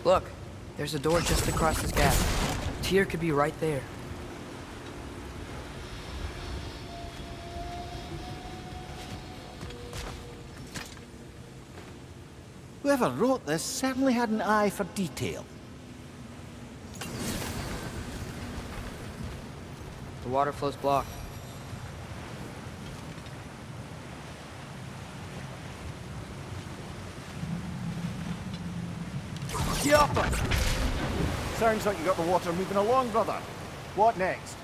Look, there's a door just across this gap. Tyr could be right there. Whoever wrote this certainly had an eye for detail. The water flow's blocked. Sounds like you got the water moving along, brother. What next?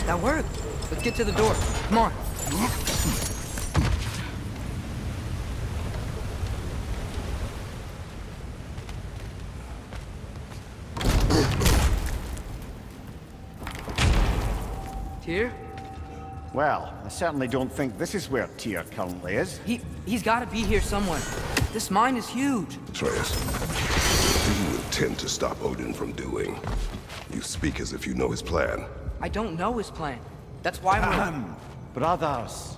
That worked. Let's get to the door. Come on. Tyr? Well, I certainly don't think this is where Tyr currently is. He's gotta be here somewhere. This mine is huge. Atreus, what do you intend to stop Odin from doing? You speak as if you know his plan. I don't know his plan. That's why we're... Brothers,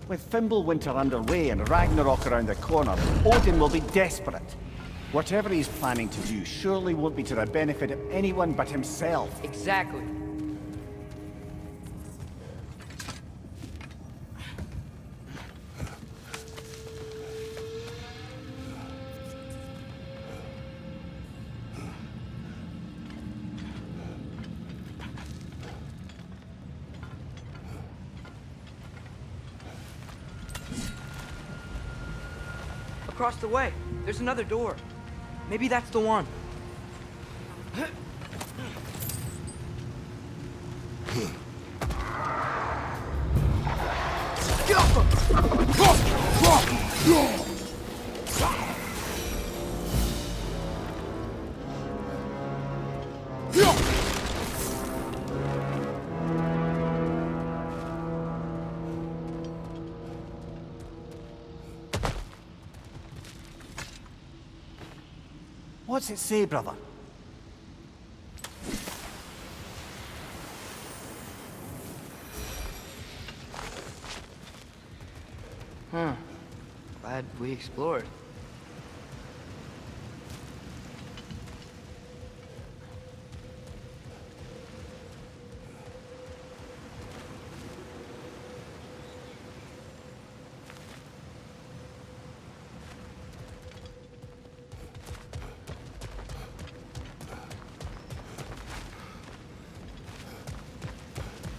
with Fimbulwinter underway and Ragnarok around the corner, Odin will be desperate. Whatever he's planning to do surely won't be to the benefit of anyone but himself. Exactly. Across the way, there's another door. Maybe that's the one. What's it say, brother? Glad we explored.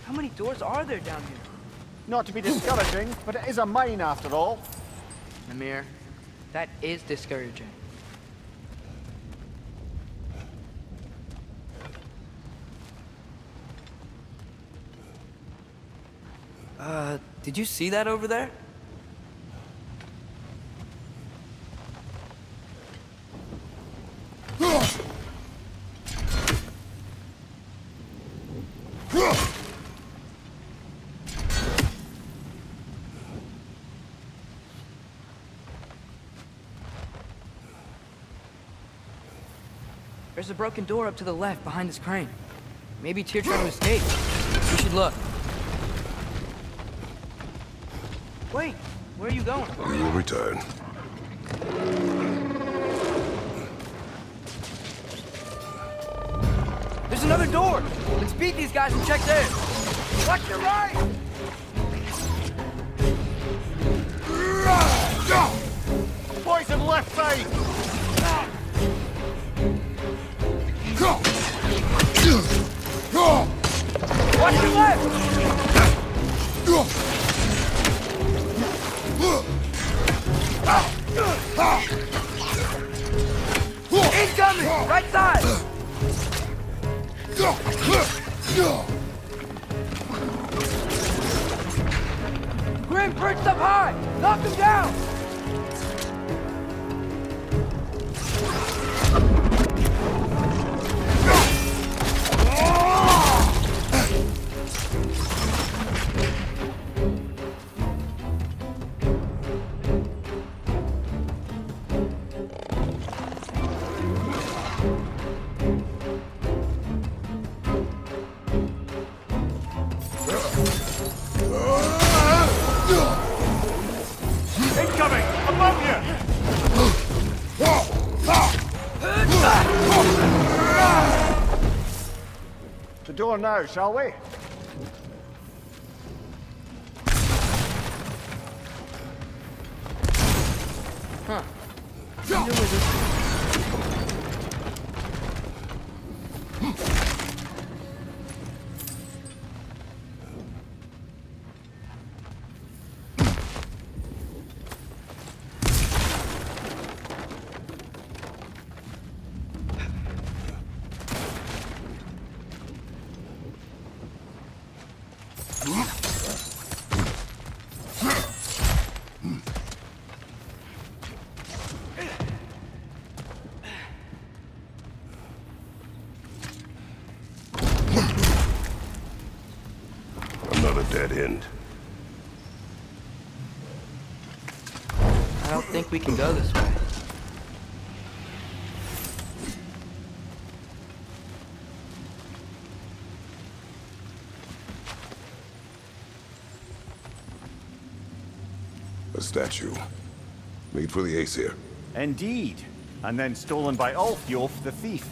How many doors are there down here? Not to be discouraging, but it is a mine after all. Namir, that is discouraging. Did you see that over there? There's a broken door up to the left behind this crane. Maybe Tyr tried to escape. We should look. Wait, where are you going? We will return. There's another door! Let's beat these guys and check theirs! Watch your right! Poison left side! Watch your left! Incoming! Right side! Grim perched up high! Knock him down! door now, shall we? Huh. I wonder where this is. Another dead end. I don't think we can go this way. A statue. Made for the Aesir. Indeed. And then stolen by Ulfjolf the thief.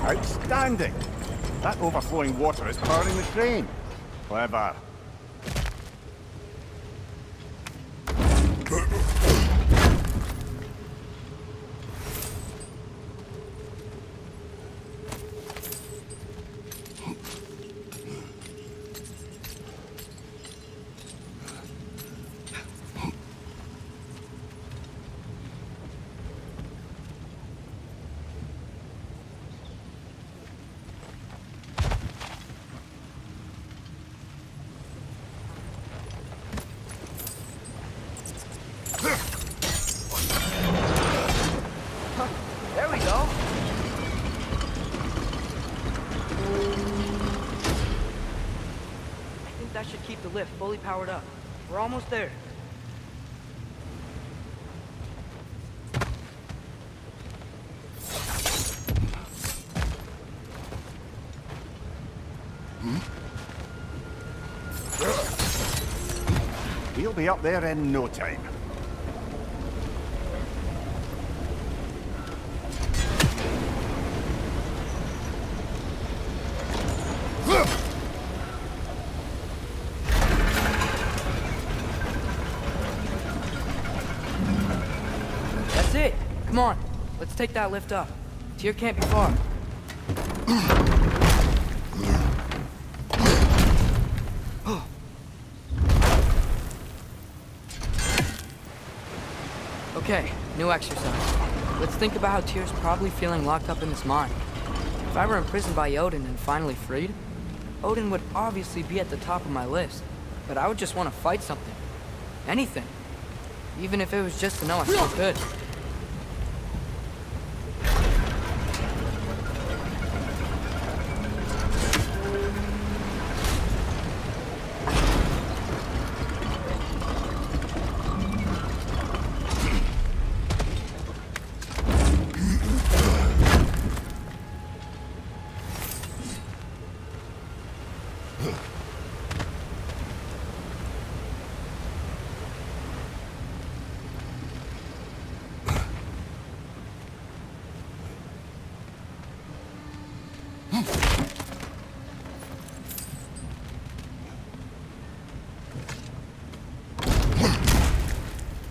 Outstanding! That overflowing water is powering the crane. Clever. There we go. I think that should keep the lift fully powered up. We're almost there. We'll be up there in no time. That's it. Come on. Let's take that lift up. Tyr can't be far. Okay, new exercise. Let's think about how Tyr's probably feeling locked up in this mine. If I were imprisoned by Odin and finally freed, Odin would obviously be at the top of my list. But I would just want to fight something. Anything. Even if it was just to know I still could.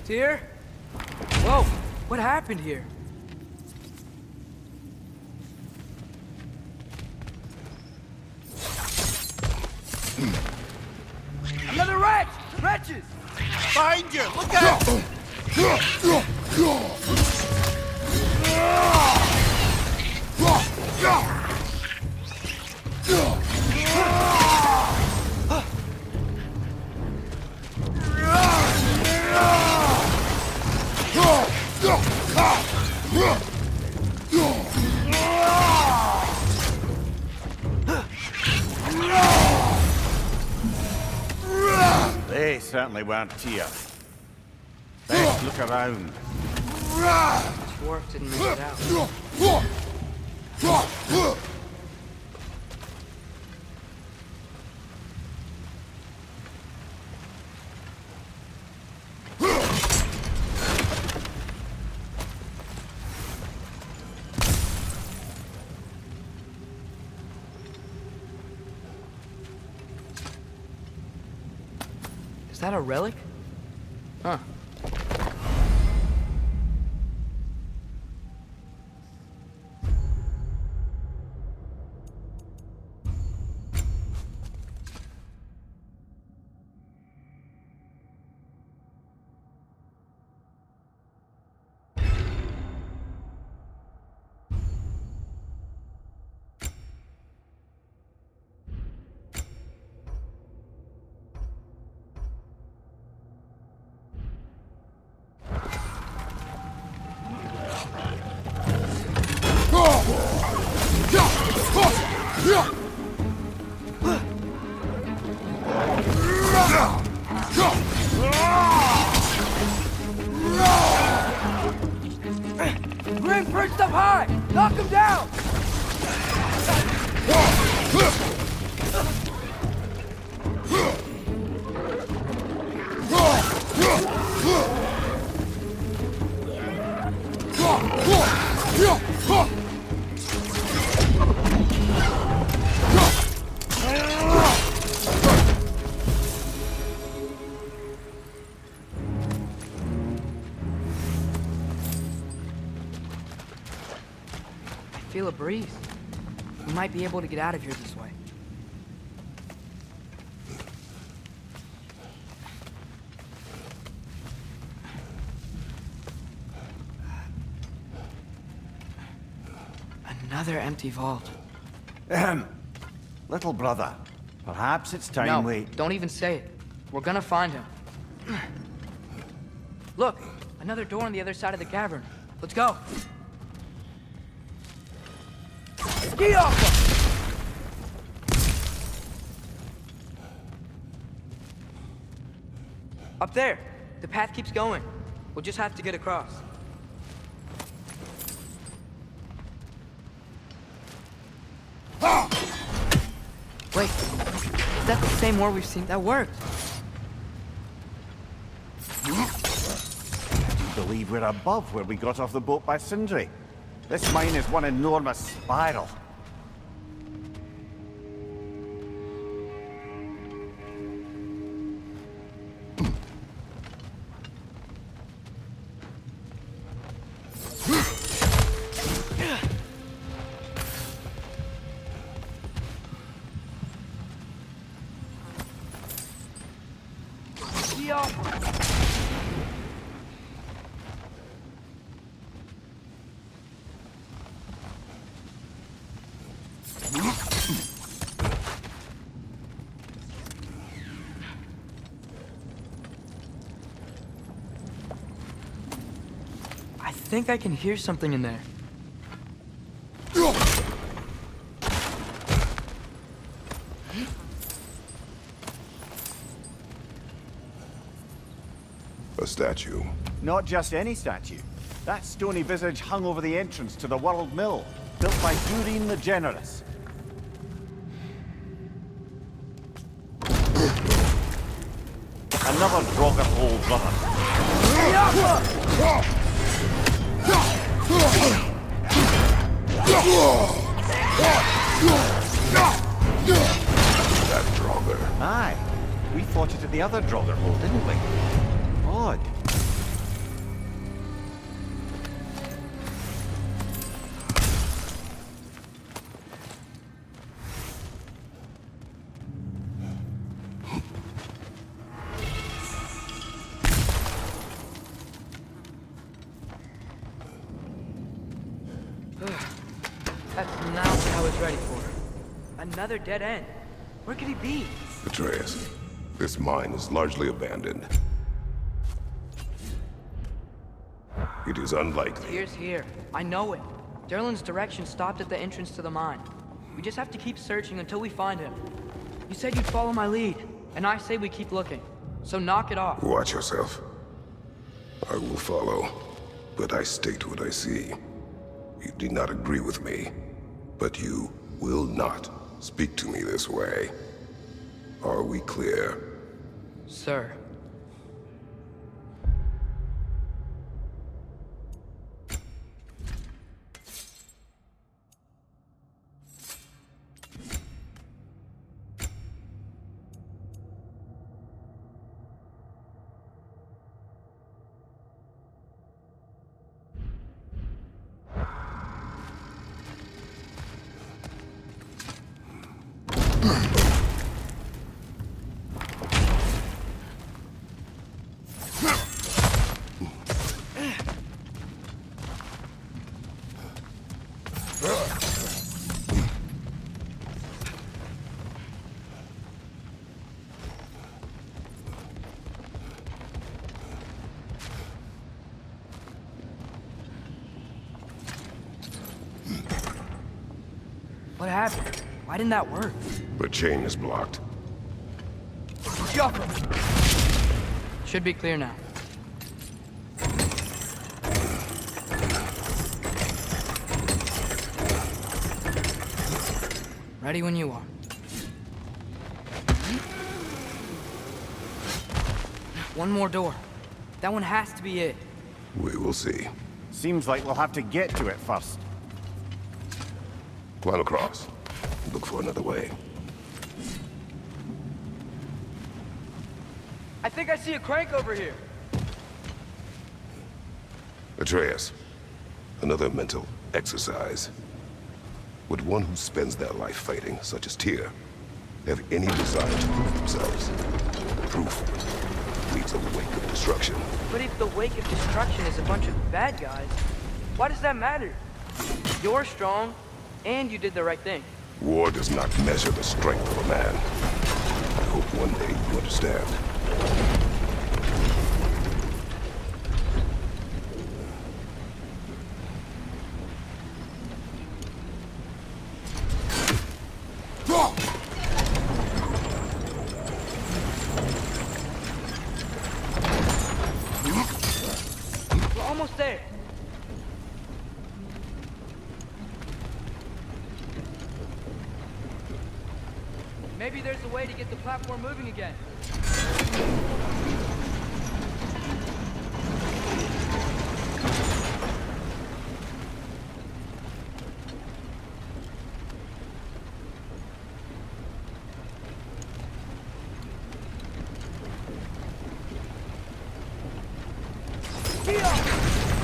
Tyr? Whoa, what happened here? Another wretch! Wretches! Behind you! Look out! They certainly weren't Tyr. Best look around. Dwarf didn't make it out. Is that a relic? Huh. Grim perched up high! Knock him down! I feel a breeze. We might be able to get out of here this way. Another empty vault. Little brother, perhaps it's time No, we... don't even say it. We're gonna find him. Look, another door on the other side of the cavern. Let's go. Ski off him! Up there. The path keeps going. We'll just have to get across. Wait, is that the same war we've seen? That worked. I believe we're above where we got off the boat by Sindri. This mine is one enormous spiral. I think I can hear something in there. A statue. Not just any statue. That stony visage hung over the entrance to the World Mill, built by Durin the Generous. Another Draugr hole, brother. That Draugr. Aye. We fought it at the other Draugr hole, didn't we? Odd. I was ready for. Another dead end. Where could he be? Atreus, this mine is largely abandoned. It is unlikely. Tyr's here. I know it. Derlin's direction stopped at the entrance to the mine. We just have to keep searching until we find him. You said you'd follow my lead, and I say we keep looking. So knock it off. Watch yourself. I will follow, but I state what I see. You do not agree with me, but you will not speak to me this way. Are we clear? Sir. What happened? Why didn't that work? The chain is blocked. Should be clear now. Ready when you are. One more door. That one has to be it. We will see. Seems like we'll have to get to it first. Climb across. Look for another way. I think I see a crank over here. Atreus, another mental exercise. Would one who spends their life fighting, such as Tyr, have any desire to prove themselves? Proof leads a wake of destruction. But if the wake of destruction is a bunch of bad guys, why does that matter? You're strong, and you did the right thing. War does not measure the strength of a man. I hope one day you understand. We're almost there. Maybe there's a way to get the platform moving again.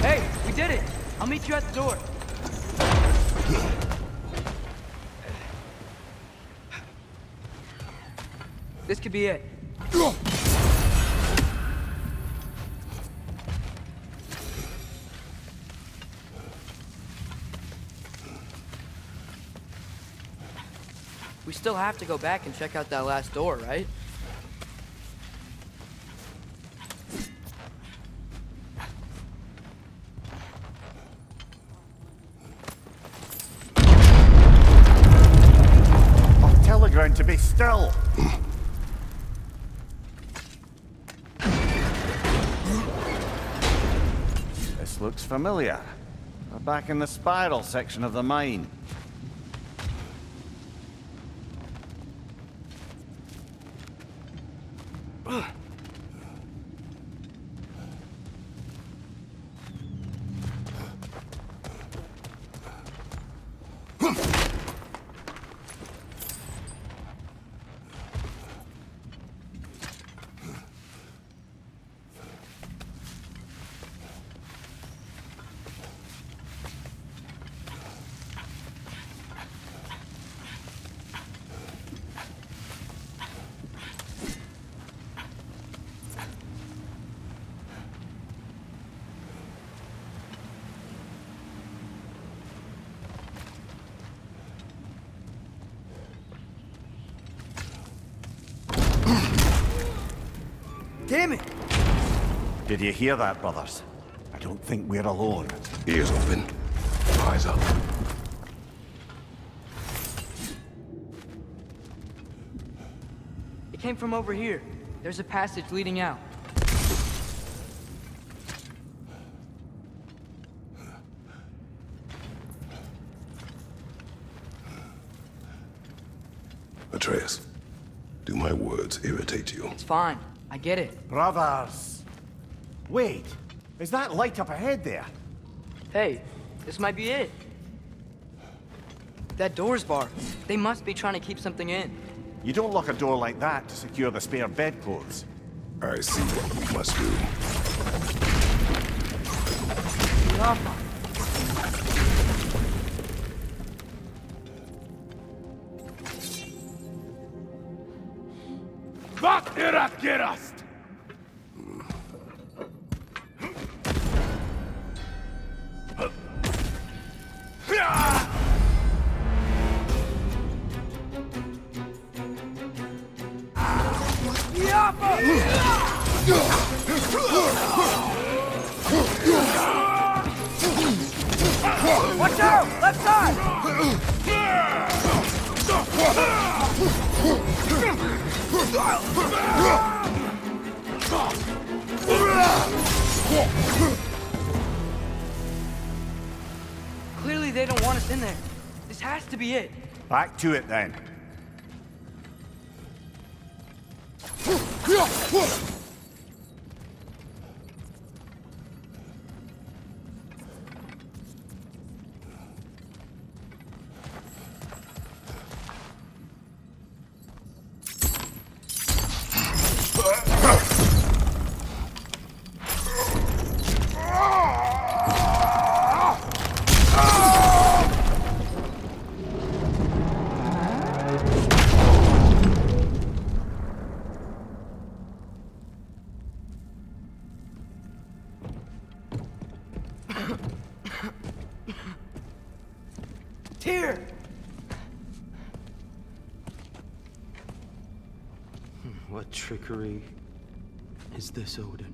Hey, we did it! I'll meet you at the door. This could be it. We still have to go back and check out that last door, right? I'll tell the ground to be still. This looks familiar. We're back in the spiral section of the mine. Damn it! Did you hear that, brothers? I don't think we're alone. Ears open, eyes up. It came from over here. There's a passage leading out. Atreus, do my words irritate you? It's fine. I get it. Brothers! Wait, is that light up ahead there? Hey, this might be it. That door's barred. They must be trying to keep something in. You don't lock a door like that to secure the spare bedclothes. I see what we must do. Rafa. Wat erat gerast! Watch out! Left side! Clearly they don't want us in there. This has to be it. Back to it then. Tyr! What trickery is this, Odin?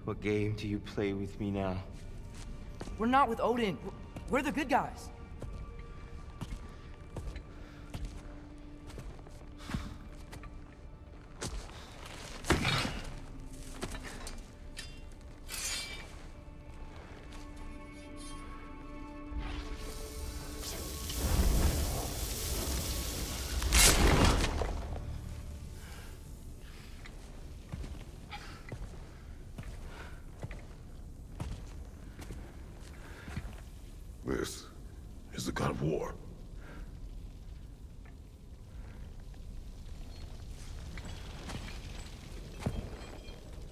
What game do you play with me now? We're not with Odin. We're the good guys. This is the god of war.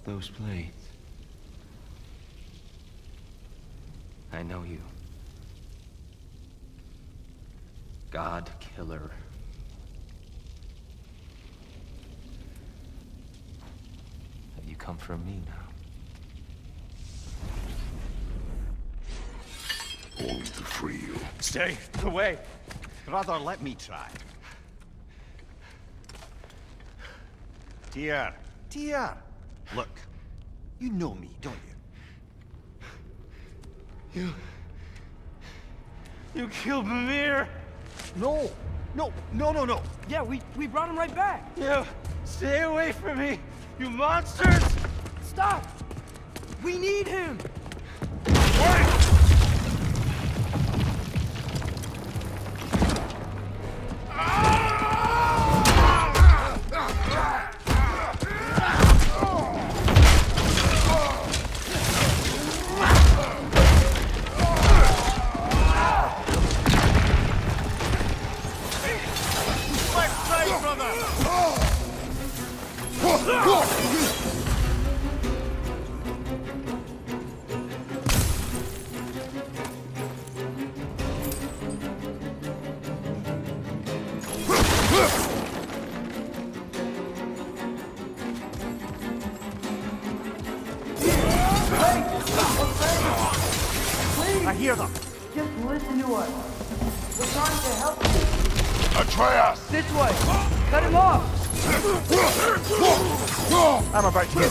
Those blades. I know you. God killer. Have you come for me now? Only to free you. Stay away. Brother, let me try. Tyr. Tyr. Look, you know me, don't you? You killed Mimir! No. No. Yeah, we brought him right back. You stay away from me, you monsters! Stop! We need him! I hear them. Just listen to us. We're trying to help you. Atreus! This way! Cut him off! I'm about to get...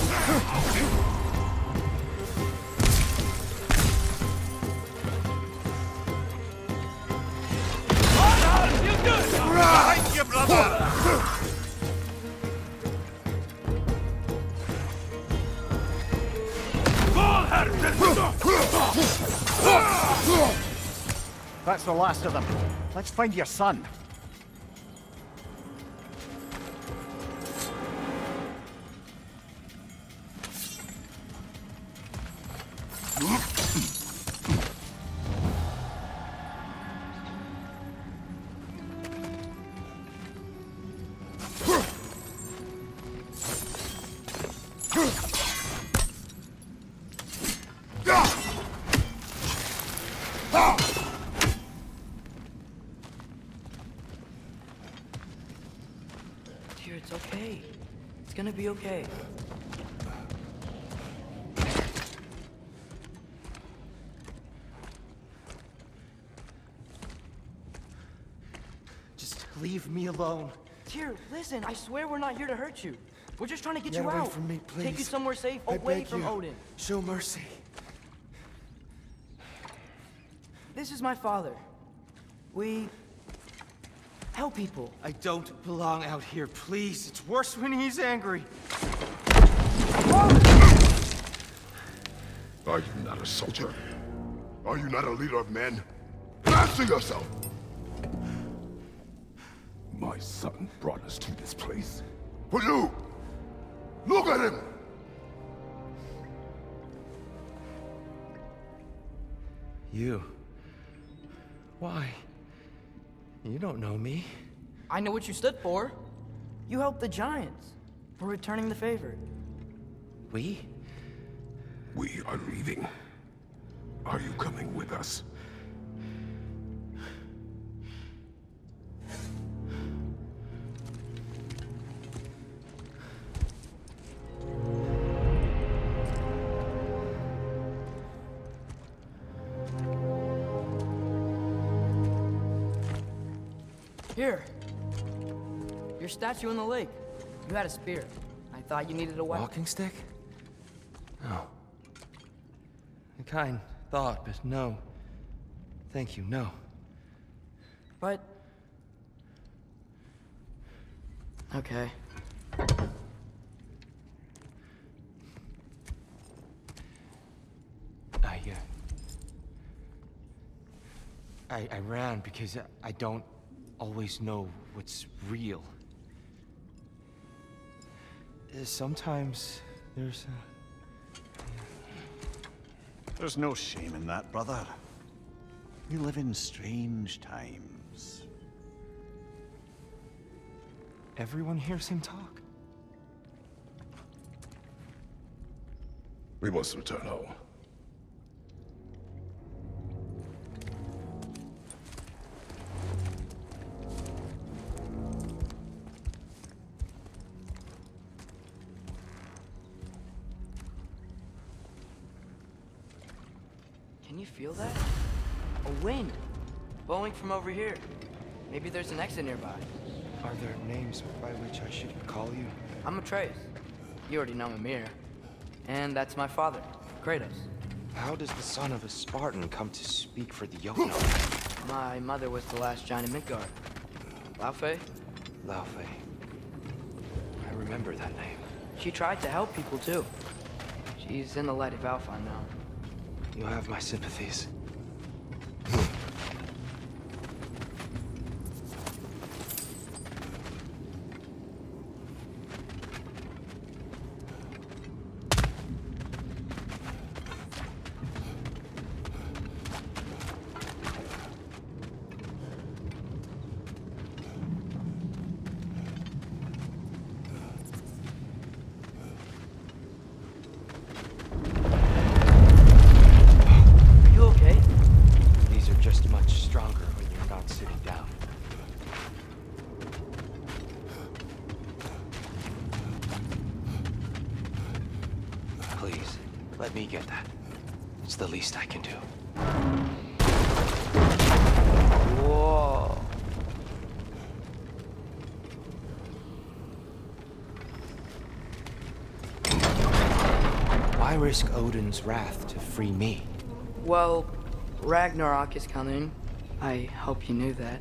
Behind you, brother! That's the last of them. Let's find your son. Dear, it's okay. It's gonna be okay. Just leave me alone. Dear, listen, I swear we're not here to hurt you. We're just trying to get Get you away out. from me, Take you please. somewhere safe, I away beg from you. Odin. Show mercy. This is my father. We help people. I don't belong out here, please. It's worse when he's angry. Are you not a soldier? Are you not a leader of men? Answer yourself! My son brought us to this place. For you! Look at him! You. Why? You don't know me. I know what you stood for. You helped the Giants. We're returning the favor. We? We are leaving. Are you coming with us? Here. Your statue in the lake. You had a spear. I thought you needed a weapon. Walking stick? No. A kind thought, but no. Thank you, no. But... Okay. I ran because I don't always know what's real. Sometimes there's There's no shame in that, brother. We live in strange times. Everyone hears him talk. We must return home. Can you feel that? A wind. Blowing from over here. Maybe there's an exit nearby. Are there names by which I should call you? I'm Atreus. You already know Mimir. And that's my father, Kratos. How does the son of a Spartan come to speak for the Jotun? My mother was the last giant in Midgard. Laufey? Laufey. I remember that name. She tried to help people too. She's in the light of Alpha now. You have my sympathies. Are you okay? These are just much stronger when you're not sitting down. Please, let me get that. It's the least I can do. Whoa. Why risk Odin's wrath to free me? Well, Ragnarok is coming. I hope you knew that.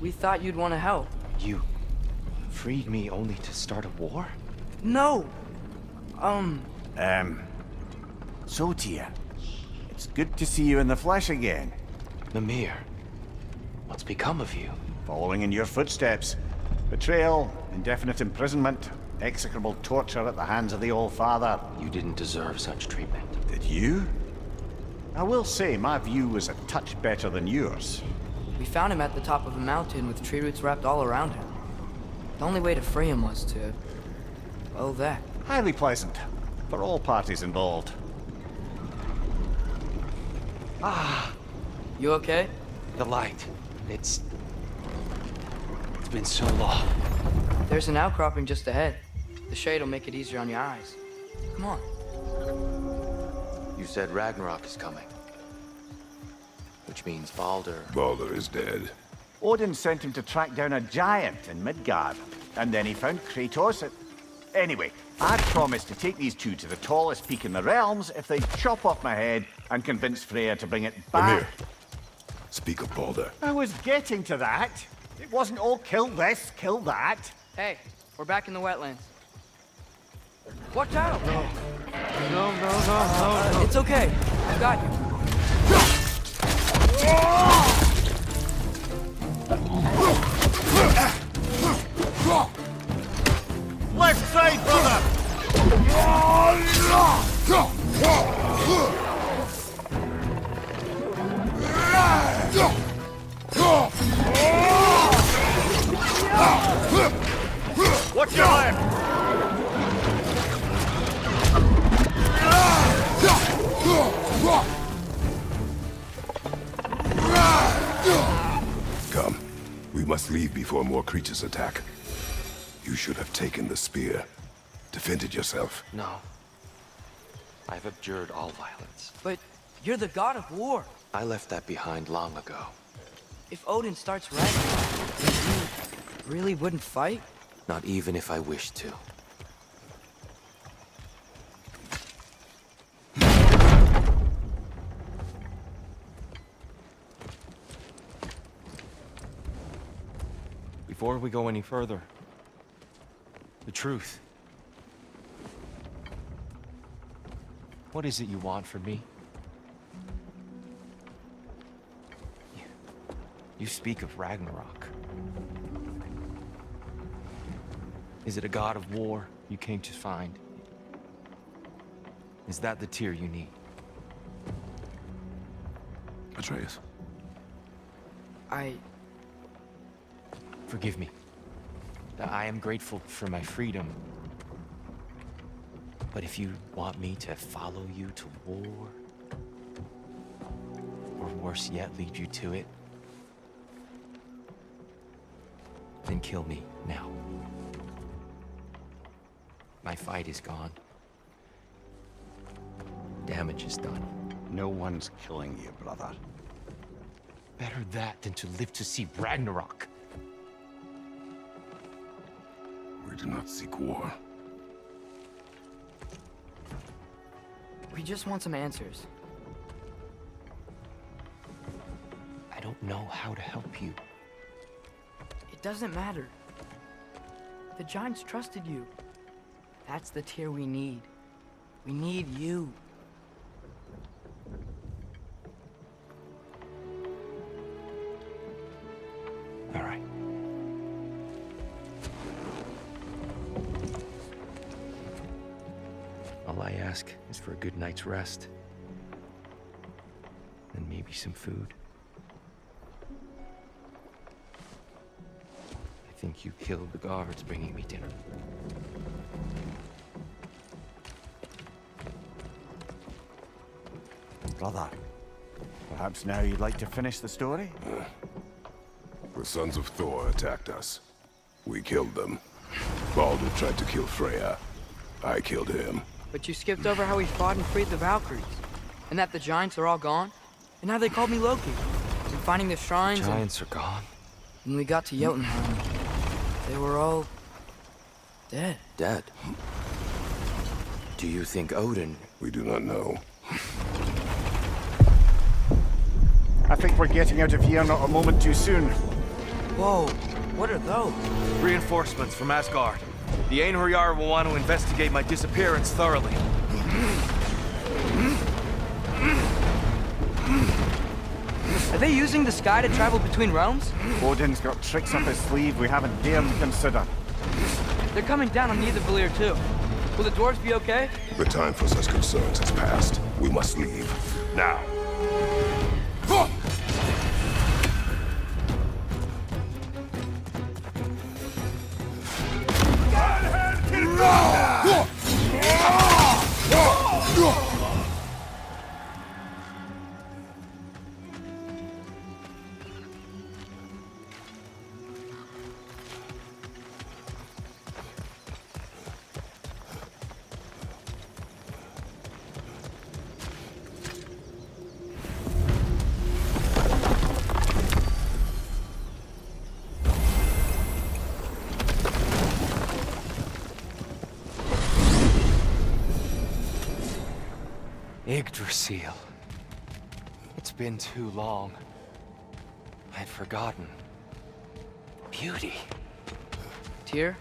We thought you'd want to help. You freed me only to start a war? No! So Tyr, it's good to see you in the flesh again. Mimir, what's become of you? Following in your footsteps. Betrayal, indefinite imprisonment, execrable torture at the hands of the All-Father. You didn't deserve such treatment. Did you? I will say, my view was a touch better than yours. We found him at the top of a mountain with tree roots wrapped all around him. The only way to free him was to... well, that. Highly pleasant, for all parties involved. You okay? The light. It's been so long. There's an outcropping just ahead. The shade will make it easier on your eyes. Come on. You said Ragnarok is coming. Which means Baldur. Baldur is dead. Odin sent him to track down a giant in Midgard, and then he found Kratos. Anyway, I promised to take these two to the tallest peak in the realms if they chop off my head and convince Freya to bring it back. Mimir, speak of Baldur. I was getting to that. It wasn't all kill this, kill that. Hey, we're back in the wetlands. Watch out! No. It's okay. I've got you. Left side, brother! Watch your left! Come. We must leave before more creatures attack. You should have taken the spear. Defended yourself. No. I've abjured all violence. But you're the god of war. I left that behind long ago. If Odin starts Ragnarok, you really wouldn't fight? Not even if I wished to. Before we go any further, the truth. What is it you want from me? You speak of Ragnarok. Is it a god of war you came to find? Is that the Tyr you need? Atreus. Forgive me. I am grateful for my freedom. But if you want me to follow you to war, or worse yet, lead you to it, then kill me now. My fight is gone. Damage is done. No one's killing you, brother. Better that than to live to see Ragnarok. We do not seek war. We just want some answers. I don't know how to help you. It doesn't matter. The Giants trusted you. That's the Tyr we need. We need you. All right. All I ask is for a good night's rest. And maybe some food. I think you killed the guards bringing me dinner. Brother, perhaps now you'd like to finish the story? The sons of Thor attacked us. We killed them. Baldur tried to kill Freya. I killed him. But you skipped over how we fought and freed the Valkyries. And that the Giants are all gone. And how they called me Loki. And finding the shrines Giants are gone. and when we got to Jotunheim, they were all... dead. Dead. Do you think Odin... We do not know. I think we're getting out of here not a moment too soon. Whoa, what are those? Reinforcements from Asgard. The Einherjar will want to investigate my disappearance thoroughly. Are they using the sky to travel between realms? Odin's got tricks up his sleeve we haven't dared to consider. They're coming down on Nidavellir too. Will the dwarves be okay? The time for such concerns has passed. We must leave. Now. Yggdrasil. It's been too long. I'd forgotten. Beauty. Tyr,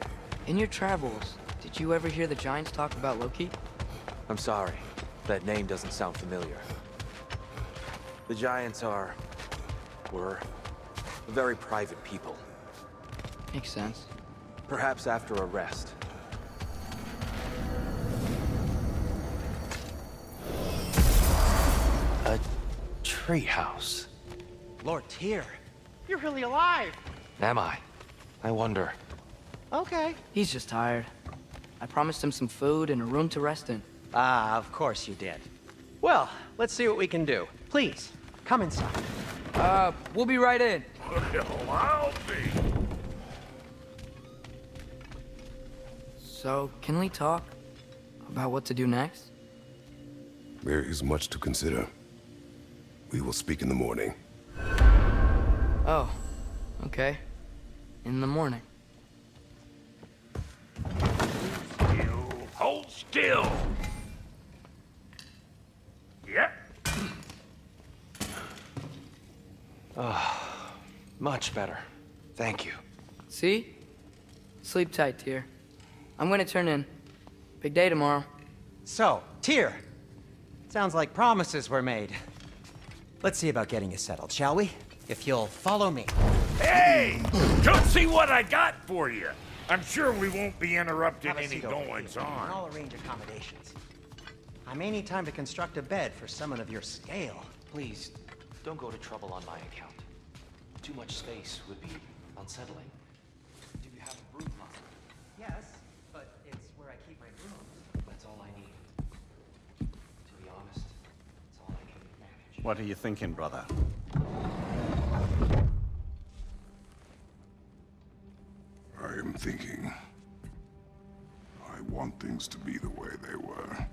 in your travels, did you ever hear the giants talk about Loki? I'm sorry. That name doesn't sound familiar. The Giants were very private people. Makes sense. Perhaps after a rest. A treehouse. Lord Tyr, you're really alive. Am I? I wonder. Okay. He's just tired. I promised him some food and a room to rest in. Ah, of course you did. Well, let's see what we can do. Please, come inside. We'll be right in. Well, I'll be. So, can we talk about what to do next? There is much to consider. We will speak in the morning. Oh, okay. In the morning. You hold still. Yep. Much better. Thank you. See? Sleep tight, Tyr. I'm gonna turn in. Big day tomorrow. So, Tyr, sounds like promises were made. Let's see about getting you settled, shall we? If you'll follow me. Hey! Come see what I got for you. I'm sure we won't be interrupting Have a any seat over here, goings and on. I'll arrange accommodations. I may need time to construct a bed for someone of your scale. Please, don't go to trouble on my account. Too much space would be unsettling. Do you have a broom closet? Yes, but it's where I keep my brooms. That's all I need. To be honest, it's all I can manage. What are you thinking, brother? I am thinking. I want things to be the way they were.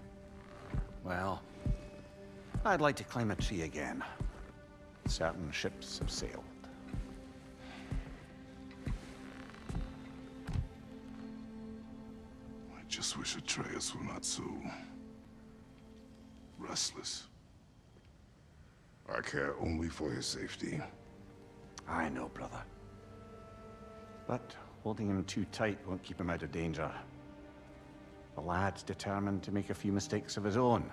Well, I'd like to climb a tree again. Certain ships have sailed. I just wish Atreus were not so restless. I care only for his safety. I know, brother. But holding him too tight won't keep him out of danger. The lad's determined to make a few mistakes of his own.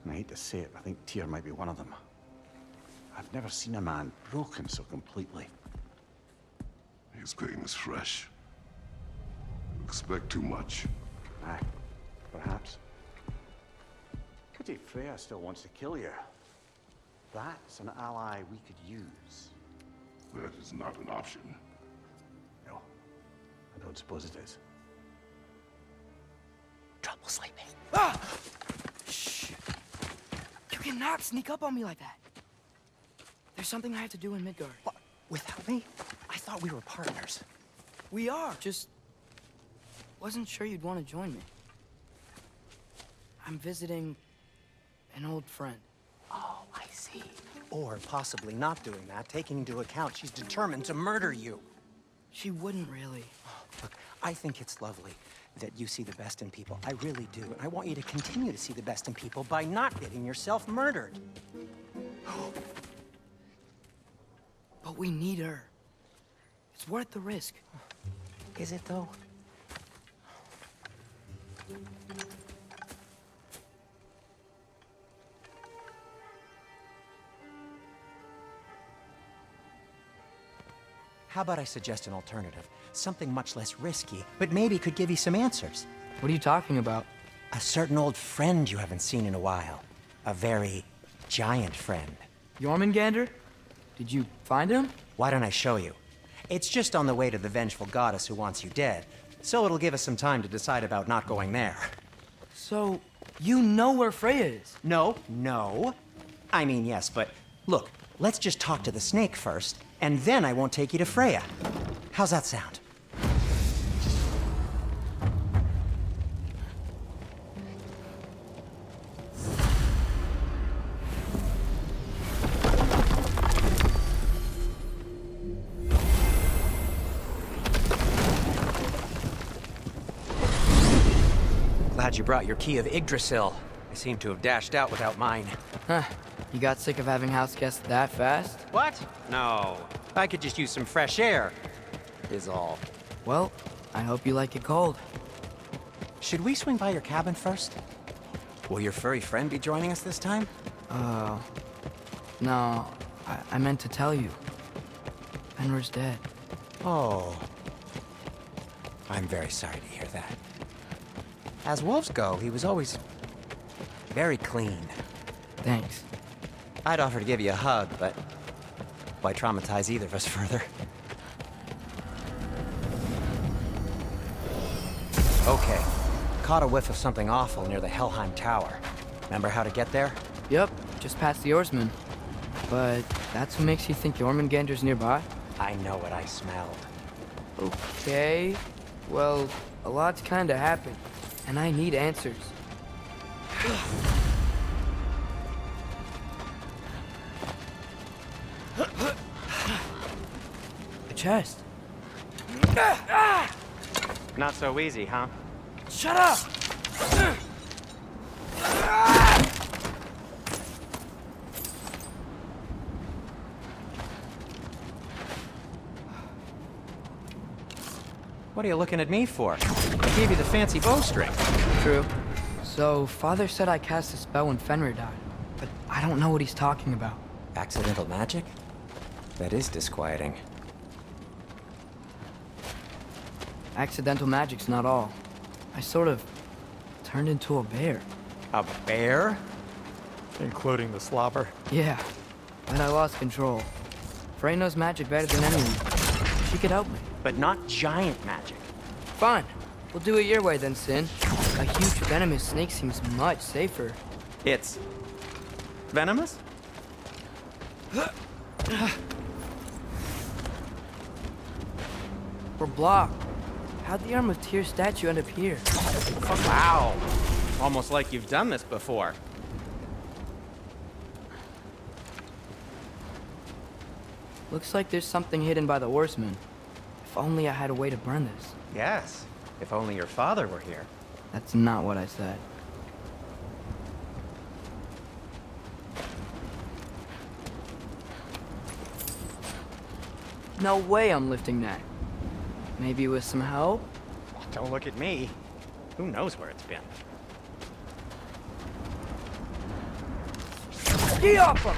And I hate to say it, I think Tyr might be one of them. I've never seen a man broken so completely. His pain is fresh. You expect too much. Aye, perhaps. Pity Freya still wants to kill you. That's an ally we could use. That is not an option. No, I don't suppose it is. Trouble sleeping. Ah! Shh! You cannot sneak up on me like that. There's something I have to do in Midgard. What? Without me? I thought we were partners. We are. Just wasn't sure you'd want to join me. I'm visiting an old friend. Oh, I see. Or possibly not doing that, taking into account she's determined to murder you. She wouldn't really. Look, I think it's lovely that you see the best in people. I really do. And I want you to continue to see the best in people by not getting yourself murdered. But we need her. It's worth the risk. Is it, though? How about I suggest an alternative? Something much less risky, but maybe could give you some answers. What are you talking about? A certain old friend you haven't seen in a while. A very giant friend. Jormungandr? Did you find him? Why don't I show you? It's just on the way to the vengeful goddess who wants you dead, so it'll give us some time to decide about not going there. So, you know where Freya is? No. I mean, yes, but look, let's just talk to the snake first, and then I won't take you to Freya. How's that sound? Glad you brought your key of Yggdrasil. I seem to have dashed out without mine. Huh. You got sick of having house guests that fast? What? No. I could just use some fresh air, is all. Well, I hope you like it cold. Should we swing by your cabin first? Will your furry friend be joining us this time? No. I meant to tell you. Fenrir's dead. Oh. I'm very sorry to hear that. As wolves go, he was always very clean. Thanks. I'd offer to give you a hug, but why traumatize either of us further? Okay. Caught a whiff of something awful near the Helheim Tower. Remember how to get there? Yep, just past the oarsman. But that's what makes you think Jormungandr's nearby? I know what I smelled. Okay. Well, a lot's kinda happened, and I need answers. A chest. Not so easy, huh? Shut up! What are you looking at me for? I gave you the fancy bowstring. True. So, Father said I cast a spell when Fenrir died, but I don't know what he's talking about. Accidental magic? That is disquieting. Accidental magic's not all. I sort of turned into a bear. A bear? Including the slobber. Yeah, and I lost control. Frey knows magic better than anyone. She could help me. But not giant magic. Fine. We'll do it your way then, Sin. A huge venomous snake seems much safer. It's venomous? We're blocked. How'd the Arm of Tears statue end up here? Wow. Almost like you've done this before. Looks like there's something hidden by the horseman. If only I had a way to burn this. Yes. If only your father were here. That's not what I said. No way I'm lifting that. Maybe with some help? Don't look at me. Who knows where it's been? Get off him!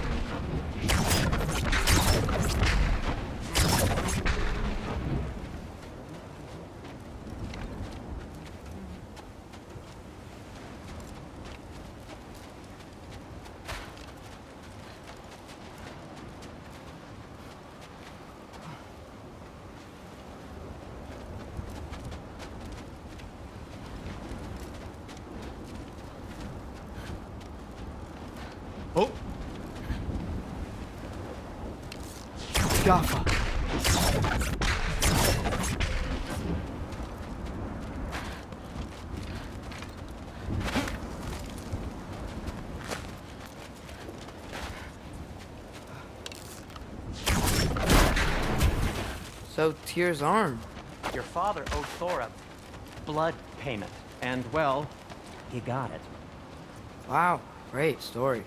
Oh! Jaffa. So, Tyr's arm. Your father owed Thor a blood payment. And, well, he got it. Wow, great story.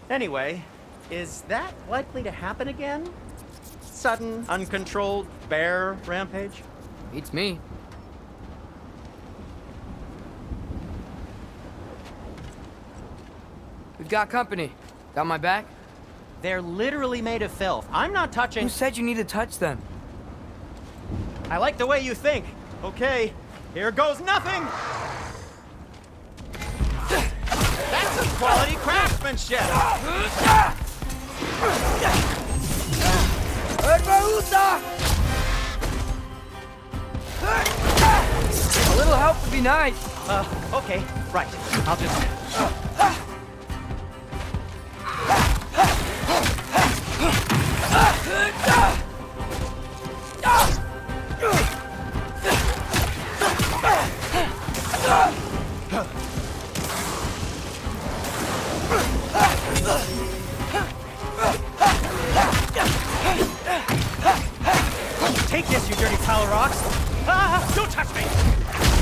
Anyway, is that likely to happen again? Sudden, uncontrolled bear rampage? Beats me. We've got company. Got my back? They're literally made of filth. I'm not touching... Who said you need to touch them? I like the way you think. Okay, here goes nothing! That's some quality craftsmanship! A little help would be nice. Okay, right. I'll just... Take this, you dirty pile of rocks! Ah, don't touch me!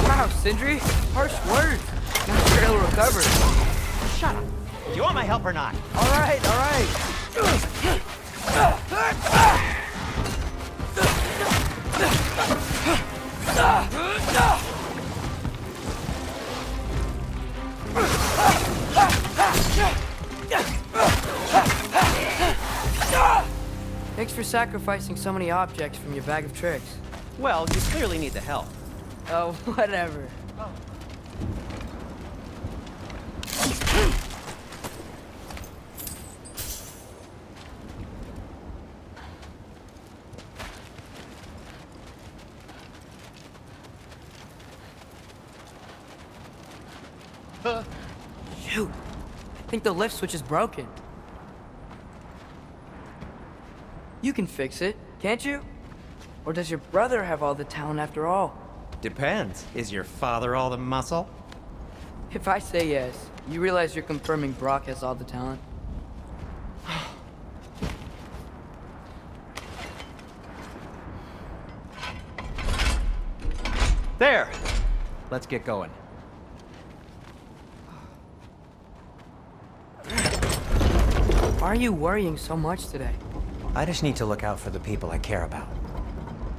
Wow, Sindri, harsh words. I'm sure he'll recover. Shut up. Do you want my help or not? All right, all right. Thanks for sacrificing so many objects from your bag of tricks. Well, you clearly need the help. Oh, whatever. Shoot. I think the lift switch is broken. You can fix it, can't you? Or does your brother have all the talent after all? Depends. Is your father all the muscle? If I say yes, you realize you're confirming Brock has all the talent? There! Let's get going. Why are you worrying so much today? I just need to look out for the people I care about.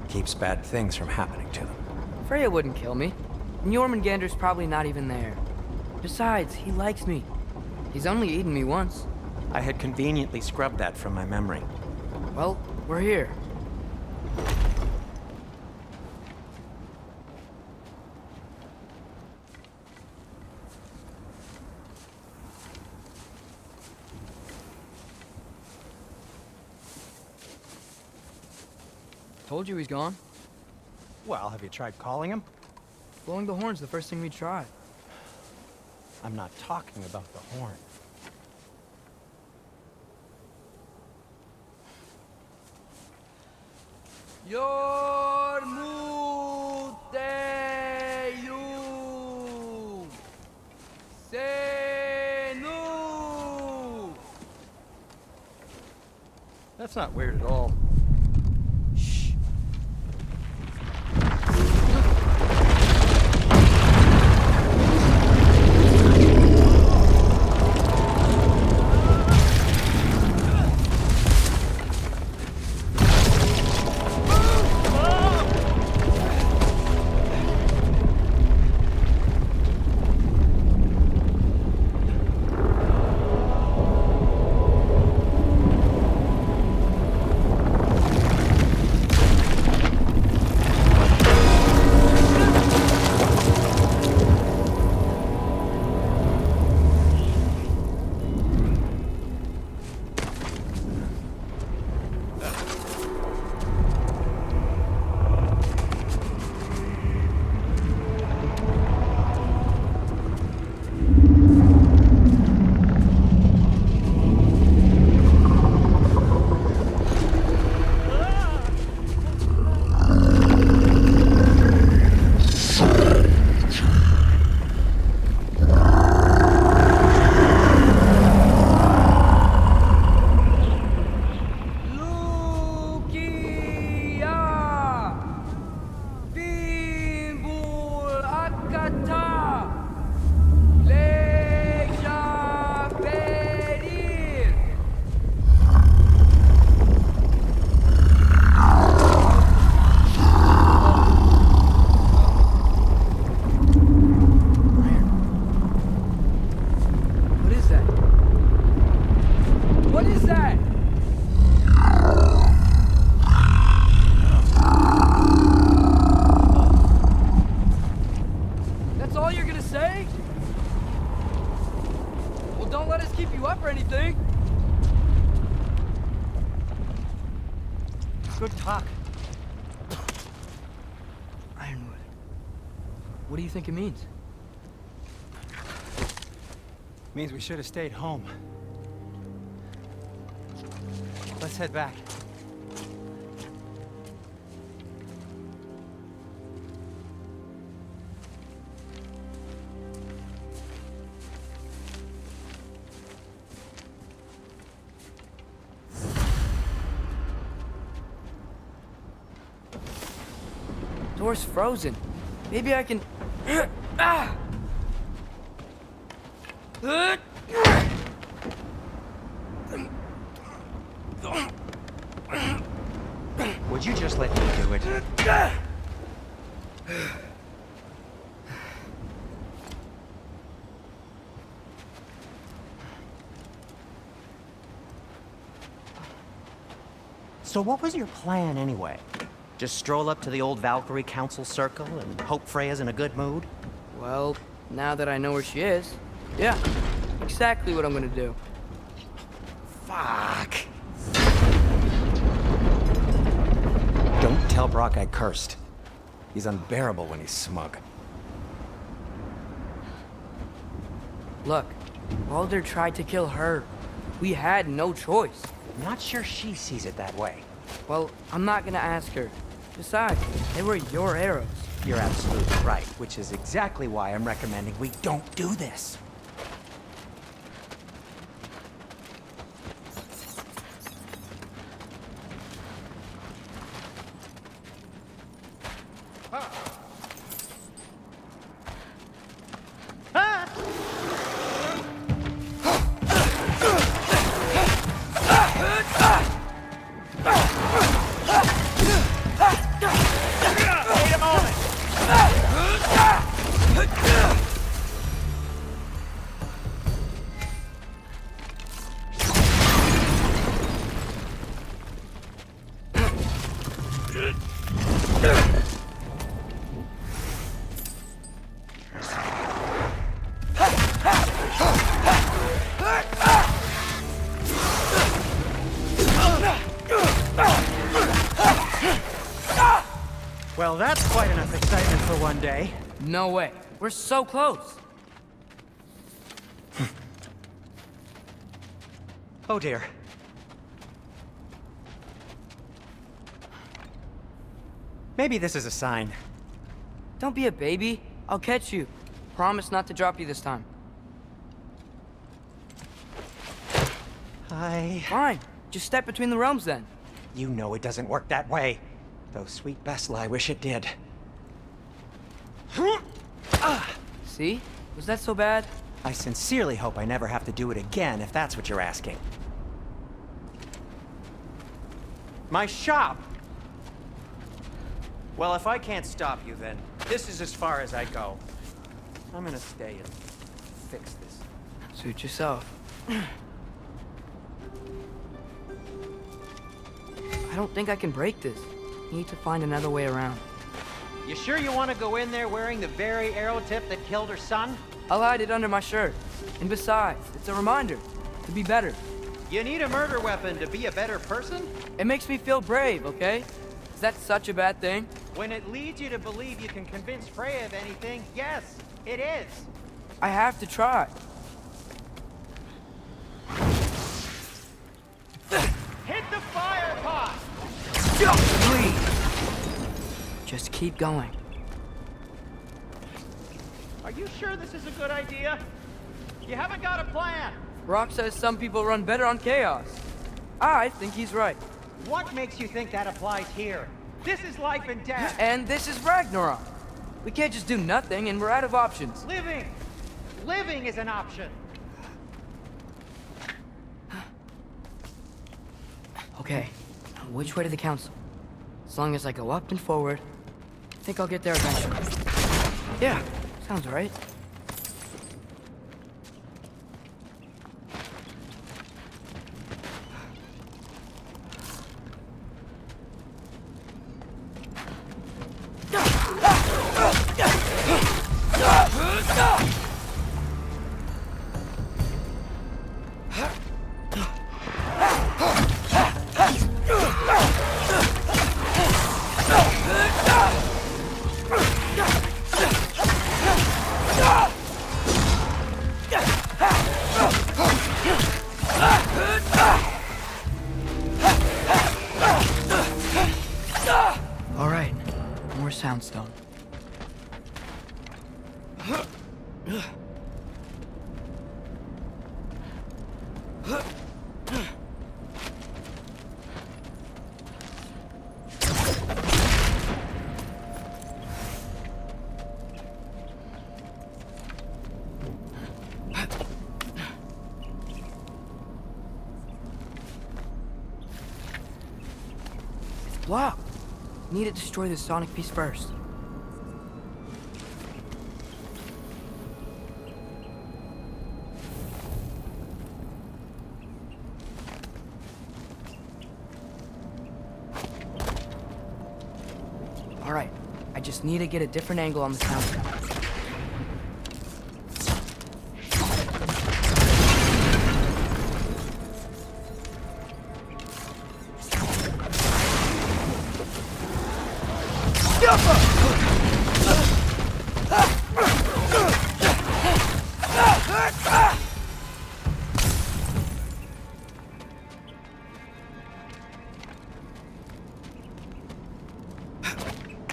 Keeps bad things from happening to them. Freya wouldn't kill me. And Jormungandr's probably not even there. Besides, he likes me. He's only eaten me once. I had conveniently scrubbed that from my memory. Well, we're here. Told you he's gone. Well, have you tried calling him? Blowing the horn's the first thing we tried. I'm not talking about the horn. Yormuteyu Senu. That's not weird at all. anything? Good talk. Ironwood. What do you think it means? Means we should have stayed home. Let's head back. Door's frozen. Maybe I can... Ah! Would you just let me do it? So what was your plan anyway? Just stroll up to the old Valkyrie Council circle and hope Freya's in a good mood? Well, now that I know where she is, yeah, exactly what I'm gonna do. Fuck. Don't tell Brock I cursed. He's unbearable when he's smug. Look, Baldur tried to kill her. We had no choice. I'm not sure she sees it that way. Well, I'm not gonna ask her. Besides, they were your arrows. You're absolutely right, which is exactly why I'm recommending we don't do this. Well, that's quite enough excitement for one day. No way. We're so close. Oh dear. Maybe this is a sign. Don't be a baby. I'll catch you. Promise not to drop you this time. Fine. Just step between the realms then. You know it doesn't work that way. Though sweet Bessla, I wish it did. See? Was that so bad? I sincerely hope I never have to do it again, if that's what you're asking. My shop! Well, if I can't stop you, then this is as far as I go. I'm gonna stay and fix this. Suit yourself. I don't think I can break this. Need to find another way around. You sure you want to go in there wearing the very arrow tip that killed her son? I'll hide it under my shirt. And besides, it's a reminder to be better. You need a murder weapon to be a better person? It makes me feel brave, okay? Is that such a bad thing? When it leads you to believe you can convince Freya of anything, yes, it is. I have to try. Hit the fire pot! Please. Just keep going. Are you sure this is a good idea? You haven't got a plan. Rock says some people run better on chaos. I think he's right. What makes you think that applies here? This is life and death. And this is Ragnarok. We can't just do nothing, and we're out of options. Living! Living is an option. Okay, now which way to the council? As long as I go up and forward, I think I'll get there eventually. Yeah, sounds right. soundstone. It's blocked. Need to destroy the sonic piece first. Alright, I just need to get a different angle on the sound.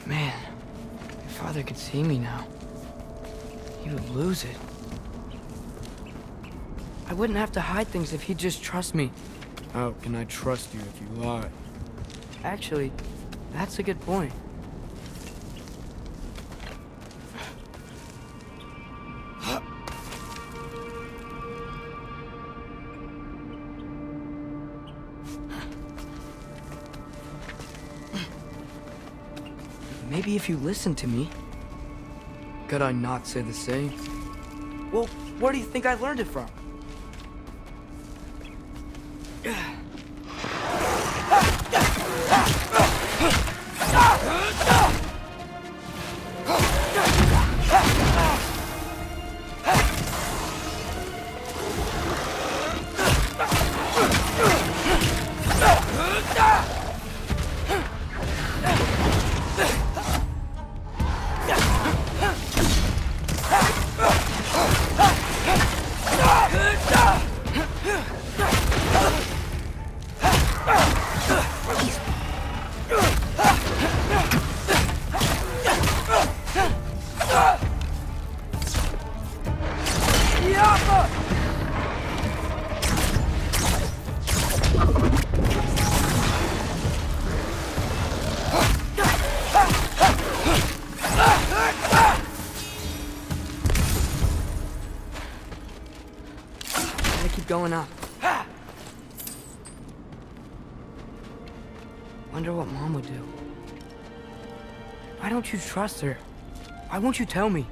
Man, if Father could see me now, he would lose it. I wouldn't have to hide things if he'd just trust me. How can I trust you if you lie? Actually, that's a good point. Maybe if you listen to me. Could I not say the same? Well, where do you think I learned it from? Going up. Wonder what Mom would do. Why don't you trust her? Why won't you tell me?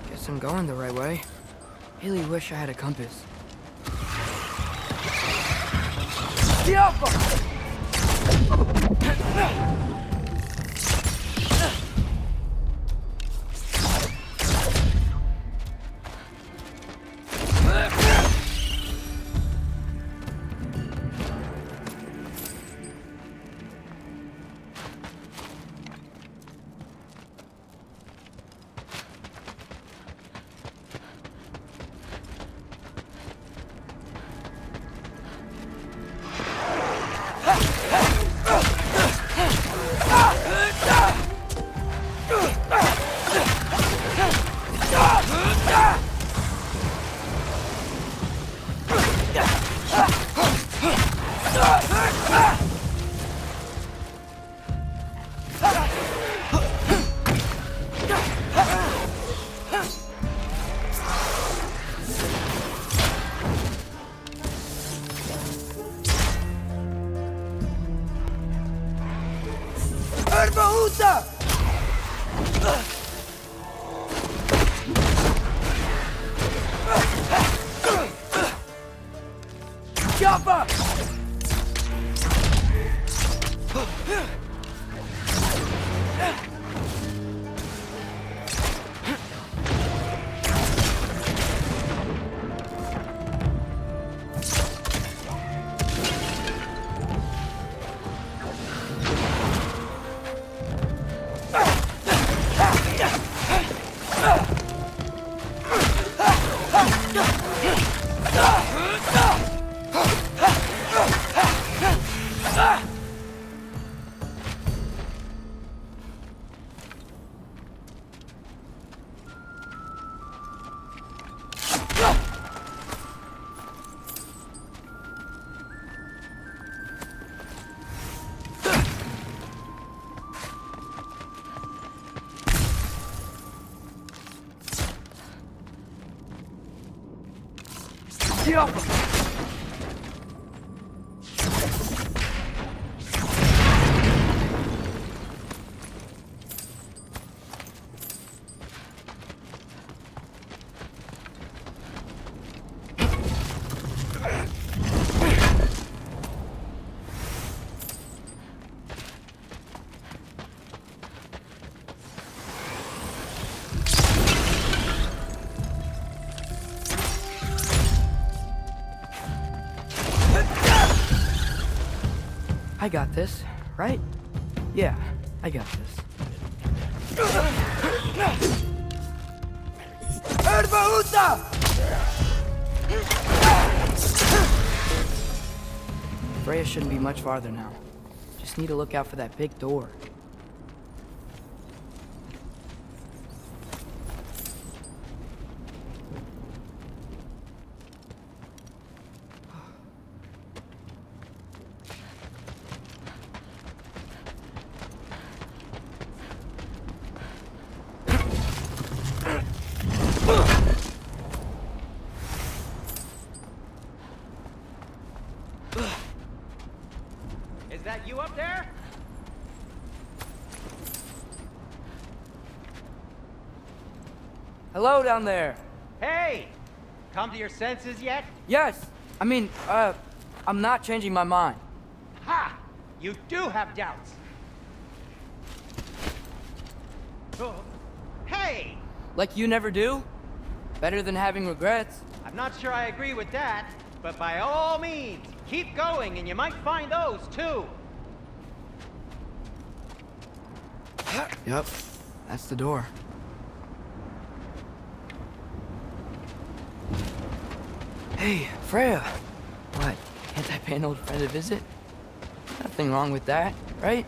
Guess I'm going the right way. Really wish I had a compass. Get off him! I got this, right? Yeah, I got this. Freya shouldn't be much farther now. Just need to look out for that big door. Is that you up there? Hello down there. Hey! Come to your senses yet? Yes, I mean, I'm not changing my mind. Ha! You do have doubts. Oh. Hey! Like you never do? Better than having regrets. I'm not sure I agree with that, but by all means, keep going and you might find those too. Yep, that's the door. Hey, Freya. What, can't I pay an old friend a visit? Nothing wrong with that, right?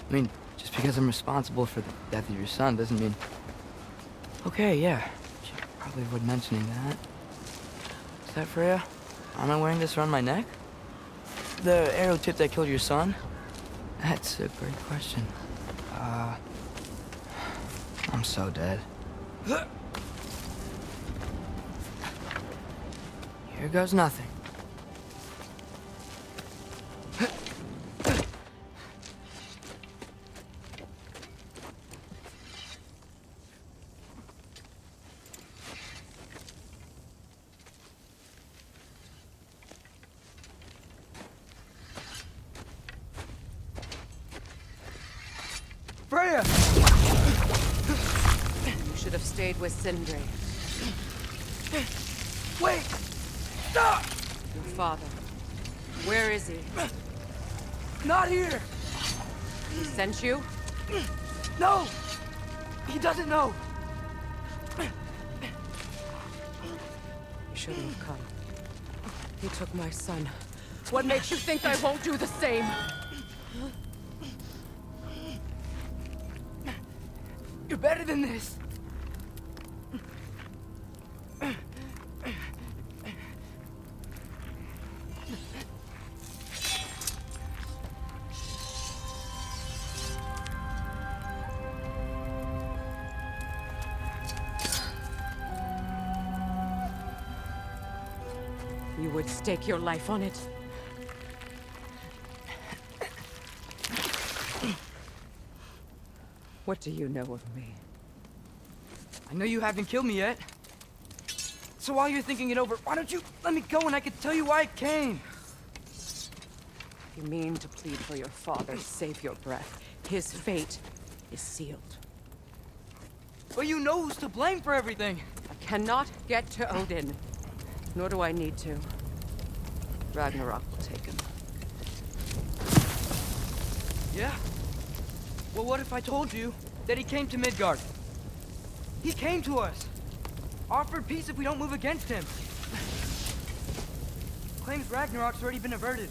I mean, just because I'm responsible for the death of your son doesn't mean... Okay, yeah. Should probably avoid mentioning that. Is that Freya? Am I wearing this around my neck? The arrow tip that killed your son? That's a great question. I'm so dead. Here goes nothing. Freya! You should have stayed with Sindri. Wait! Stop! Your father. Where is he? Not here! He sent you? No! He doesn't know! You shouldn't have come. He took my son. What makes you think I won't do the same? You're better than this! You would stake your life on it? What do you know of me? I know you haven't killed me yet. So while you're thinking it over, why don't you let me go and I can tell you why I came? You mean to plead for your father, save your breath. His fate is sealed. But you know who's to blame for everything. I cannot get to Odin. Nor do I need to. Ragnarok will take him. Yeah? Well, what if I told you that he came to Midgard? He came to us. Offered peace if we don't move against him. Claims Ragnarok's already been averted.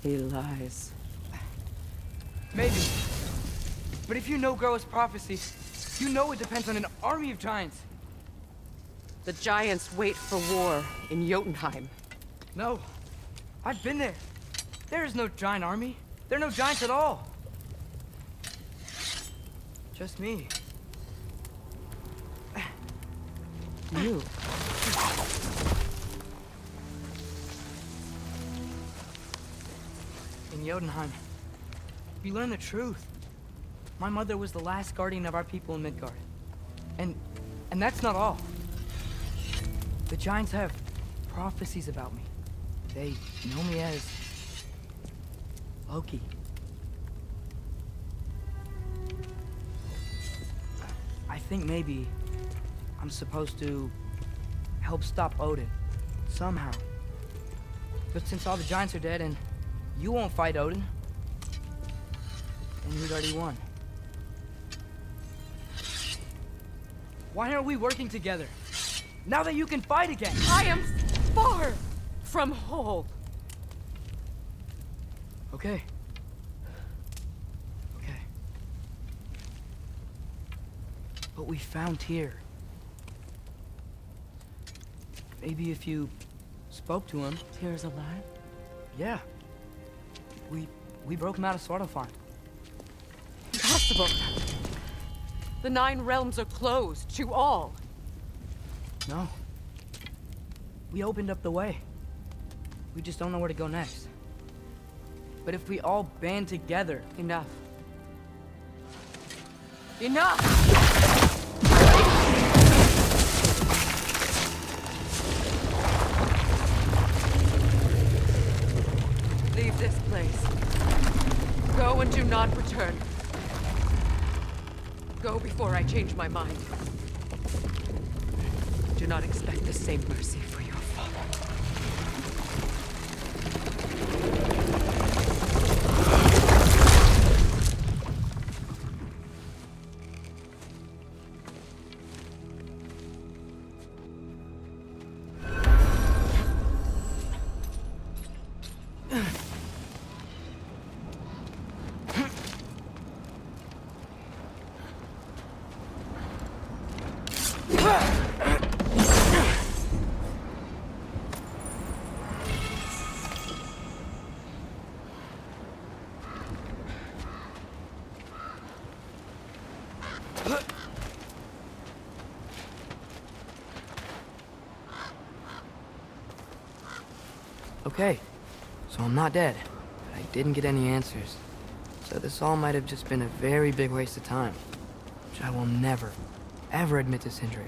He lies. Maybe. But if you know Groa's prophecy, you know it depends on an army of giants. The giants wait for war in Jotunheim. No. I've been there. There is no giant army. There are no giants at all. Just me. You. In Jotunheim, we learned the truth. My mother was the last guardian of our people in Midgard. And that's not all. The Giants have prophecies about me. They know me as Loki. I think maybe I'm supposed to help stop Odin, somehow. But since all the Giants are dead and you won't fight Odin, and he's already won. Why aren't we working together? Now that you can fight again! I am far from whole. Okay. Okay. But we found Tyr. Maybe if you spoke to him. Tyr's alive? Yeah. We broke him out of Svartalfheim. Impossible. The 9 realms are closed to all. No. We opened up the way. We just don't know where to go next. But if we all band together... Enough. Enough! Leave this place. Go and do not return. Go before I change my mind. Do not expect the same mercy for your father. Okay, so I'm not dead, but I didn't get any answers. So this all might have just been a very big waste of time, which I will never, ever admit to Sindri.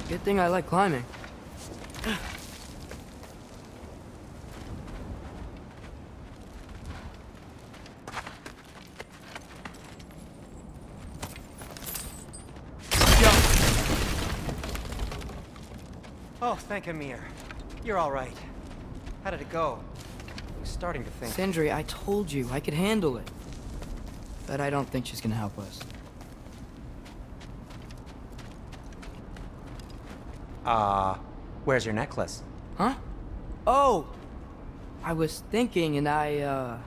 Good thing I like climbing. Oh, thank Amir. You're all right. How did it go? I was starting to think... Sindri, I told you I could handle it. But I don't think she's gonna help us. Where's your necklace? Huh? Oh! I was thinking and I,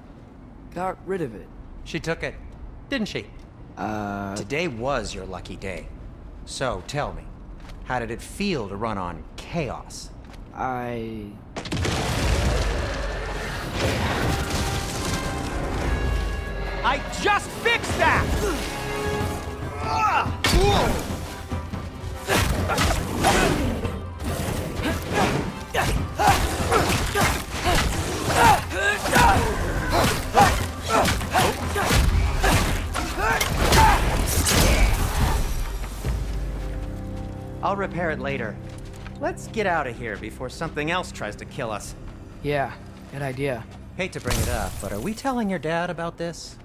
got rid of it. She took it, didn't she? Today was your lucky day. So, tell me, how did it feel to run on chaos? I just fixed that! I'll repair it later. Let's get out of here before something else tries to kill us. Yeah, good idea. Hate to bring it up, but are we telling your dad about this?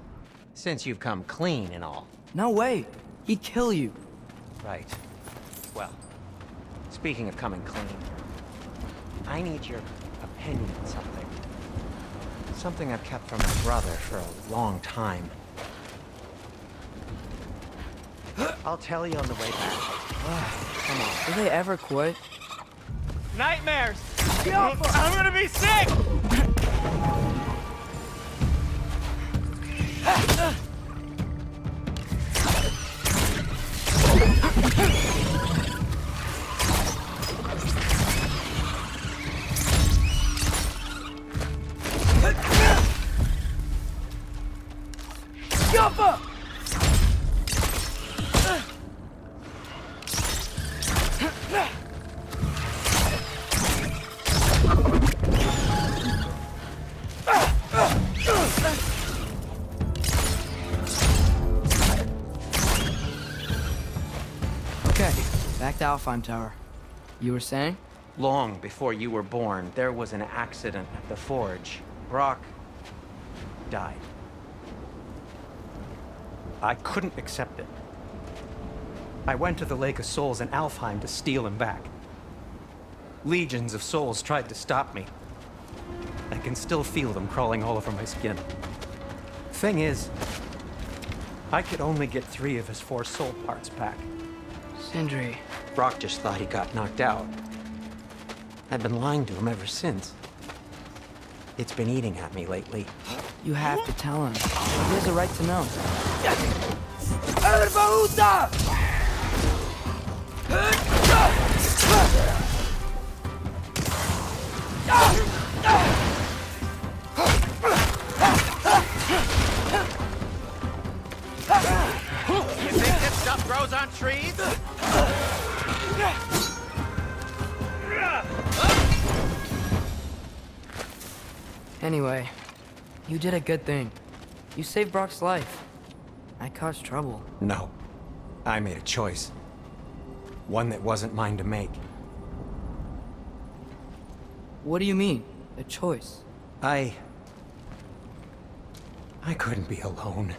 Since you've come clean and all. No way! He'd kill you. Right. Well, speaking of coming clean, I need your opinion on something. Something I've kept from my brother for a long time. I'll tell you on the way back. Come on. Do they ever quit? Nightmares! I'm gonna be sick! Back to Alfheim Tower. You were saying? Long before you were born, there was an accident at the forge. Brock died. I couldn't accept it. I went to the Lake of Souls in Alfheim to steal him back. Legions of souls tried to stop me. I can still feel them crawling all over my skin. Thing is, I could only get 3 of his 4 soul parts back. Sindri. Brock just thought he got knocked out. I've been lying to him ever since. It's been eating at me lately. You have to tell him. He has a right to know. You think this stuff grows on trees? Anyway, you did a good thing. You saved Brock's life. I caused trouble. No. I made a choice. One that wasn't mine to make. What do you mean? A choice? I couldn't be alone.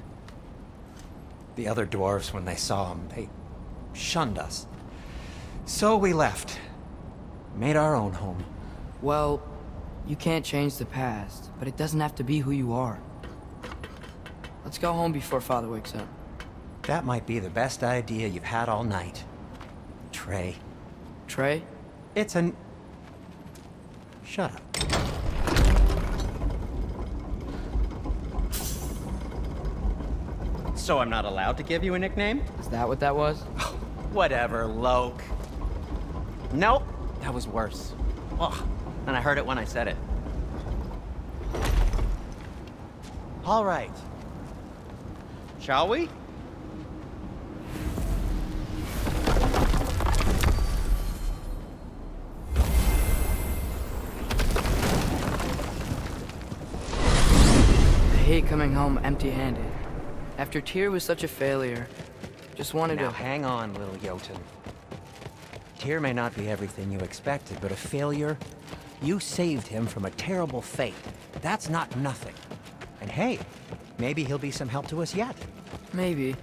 The other dwarves, when they saw him, they shunned us. So we left. Made our own home. Well, you can't change the past, but it doesn't have to be who you are. Let's go home before Father wakes up. That might be the best idea you've had all night. Trey. Trey? It's an... Shut up. So I'm not allowed to give you a nickname? Is that what that was? Whatever, Loke. Nope, that was worse. Ugh, and I heard it when I said it. All right. Shall we? I hate coming home empty-handed. After Tyr was such a failure, just wanted Now to... hang on, little Jotun. Tyr may not be everything you expected, but a failure? You saved him from a terrible fate. That's not nothing. And hey, maybe he'll be some help to us yet. Maybe.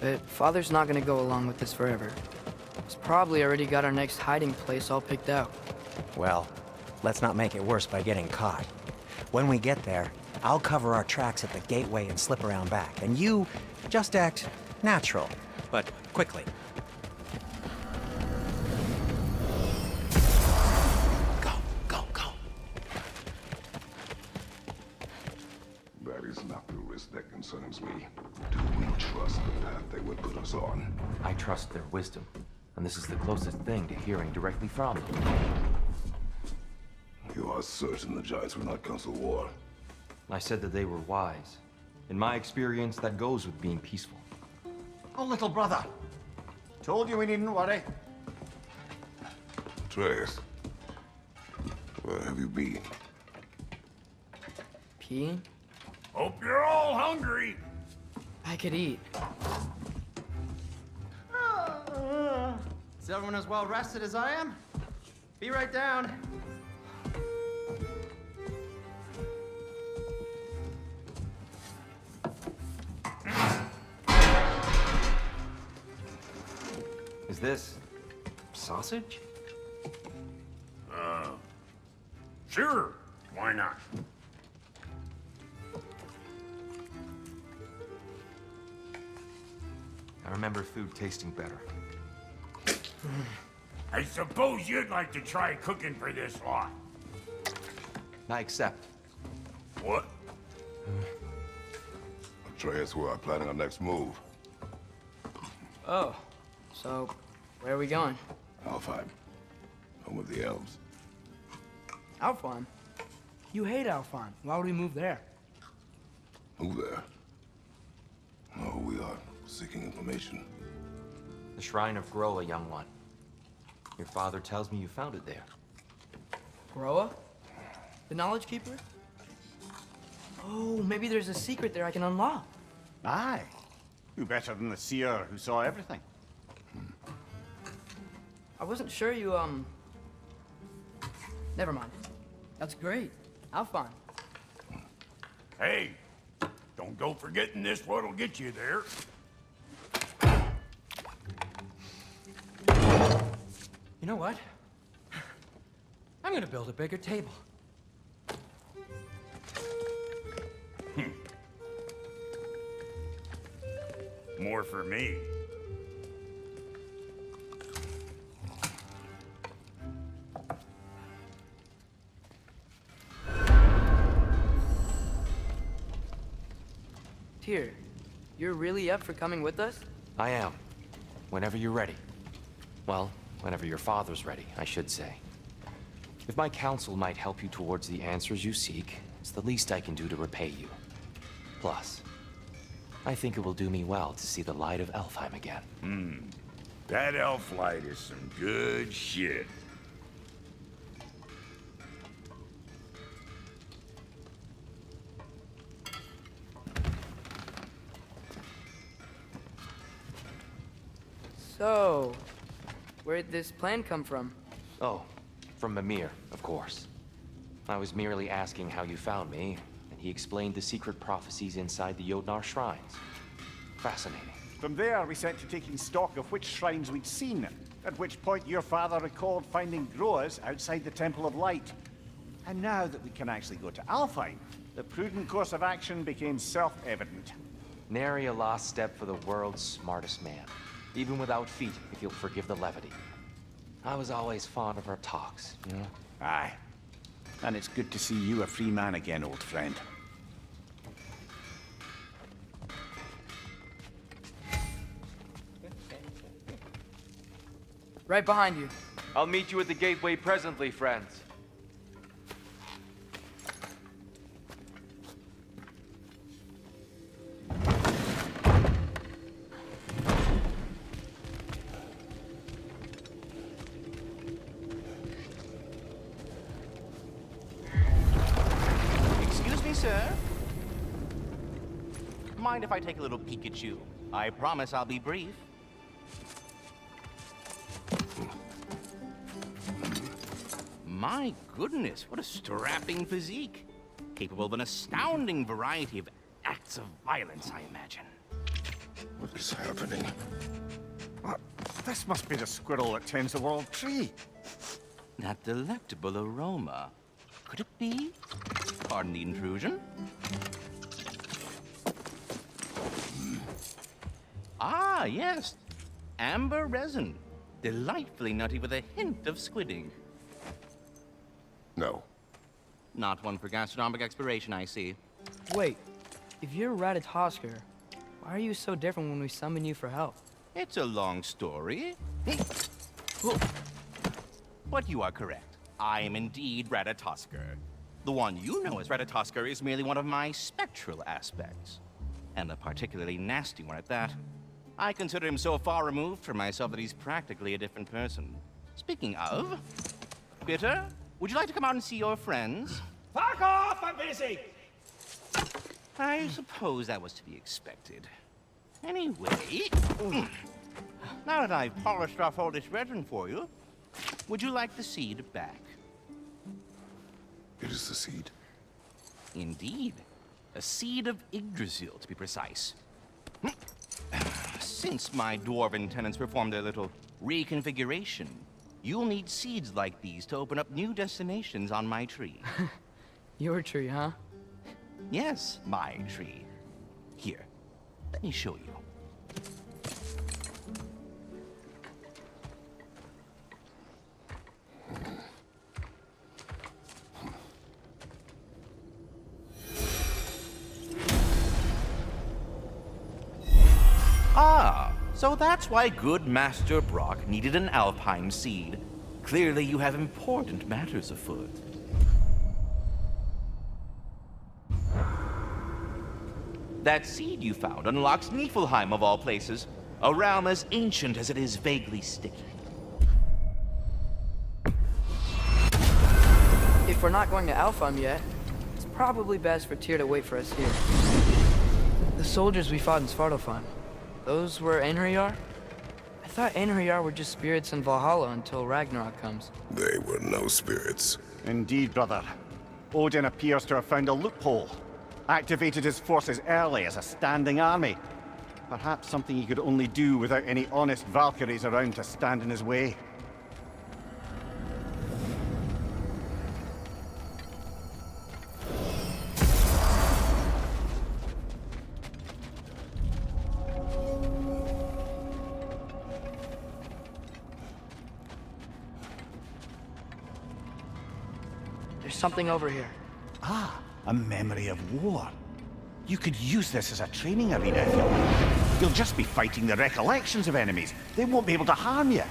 But Father's not gonna go along with this forever. He's probably already got our next hiding place all picked out. Well, let's not make it worse by getting caught. When we get there, I'll cover our tracks at the gateway and slip around back. And you just act natural, but quickly. Go, go, go. That is not the risk that concerns me. Do we trust the path they would put us on? I trust their wisdom, and this is the closest thing to hearing directly from them. You are certain the Giants were not Council War? I said that they were wise. In my experience, that goes with being peaceful. Oh, little brother. Told you we needn't worry. Atreus, where have you been? Peeing? Hope you're all hungry. I could eat. Is everyone as well rested as I am? Be right down. Is this sausage? Sure, why not? I remember food tasting better. I suppose you'd like to try cooking for this lot. I accept. What? Atreus, we are planning our next move. Oh, so where are we going? Alfheim, home of the elves. Alfheim? You hate Alfheim. Why would we move there? Move there. Oh, we are seeking information. The Shrine of Groa, young one. Your father tells me you found it there. Groa? The Knowledge Keeper? Oh, maybe there's a secret there I can unlock. Aye. Who better than the seer who saw everything? I wasn't sure you, Never mind. That's great. Alphine. Hey, don't go forgetting this what'll get you there. You know what? I'm gonna build a bigger table. More for me. Tyr, you're really up for coming with us? I am. Whenever you're ready. Well, whenever your father's ready, I should say. If my counsel might help you towards the answers you seek, it's the least I can do to repay you. Plus, I think it will do me well to see the light of Elfheim again. That elf light is some good shit. So, where'd this plan come from? Oh, from Mimir, of course. I was merely asking how you found me, and he explained the secret prophecies inside the Jotnar shrines. Fascinating. From there, we set to taking stock of which shrines we'd seen, at which point your father recalled finding growers outside the Temple of Light. And now that we can actually go to Alfheim, the prudent course of action became self-evident. Nary a lost step for the world's smartest man. Even without feet, if you'll forgive the levity. I was always fond of our talks, you know? Aye. And it's good to see you a free man again, old friend. Right behind you. I'll meet you at the gateway presently, friends. Excuse me, sir. Mind if I take a little peek at you? I promise I'll be brief. My goodness, what a strapping physique. Capable of an astounding variety of acts of violence, I imagine. What is happening? This must be the squirrel that tends the world tree. That delectable aroma. Could it be? Pardon the intrusion. Ah, yes. Amber resin. Delightfully nutty with a hint of squidding. No. Not one for gastronomic exploration, I see. Wait, if you're Ratatoskr, why are you so different when we summon you for help? It's a long story. But you are correct. I am indeed Ratatoskr. The one you know as Ratatoskr is merely one of my spectral aspects. And a particularly nasty one at that. I consider him so far removed from myself that he's practically a different person. Speaking of... Bitter, would you like to come out and see your friends? Fuck off! I'm busy! I suppose that was to be expected. Anyway... Now that I've polished off all this resin for you, would you like the seed back? It is the seed. Indeed. A seed of Yggdrasil, to be precise. Since my dwarven tenants performed their little reconfiguration, you'll need seeds like these to open up new destinations on my tree. Your tree, huh? Yes, my tree. Here, let me show you. Ah, so that's why good Master Brock needed an Alpine seed. Clearly you have important matters afoot. That seed you found unlocks Niflheim of all places, a realm as ancient as it is vaguely sticky. If we're not going to Alfheim yet, it's probably best for Tyr to wait for us here. The soldiers we fought in Svartalfheim, those were Einherjar? I thought Einherjar were just spirits in Valhalla until Ragnarok comes. They were no spirits. Indeed, brother. Odin appears to have found a loophole. Activated his forces early as a standing army. Perhaps something he could only do without any honest Valkyries around to stand in his way. There's something over here. Ah, a memory of war. You could use this as a training arena if you like. You'll just be fighting the recollections of enemies. They won't be able to harm you.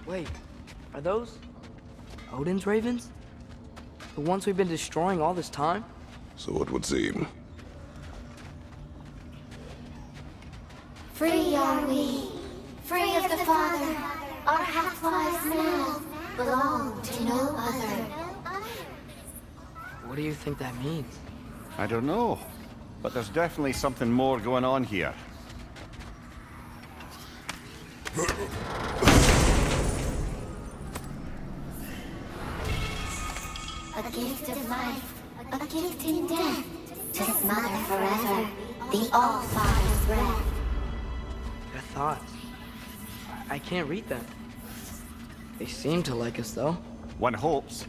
Wait, are those Odin's ravens? The ones we've been destroying all this time? So it would seem. Free are we, free of the Father. Our half-lives now belong to no other. What do you think that means? I don't know, but there's definitely something more going on here. A gift of life, a gift in death, to smother forever the All-Father's breath. Your thoughts. I can't read them. They seem to like us, though. One hopes.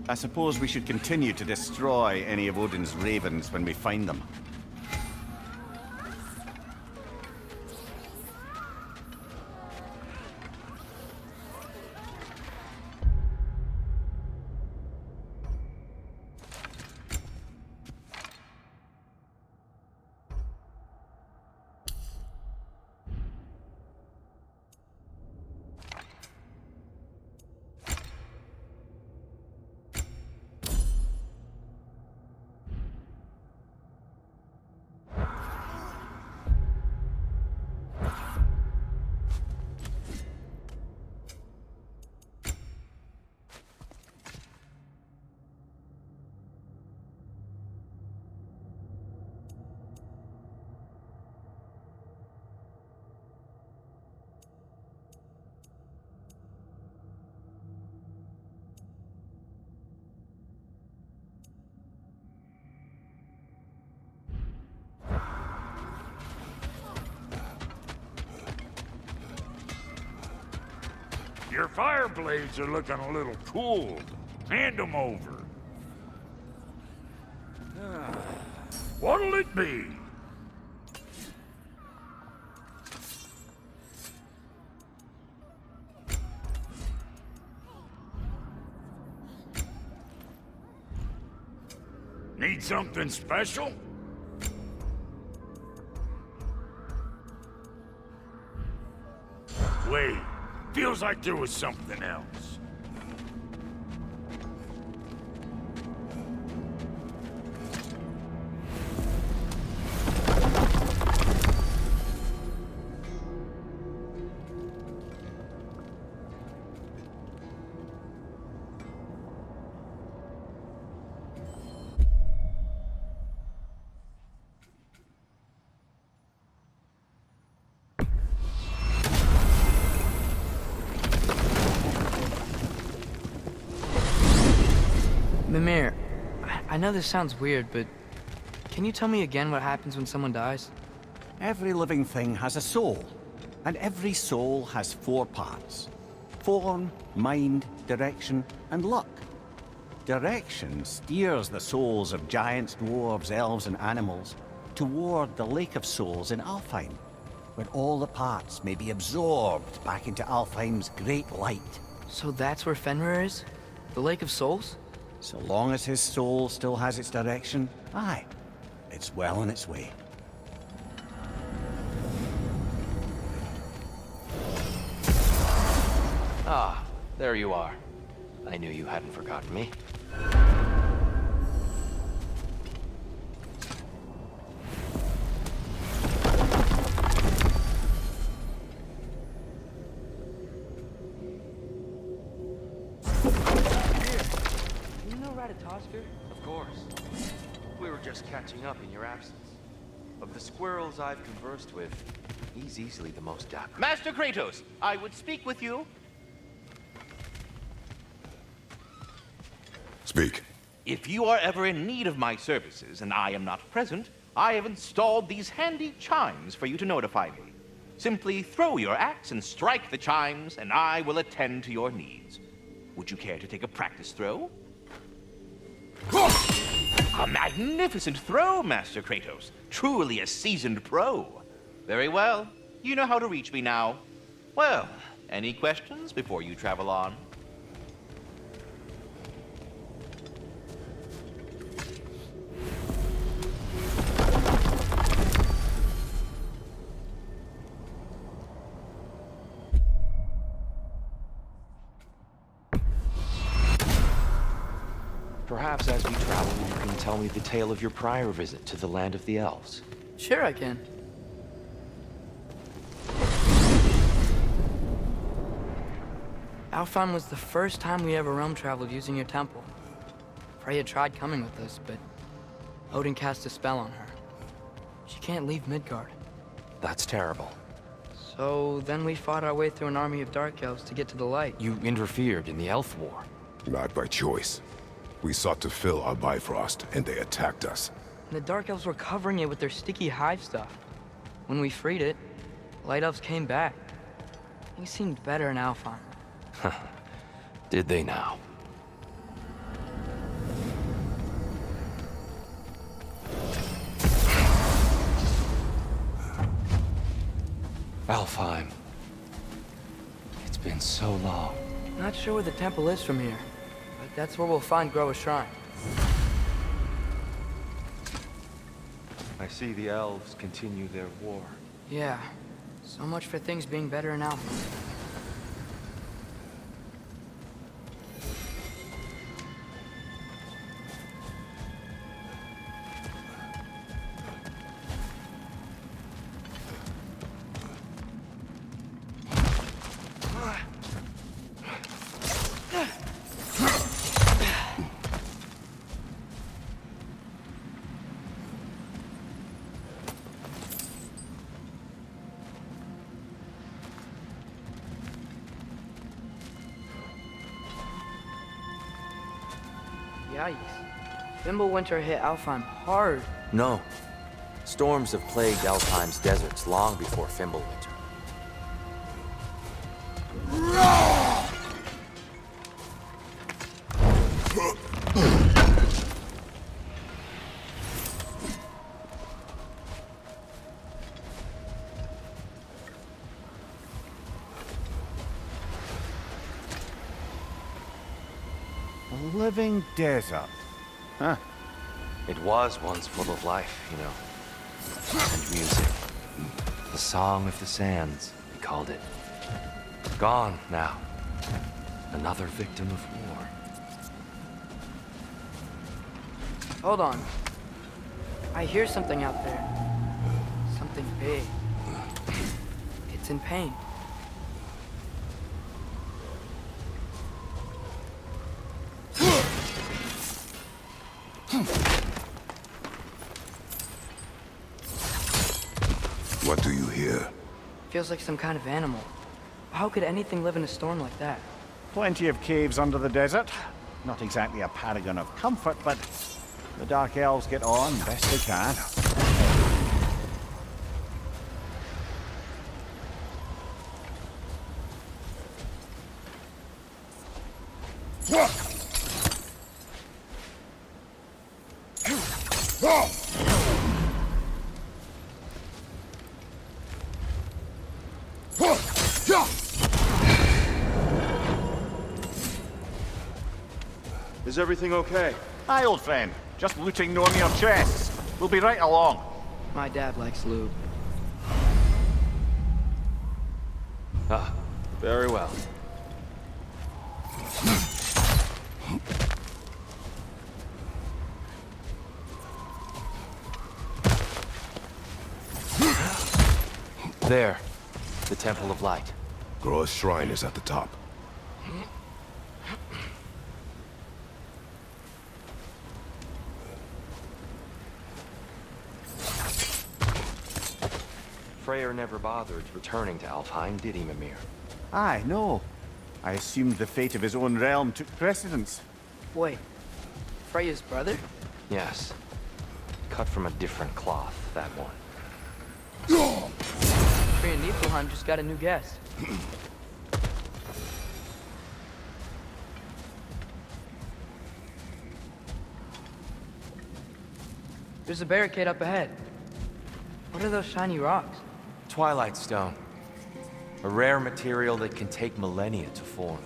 I suppose we should continue to destroy any of Odin's ravens when we find them. Your fire blades are looking a little cooled. Hand them over. What'll it be? Need something special? Wait, feels like there was something else. Mimir, I know this sounds weird, but can you tell me again what happens when someone dies? Every living thing has a soul, and every soul has 4 parts. Form, mind, direction, and luck. Direction steers the souls of giants, dwarves, elves, and animals toward the Lake of Souls in Alfheim, where all the parts may be absorbed back into Alfheim's great light. So that's where Fenrir is? The Lake of Souls? So long as his soul still has its direction, aye, it's well on its way. Ah, There you are. I knew you hadn't forgotten me. You know Ratatosker? Of course. We were just catching up in your absence. Of the squirrels I've conversed with, he's easily the most dapper. Master Kratos, I would speak with you. Speak. If you are ever in need of my services and I am not present, I have installed these handy chimes for you to notify me. Simply throw your axe and strike the chimes, and I will attend to your needs. Would you care to take a practice throw? A magnificent throw, Master Kratos. Truly a seasoned pro. Very well. You know how to reach me now. Well, any questions before you travel on? Perhaps as we travel, you can tell me the tale of your prior visit to the land of the elves. Sure I can. Alfheim was the first time we ever realm traveled using your temple. Freya tried coming with us, but Odin cast a spell on her. She can't leave Midgard. That's terrible. So then we fought our way through an army of dark elves to get to the light. You interfered in the elf war. Not by choice. We sought to fill our Bifrost, and they attacked us. And the dark elves were covering it with their sticky hive stuff. When we freed it, light elves came back. Things seemed better in Alfheim. Did they now? Alfheim. It's been so long. Not sure where the temple is from here, but that's where we'll find Groa's shrine. I see the elves continue their war. Yeah, so much for things being better in Alfheim. Yikes. Fimbulwinter hit Alfheim hard. No. Storms have plagued Alfheim's deserts long before Fimbulwinter. A living desert. Huh. It was once full of life, you know. And music. The Song of the Sands, we called it. Gone now. Another victim of war. Hold on. I hear something out there. Something big. It's in pain. What do you hear? Feels like some kind of animal. How could anything live in a storm like that? Plenty of caves under the desert. Not exactly a paragon of comfort, but the Dark Elves get on best they can. Is everything okay? Hi, old friend. Just looting no on your chests. We'll be right along. My dad likes lube. Ah, very well. There. The Temple of Light. Groa's shrine is at the top. Freyr never bothered returning to Alfheim, did he, Mimir? Aye, no. I assumed the fate of his own realm took precedence. Wait, Freya's brother? Yes. Cut from a different cloth, that one. Freya Niflheim just got a new guest. There's a barricade up ahead. What are those shiny rocks? Twilight Stone. A rare material that can take millennia to form.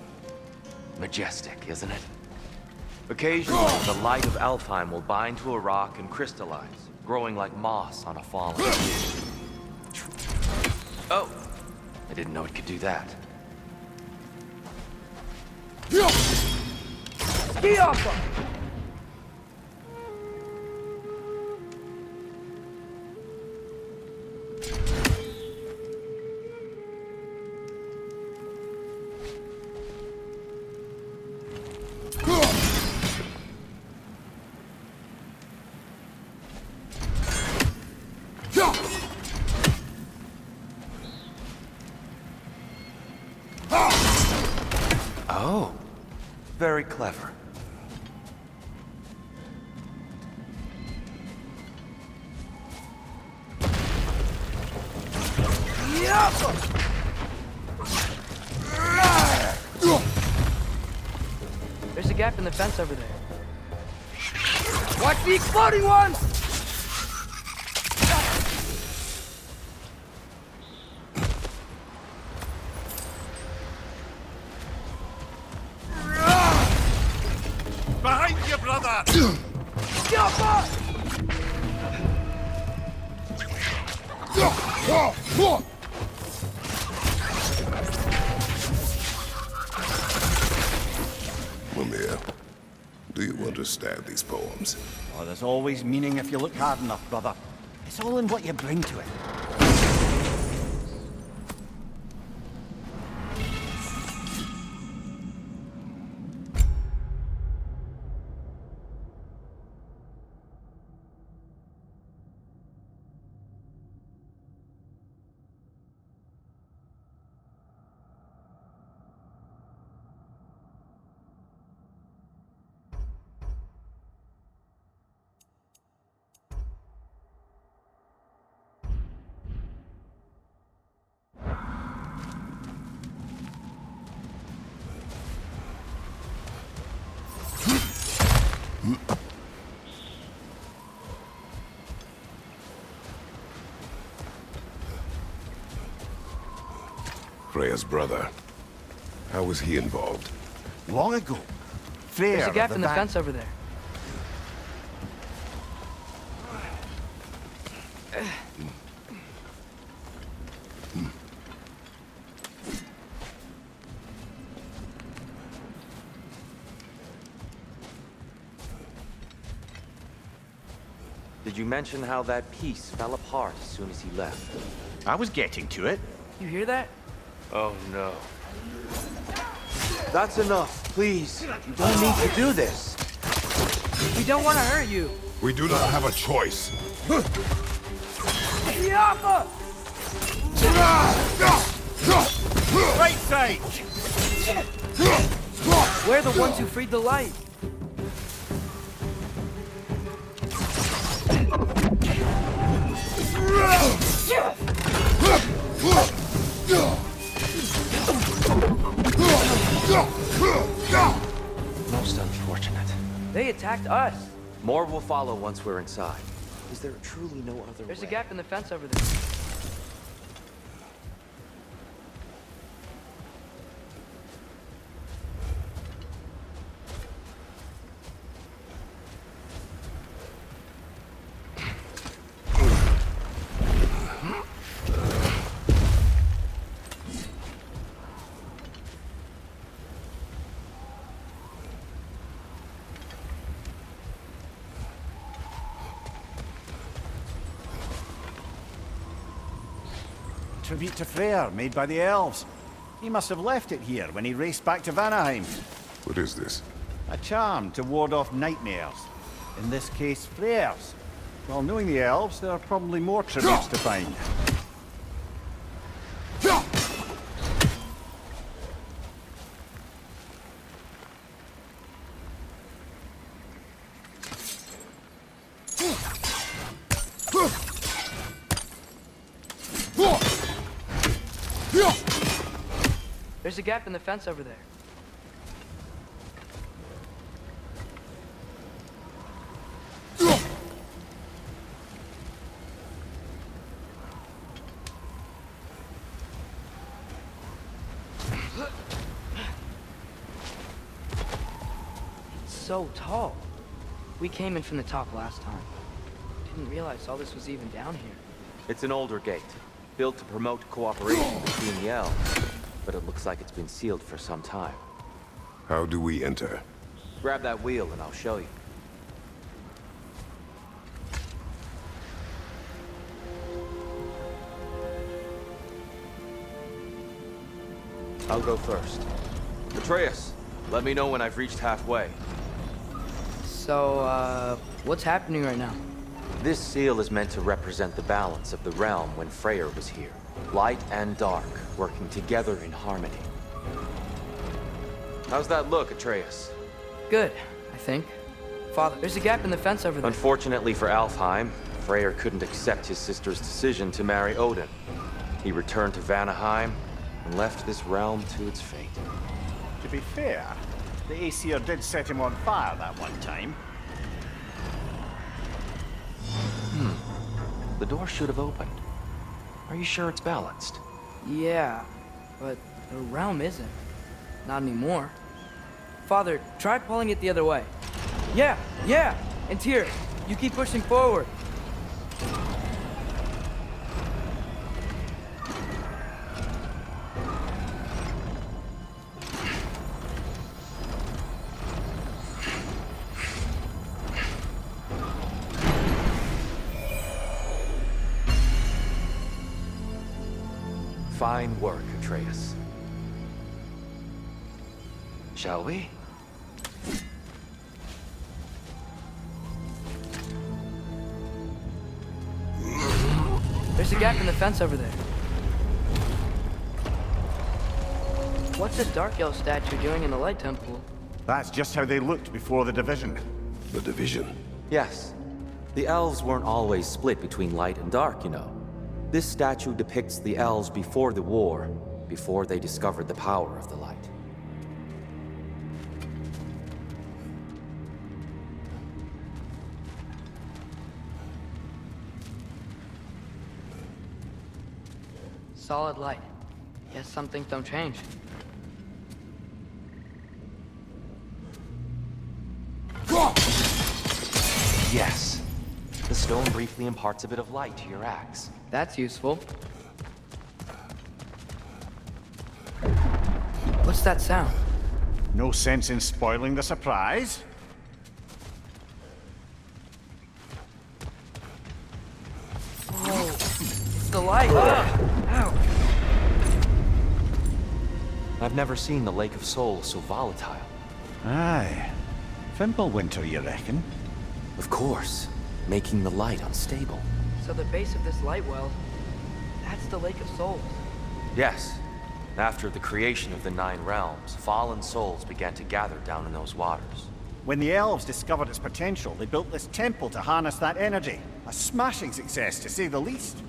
Majestic, isn't it? Occasionally, the light of Alfheim will bind to a rock and crystallize, growing like moss on a fallen tree. Oh! I didn't know it could do that. Ski off! Oh, very clever. There's a gap in the fence over there. Watch the exploding ones! Behind you, brother! Mimir, do you understand these poems? Oh, there's always meaning if you look hard enough, brother. It's all in what you bring to it. Freya's brother. How was he involved? Long ago. Freyr There's a gap of in the Van- fence over there. Did you mention how that piece fell apart as soon as he left? I was getting to it. You hear that? Oh no. That's enough, please. You don't need to do this. We don't want to hurt you. We do not have a choice. Yappa! Right side! We're the ones who freed the light. Most unfortunate. They attacked us. More will follow once we're inside. Is there truly no other way? There's a gap in the fence over there. tribute to Freyr made by the elves. He must have left it here when he raced back to Vanaheim. What is this? A charm to ward off nightmares. In this case, Freyr's. Well, knowing the elves, there are probably more tributes to find. There's a gap in the fence over there. It's so tall. We came in from the top last time. Didn't realize all this was even down here. It's an older gate, built to promote cooperation between the elves. But it looks like it's been sealed for some time. How do we enter? Grab that wheel and I'll show you. I'll go first. Atreus, let me know when I've reached halfway. So, what's happening right now? This seal is meant to represent the balance of the realm when Freyr was here. Light and dark, working together in harmony. How's that look, Atreus? Good, I think. Father, there's a gap in the fence over there. Unfortunately for Alfheim, Freyr couldn't accept his sister's decision to marry Odin. He returned to Vanaheim and left this realm to its fate. To be fair, the Aesir did set him on fire that one time. The door should have opened. Are you sure it's balanced? Yeah, but the realm isn't. Not anymore. Father, try pulling it the other way. Yeah! And Tyr, you keep pushing forward. Fine work, Atreus. Shall we? There's a gap in the fence over there. What's this Dark Elf statue doing in the Light Temple? That's just how they looked before the division. The division. Yes. The elves weren't always split between light and dark, you know. This statue depicts the elves before the war, before they discovered the power of the light. Solid light. Guess some things don't change. Yes. The stone briefly imparts a bit of light to your axe. That's useful. What's that sound? No sense in spoiling the surprise. Oh, it's the light. Ow. I've never seen the Lake of Souls so volatile. Aye. Fimbulwinter, you reckon? Of course, making the light unstable. So the base of this light well, that's the Lake of Souls. Yes. After the creation of the Nine Realms, fallen souls began to gather down in those waters. When the elves discovered its potential, they built this temple to harness that energy. A smashing success, to say the least.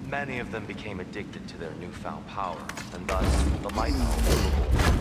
Many of them became addicted to their newfound power, and thus the Lighthouse was born.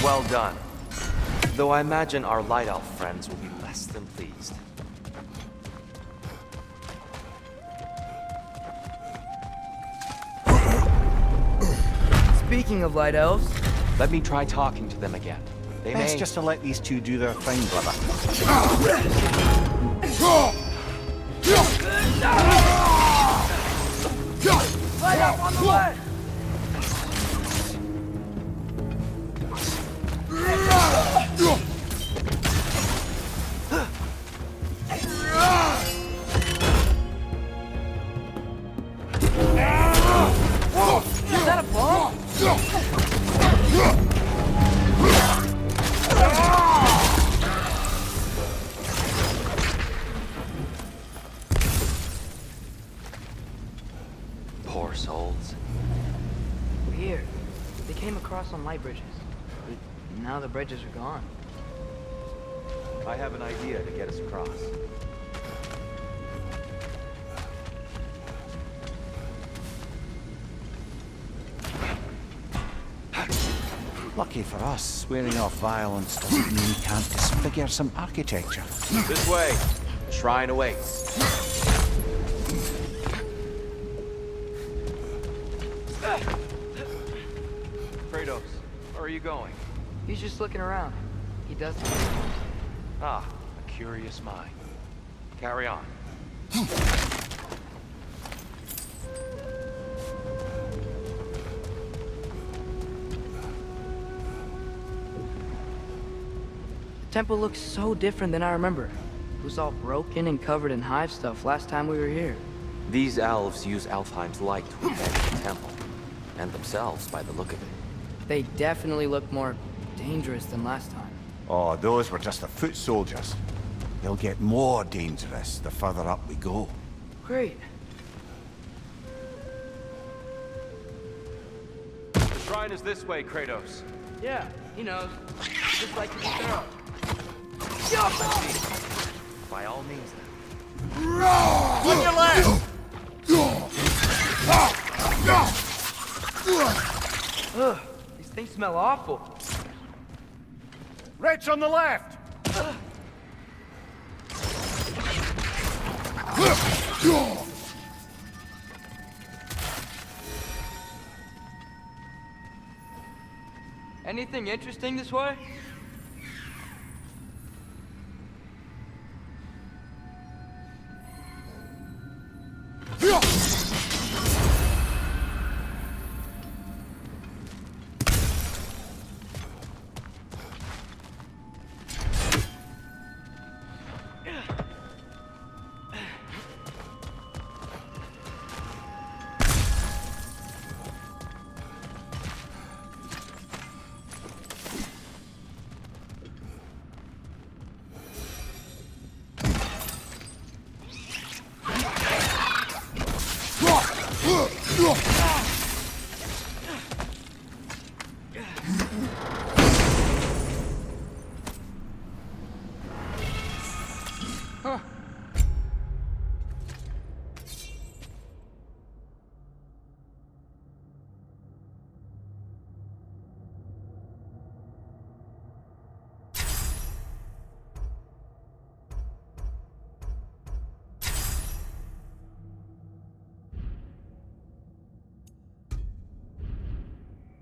Well done. Though I imagine our Light Elf friends will be less than pleased. Speaking of Light Elves... Let me try talking to them again. They Best may... just to let these two do their thing, brother. Light Elf on the left! Is that a bomb? Poor souls. Weird. They came across on light bridges. But now the bridges are gone. I have an idea to get us across. Lucky for us, swearing off violence doesn't mean we can't disfigure some architecture. This way. The shrine awaits. Kratos, where are you going? He's just looking around. He doesn't. Ah, a curious mind. Carry on. The temple looks so different than I remember. It was all broken and covered in hive stuff last time we were here. These elves use Alfheim's light to protect the temple. And themselves, by the look of it. They definitely look more dangerous than last time. Oh, those were just the foot soldiers. They'll get more dangerous the further up we go. Great. The shrine is this way, Kratos. Yeah, he knows. Just like you can tell. By all means, then. On your left! Ugh, these things smell awful. Wretch on the left! Anything interesting this way?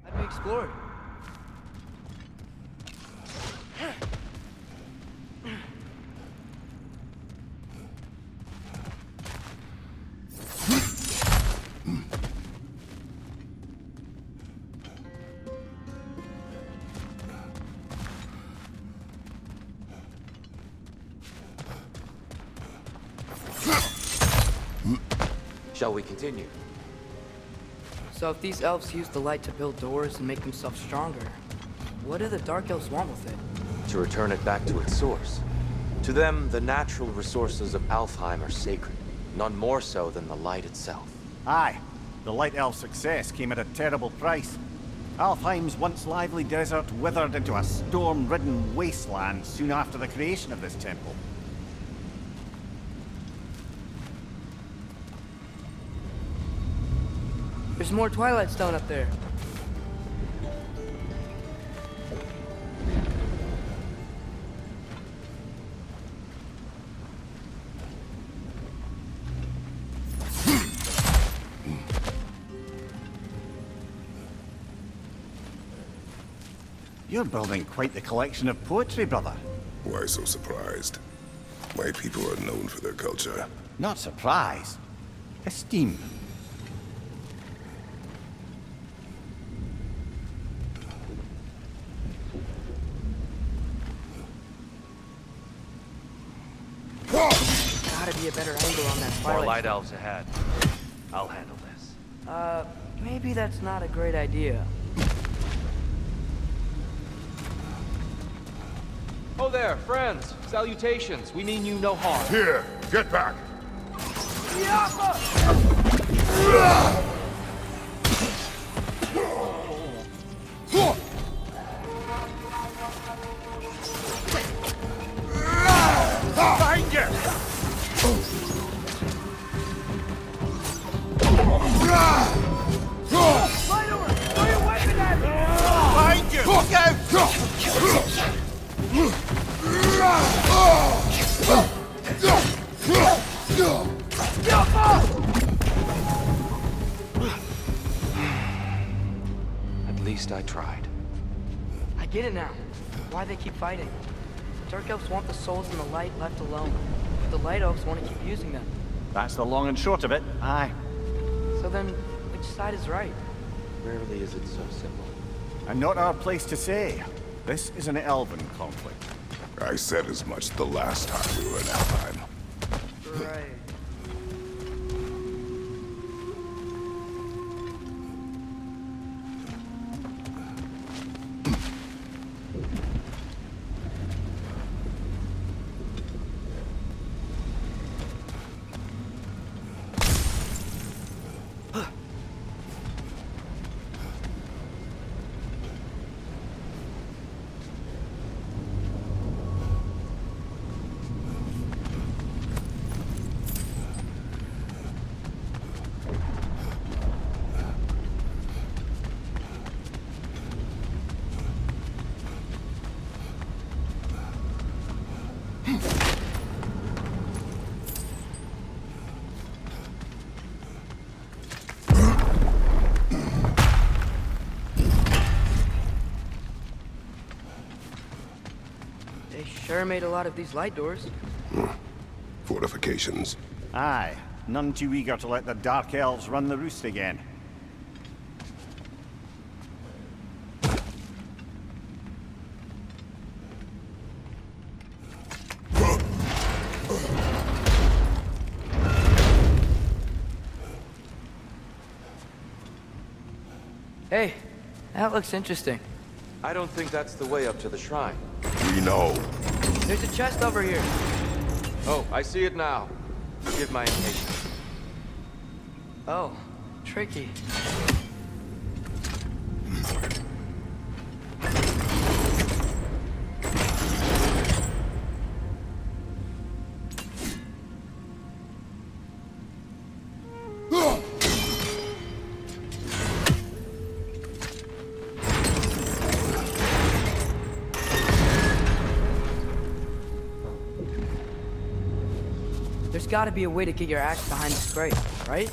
Let me explore it. Shall we continue? So if these elves use the light to build doors and make themselves stronger, what do the Dark Elves want with it? To return it back to its source. To them, the natural resources of Alfheim are sacred, none more so than the light itself. Aye, the Light Elf's success came at a terrible price. Alfheim's once lively desert withered into a storm-ridden wasteland soon after the creation of this temple. There's more Twilight Stone up there. You're building quite the collection of poetry, brother. Why so surprised? My people are known for their culture. Not surprise. Esteem. Gotta be a better angle on that More Twilight light Stone. elves ahead. I'll handle this. Maybe that's not a great idea. Oh there, friends. Salutations. We mean you no harm. Here, get back! Find you! Find you! Look At least I tried. I get it now. Why they keep fighting. Dark Elves want the souls in the light left alone. But the Light Elves want to keep using them. That's the long and short of it. Aye. So then, which side is right? Rarely is it so simple. And not our place to say. This is an elven conflict. I said as much the last time we were in Alfheim. Right. They sure made a lot of these light doors. Fortifications. Aye. None too eager to let the Dark Elves run the roost again. Hey, that looks interesting. I don't think that's the way up to the shrine. We know. There's a chest over here. Oh, I see it now. Forgive my impatience. Oh, tricky. There's gotta be a way to get your axe behind this grate, right?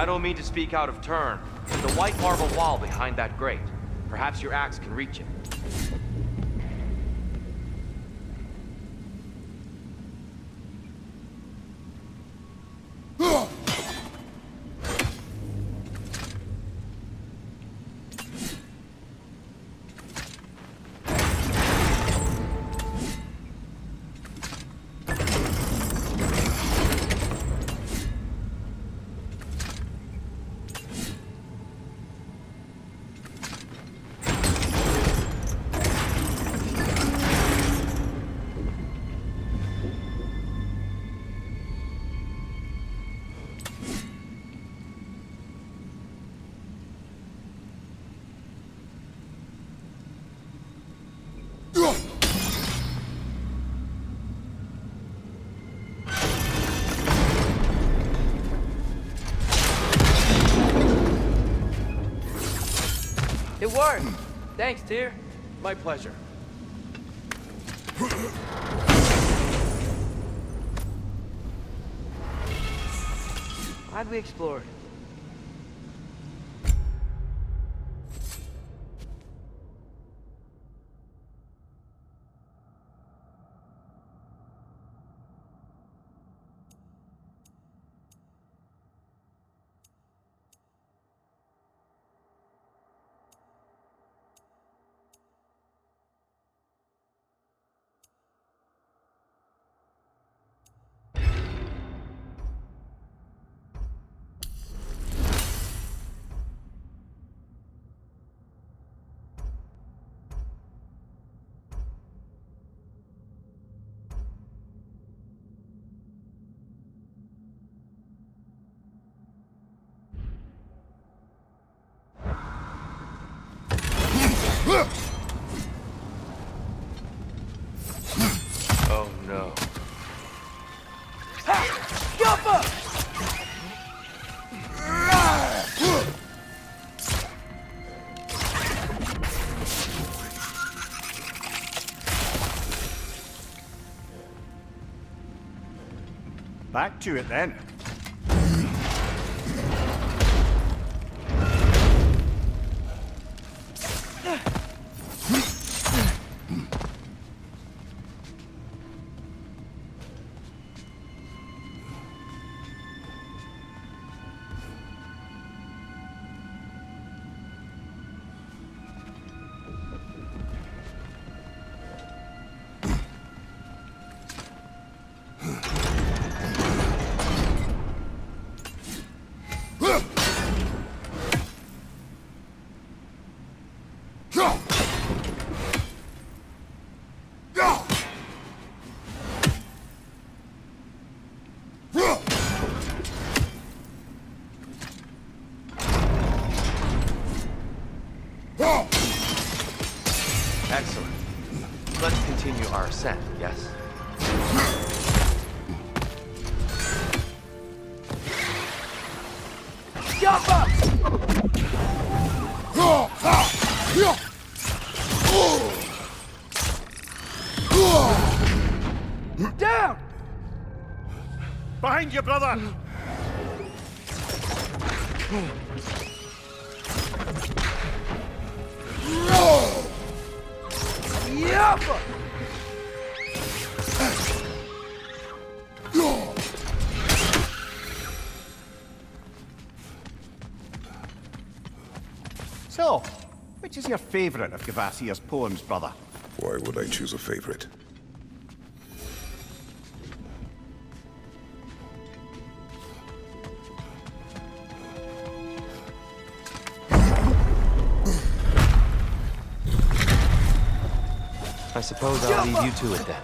I don't mean to speak out of turn. The white marble wall behind that grate. Perhaps your axe can reach it. It worked! Thanks, Tyr. My pleasure. Glad we explored. Oh no. Back to it then. Excellent. Let's continue our ascent, yes? Down! Behind you, brother! Yappa! So, which is your favorite of Gavasir's poems, brother? Why would I choose a favorite? I suppose I'll leave you to it then.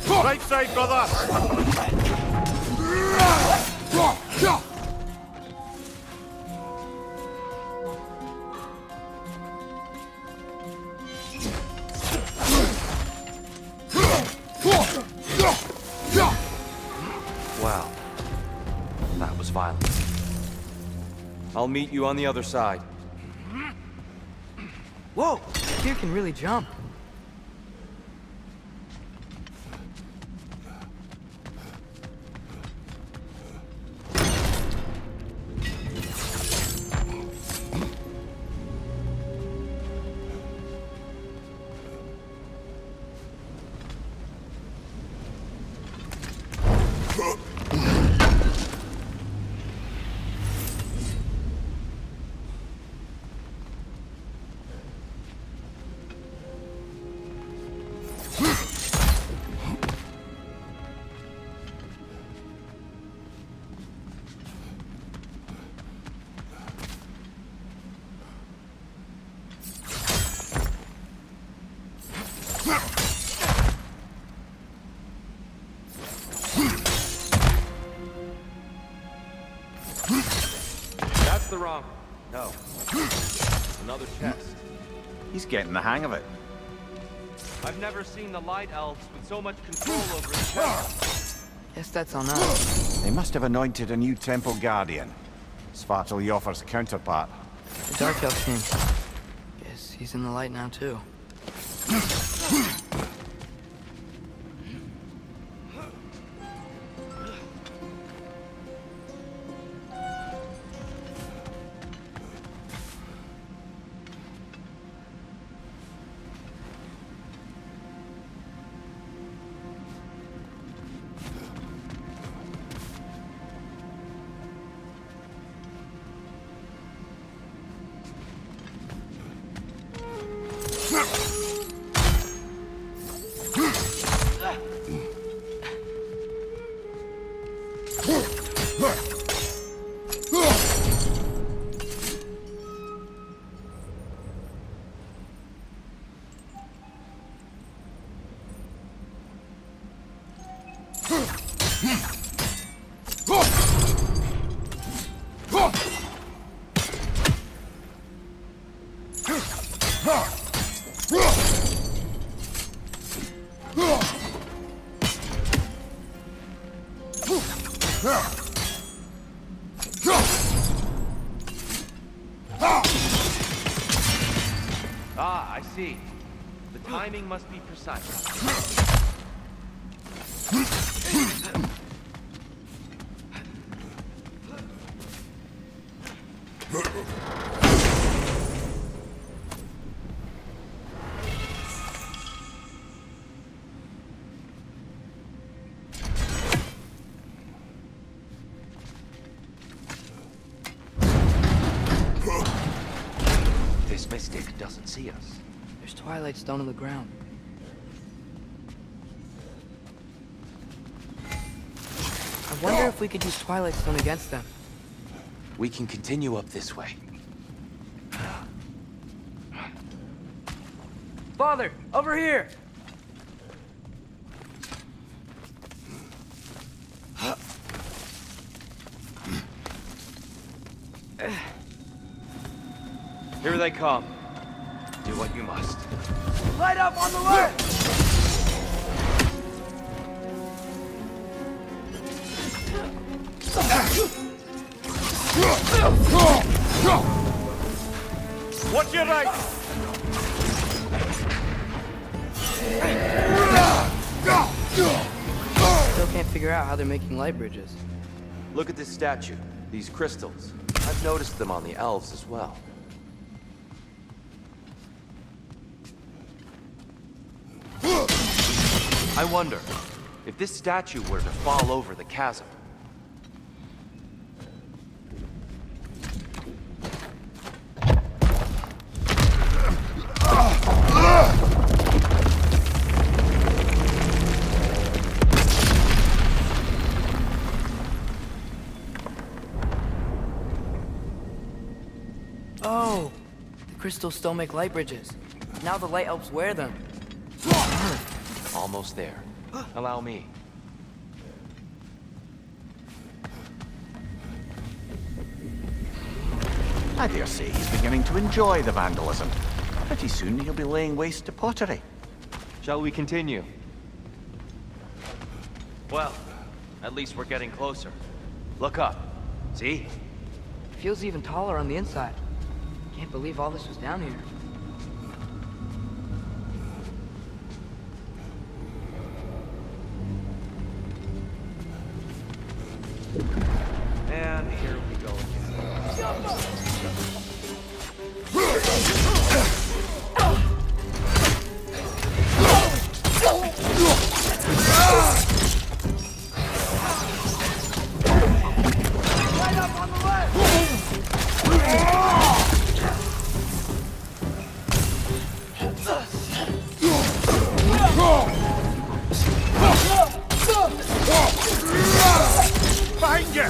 Right side, brother! Wow. That was violent. I'll meet you on the other side. Whoa! Tyr can really jump. Oh. Another chest. He's getting the hang of it. I've never seen the Light Elves with so much control over the chest. Guess that's on us. They must have anointed a new temple guardian. Svartal Joffer's counterpart. The Dark Elf King. Guess he's in the light now, too. Ah, I see. The timing must be precise. This mystic doesn't see us. There's Twilight Stone on the ground. I wonder if we could use Twilight Stone against them. We can continue up this way. Father, over here! Here they come. Do what you must. Light up on the left! Watch your right! Still can't figure out how they're making light bridges. Look at this statue, these crystals. I've noticed them on the elves as well. I wonder, if this statue were to fall over the chasm. Oh! The crystals still make light bridges. Now the light elves wear them. Almost there. Allow me. I dare say he's beginning to enjoy the vandalism. Pretty soon he'll be laying waste to pottery. Shall we continue? Well, at least we're getting closer. Look up. See? Feels even taller on the inside. Can't believe all this was down here. And here we go again. Light up on the left! Behind you!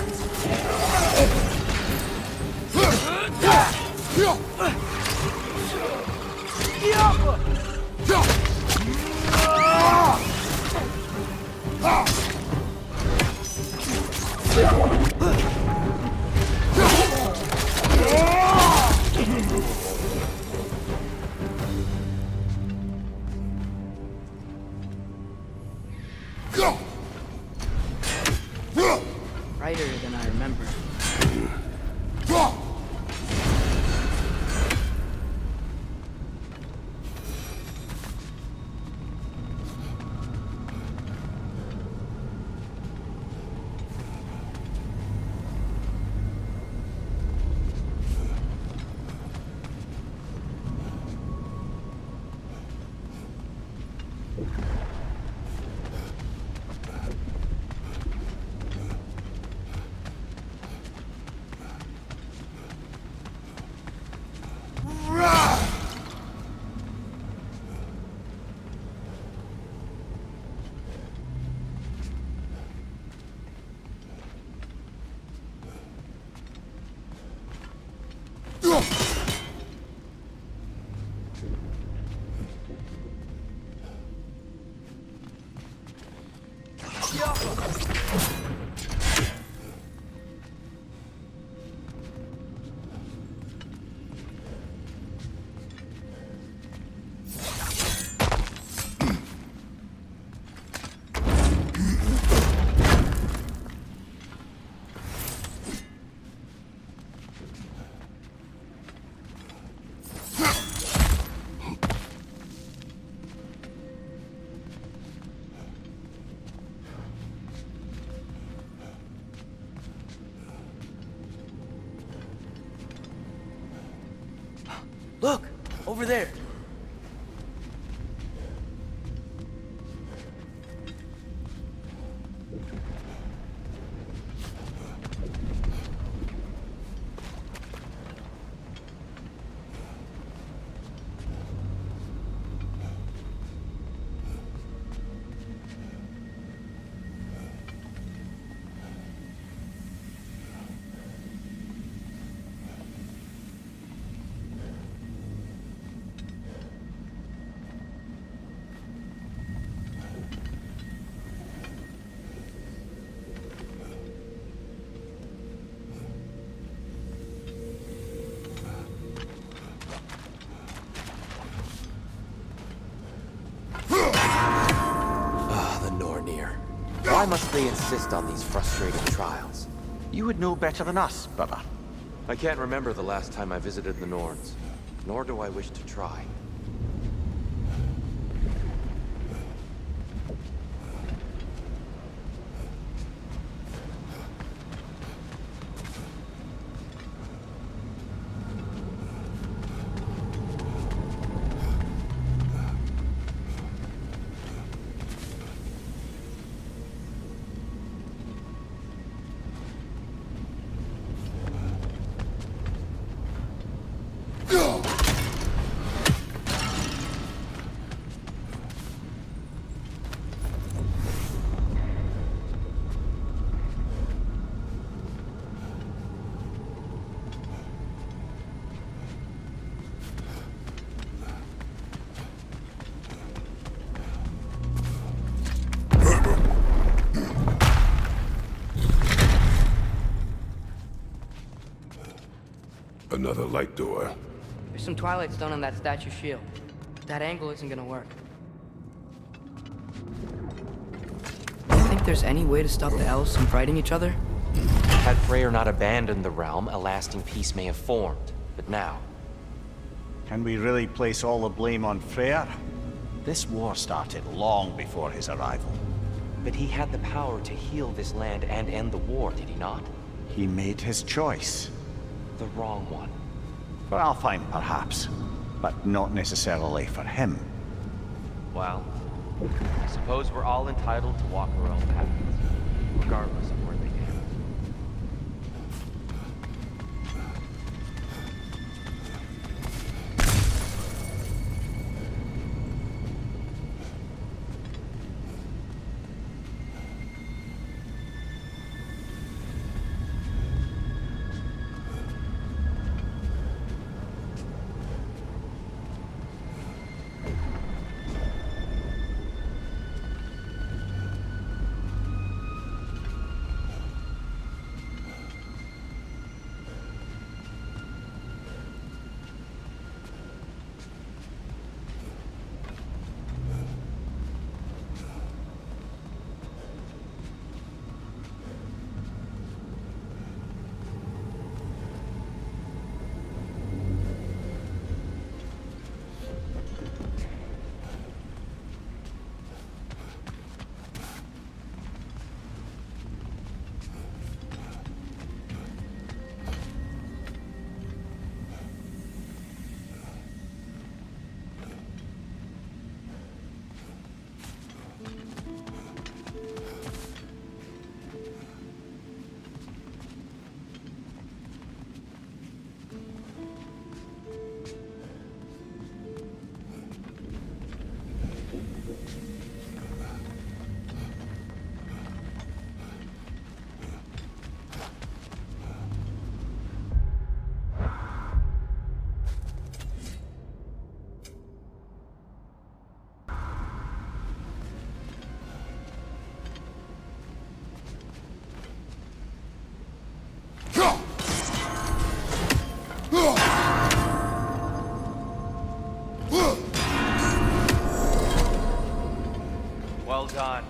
Look! Over there! Why must they insist on these frustrating trials? You would know better than us, brother. I can't remember the last time I visited the Norns, nor do I wish to try. Another light door. There's some Twilight Stone on that statue shield. That angle isn't gonna work. Do you think there's any way to stop the elves from fighting each other? Had Freyr not abandoned the realm, a lasting peace may have formed. But now... Can we really place all the blame on Freyr? This war started long before his arrival. But he had the power to heal this land and end the war, did he not? He made his choice. The wrong one. For Alfheim, perhaps. But not necessarily for him. Well, I suppose we're all entitled to walk our own paths, regardless of where they end. Well done.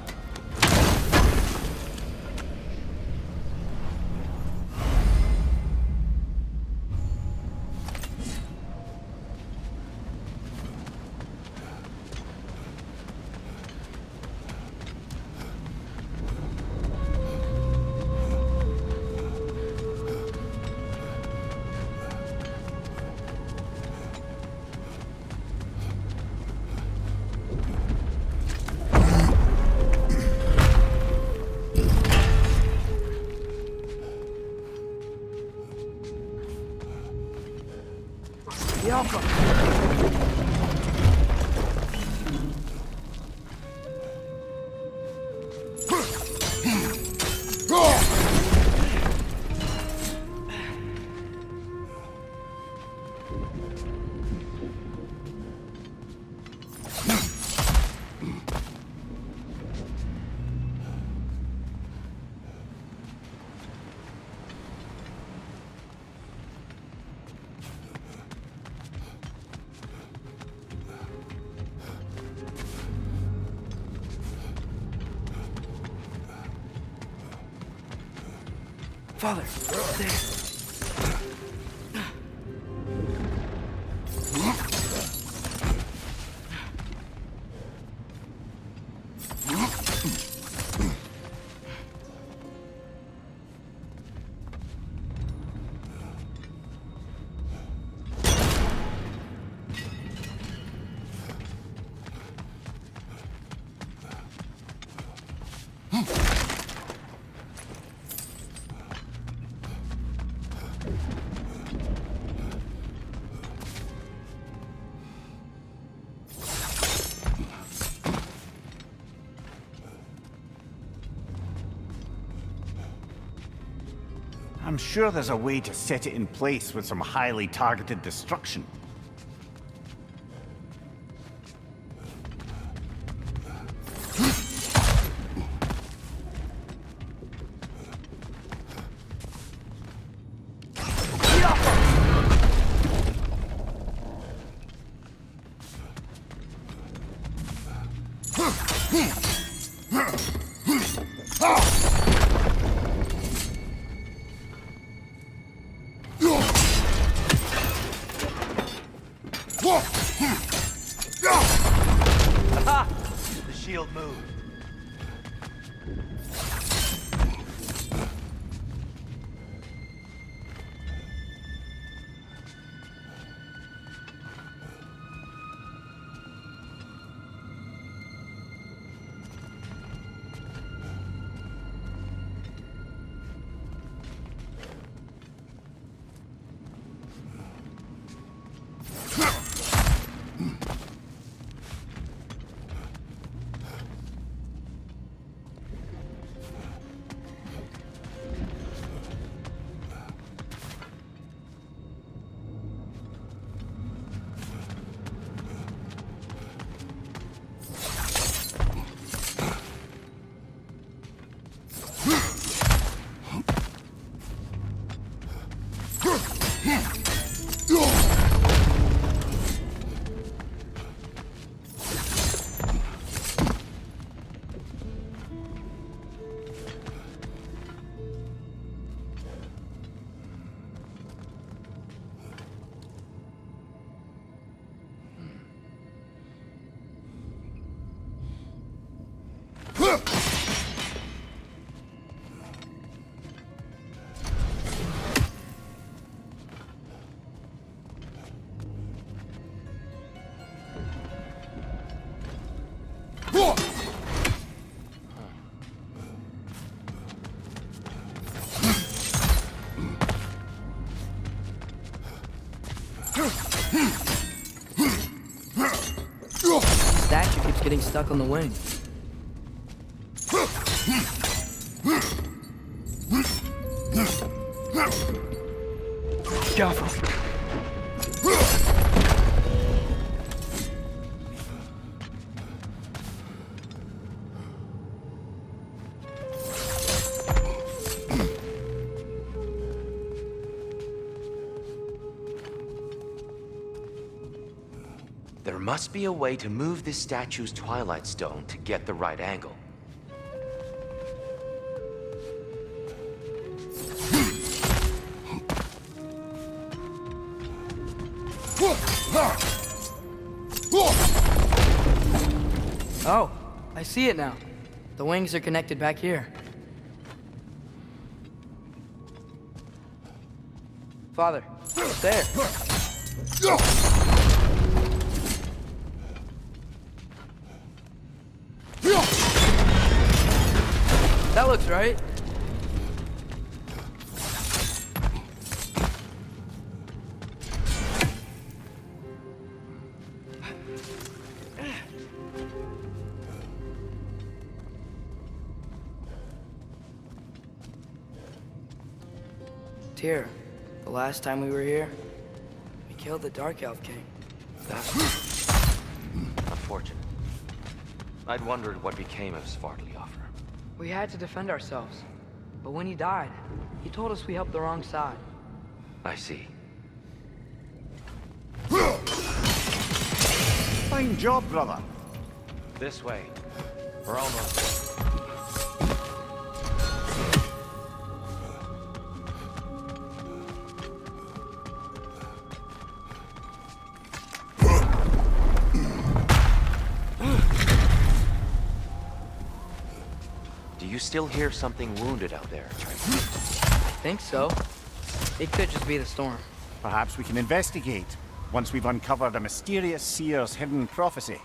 Father, there. I'm sure there's a way to set it in place with some highly targeted destruction. The shield moved. Statue keeps getting stuck on the wing. Careful. There must be a way to move this statue's Twilight Stone to get the right angle. Oh, I see it now. The wings are connected back here. Father, it's there. That looks right. Tyr, the last time we were here, we killed the Dark Elf King. That's unfortunate. I'd wondered what became of Svartalfr. We had to defend ourselves. But when he died, he told us we helped the wrong side. I see. Fine job, brother. This way. We're almost. Do you still hear something wounded out there? I think so. It could just be the storm. Perhaps we can investigate, once we've uncovered a mysterious seer's hidden prophecy.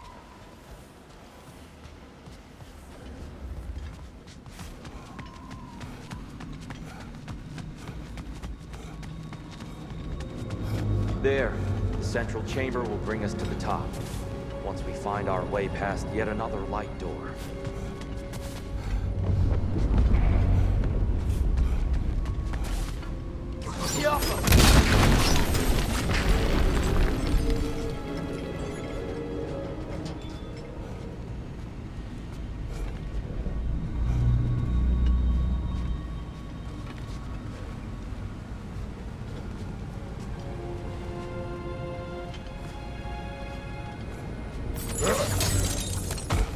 There. The central chamber will bring us to the top. Once we find our way past yet another light door.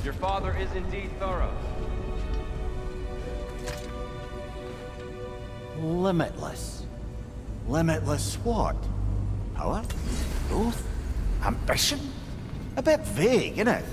Your father is indeed thorough. Limitless. Limitless what? Power? Growth? Ambition? A bit vague, isn't it?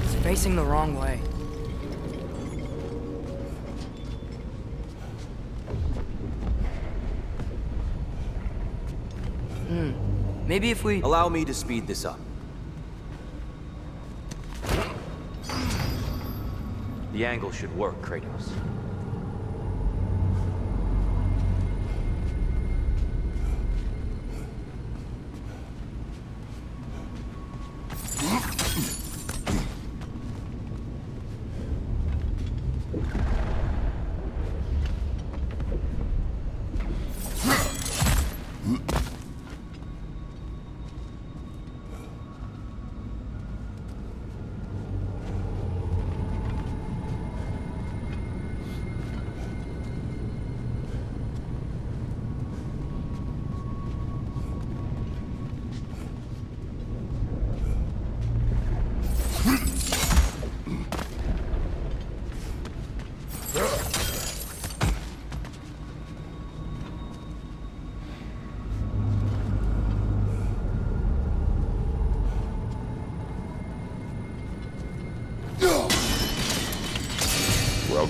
It's facing the wrong way. Maybe if we... Allow me to speed this up. The angle should work, Kratos.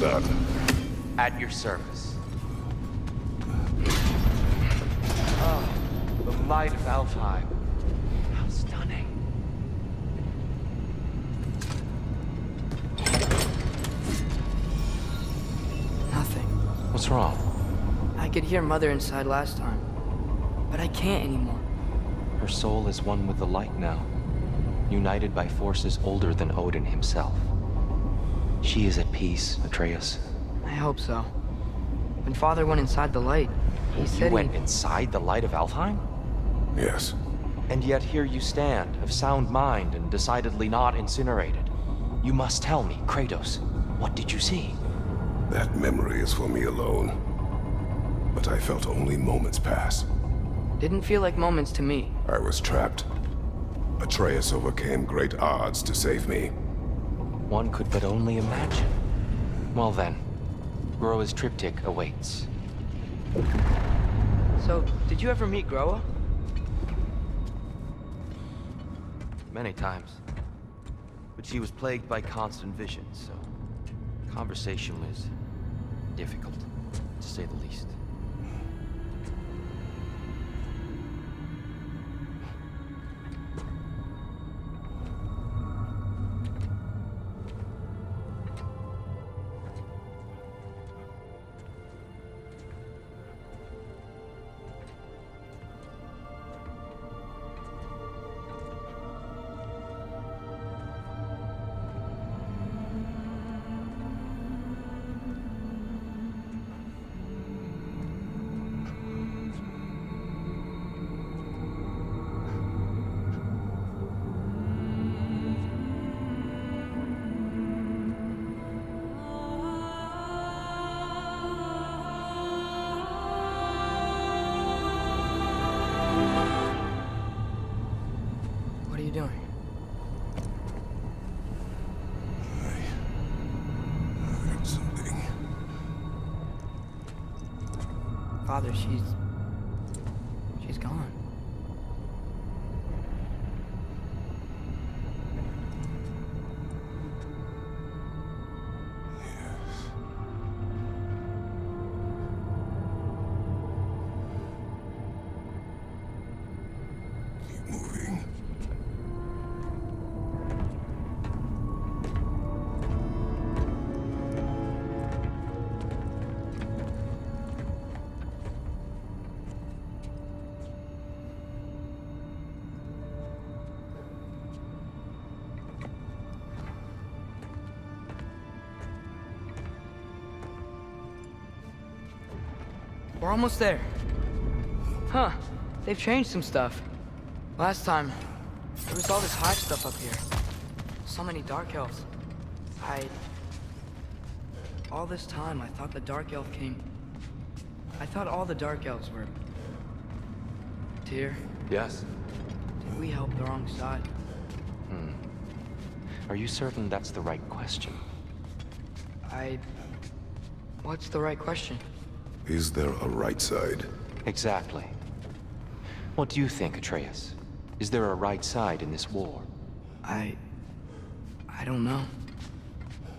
done. At your service. Oh, the light of Alfheim. How stunning. Nothing. What's wrong? I could hear Mother inside last time, but I can't anymore. Her soul is one with the light now, united by forces older than Odin himself. She is at peace, Atreus. I hope so. When Father went inside the light, he said You went inside the light of Alfheim? Yes. And yet here you stand, of sound mind and decidedly not incinerated. You must tell me, Kratos, what did you see? That memory is for me alone. But I felt only moments pass. Didn't feel like moments to me. I was trapped. Atreus overcame great odds to save me. One could but only imagine. Well then, Groa's triptych awaits. So, did you ever meet Groa? Many times. But she was plagued by constant visions, so conversation was difficult, to say the least. What are you doing? I heard something. Father, she's gone. Keep moving. We're almost there. Huh. They've changed some stuff. Last time, there was all this hive stuff up here. So many Dark Elves. All this time, I thought the Dark Elf King... I thought all the Dark Elves were... Tyr, Yes? did we help the wrong side? Are you certain that's the right question? What's the right question? Is there a right side? Exactly. What do you think, Atreus? Is there a right side in this war? I don't know.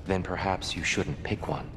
Then perhaps you shouldn't pick one.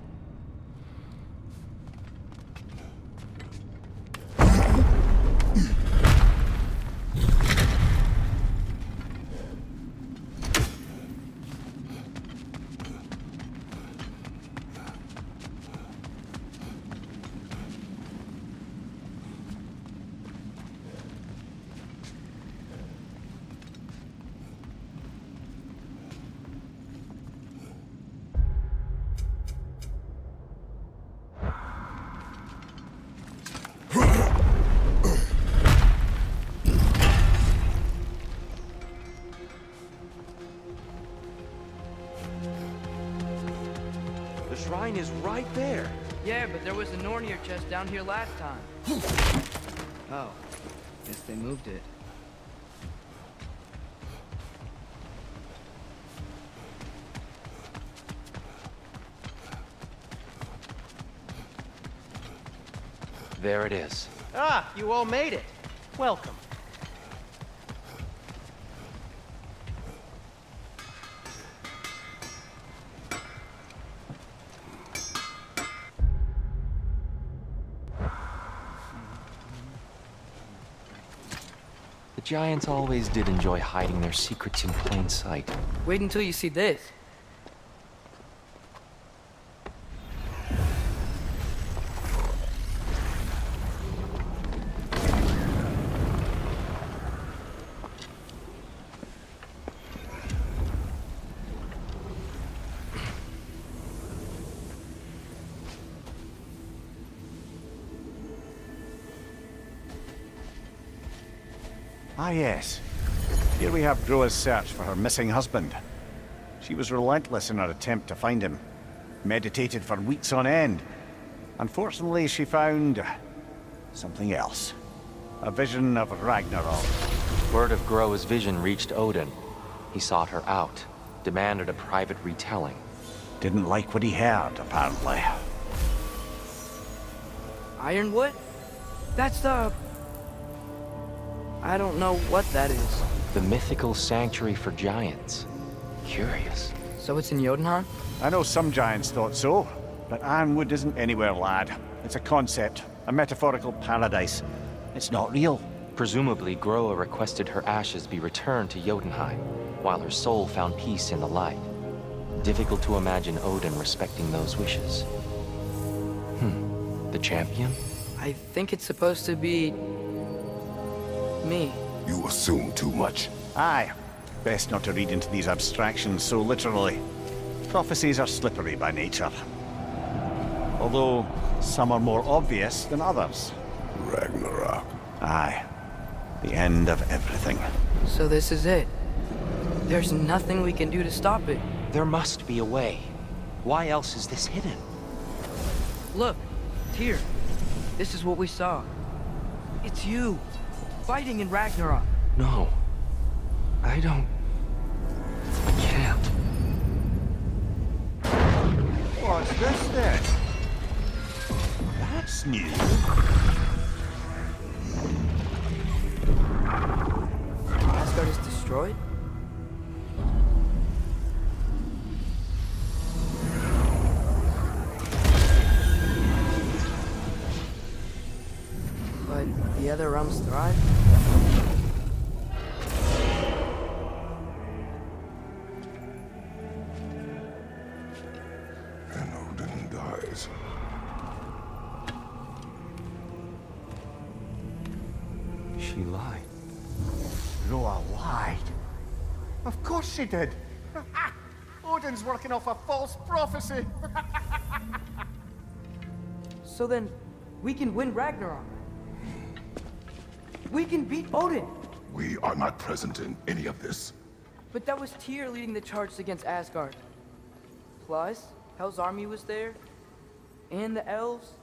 The shrine is right there. Yeah, but there was a Nornir chest down here last time. Oh, guess they moved it. There it is. Ah, you all made it. Welcome. The giants always did enjoy hiding their secrets in plain sight. Wait until you see this. Ah, yes. Here we have Groa's search for her missing husband. She was relentless in her attempt to find him. Meditated for weeks on end. Unfortunately, she found something else. A vision of Ragnarok. Word of Groa's vision reached Odin. He sought her out, demanded a private retelling. Didn't like what he heard, apparently. Ironwood? That's the... I don't know what that is. The mythical sanctuary for giants. Curious. So it's in Jotunheim? I know some giants thought so, but Ironwood isn't anywhere, lad. It's a concept, a metaphorical paradise. It's not real. Presumably, Groa requested her ashes be returned to Jotunheim, while her soul found peace in the light. Difficult to imagine Odin respecting those wishes. The champion? I think it's supposed to be... me. You assume too much. Aye. Best not to read into these abstractions so literally. Prophecies are slippery by nature. Although, some are more obvious than others. Ragnarok. Aye. The end of everything. So this is it. There's nothing we can do to stop it. There must be a way. Why else is this hidden? Look, Tyr. This is what we saw. It's you, fighting in Ragnarok. No. I don't... I can't. What's this then? That's new. Asgard is destroyed? But the other realms thrive? And Odin dies. She lied. Groa lied. Of course she did. Odin's working off a false prophecy. So then, we can win Ragnarok. We can beat Odin. We are not present in any of this. But that was Tyr leading the charge against Asgard. Plus, Hell's army was there. And the elves.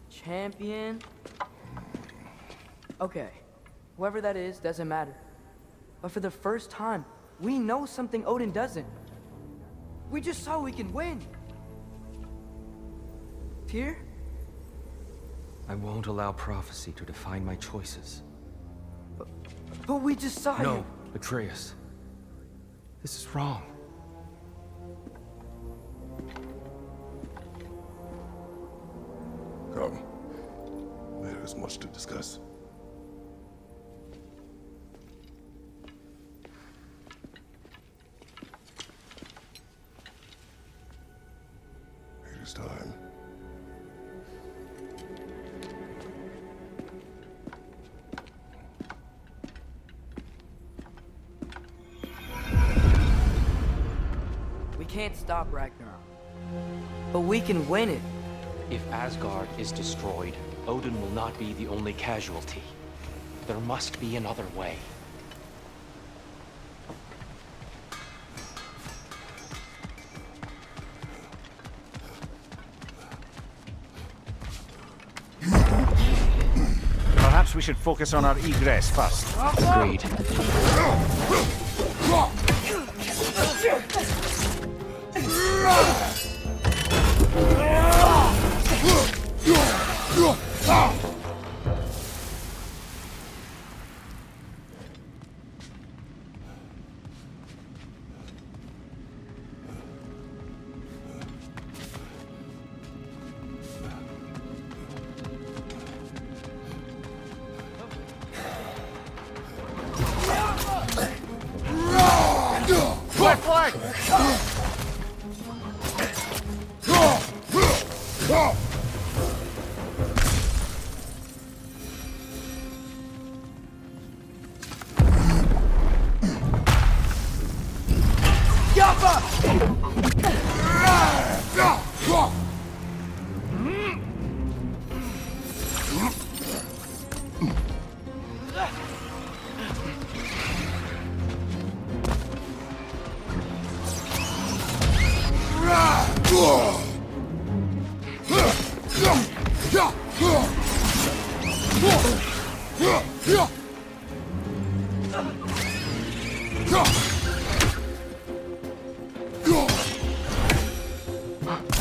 Champion. Okay. Whoever that is, doesn't matter. But for the first time, we know something Odin doesn't. We just saw we can win. Tyr? I won't allow prophecy to define my choices. But we just saw No, you. Atreus. This is wrong. Come. There is much to discuss. It is time. We can't stop Ragnarok. But we can win it. If Asgard is destroyed, Odin will not be the only casualty. There must be another way. Perhaps we should focus on our egress first. Agreed. back!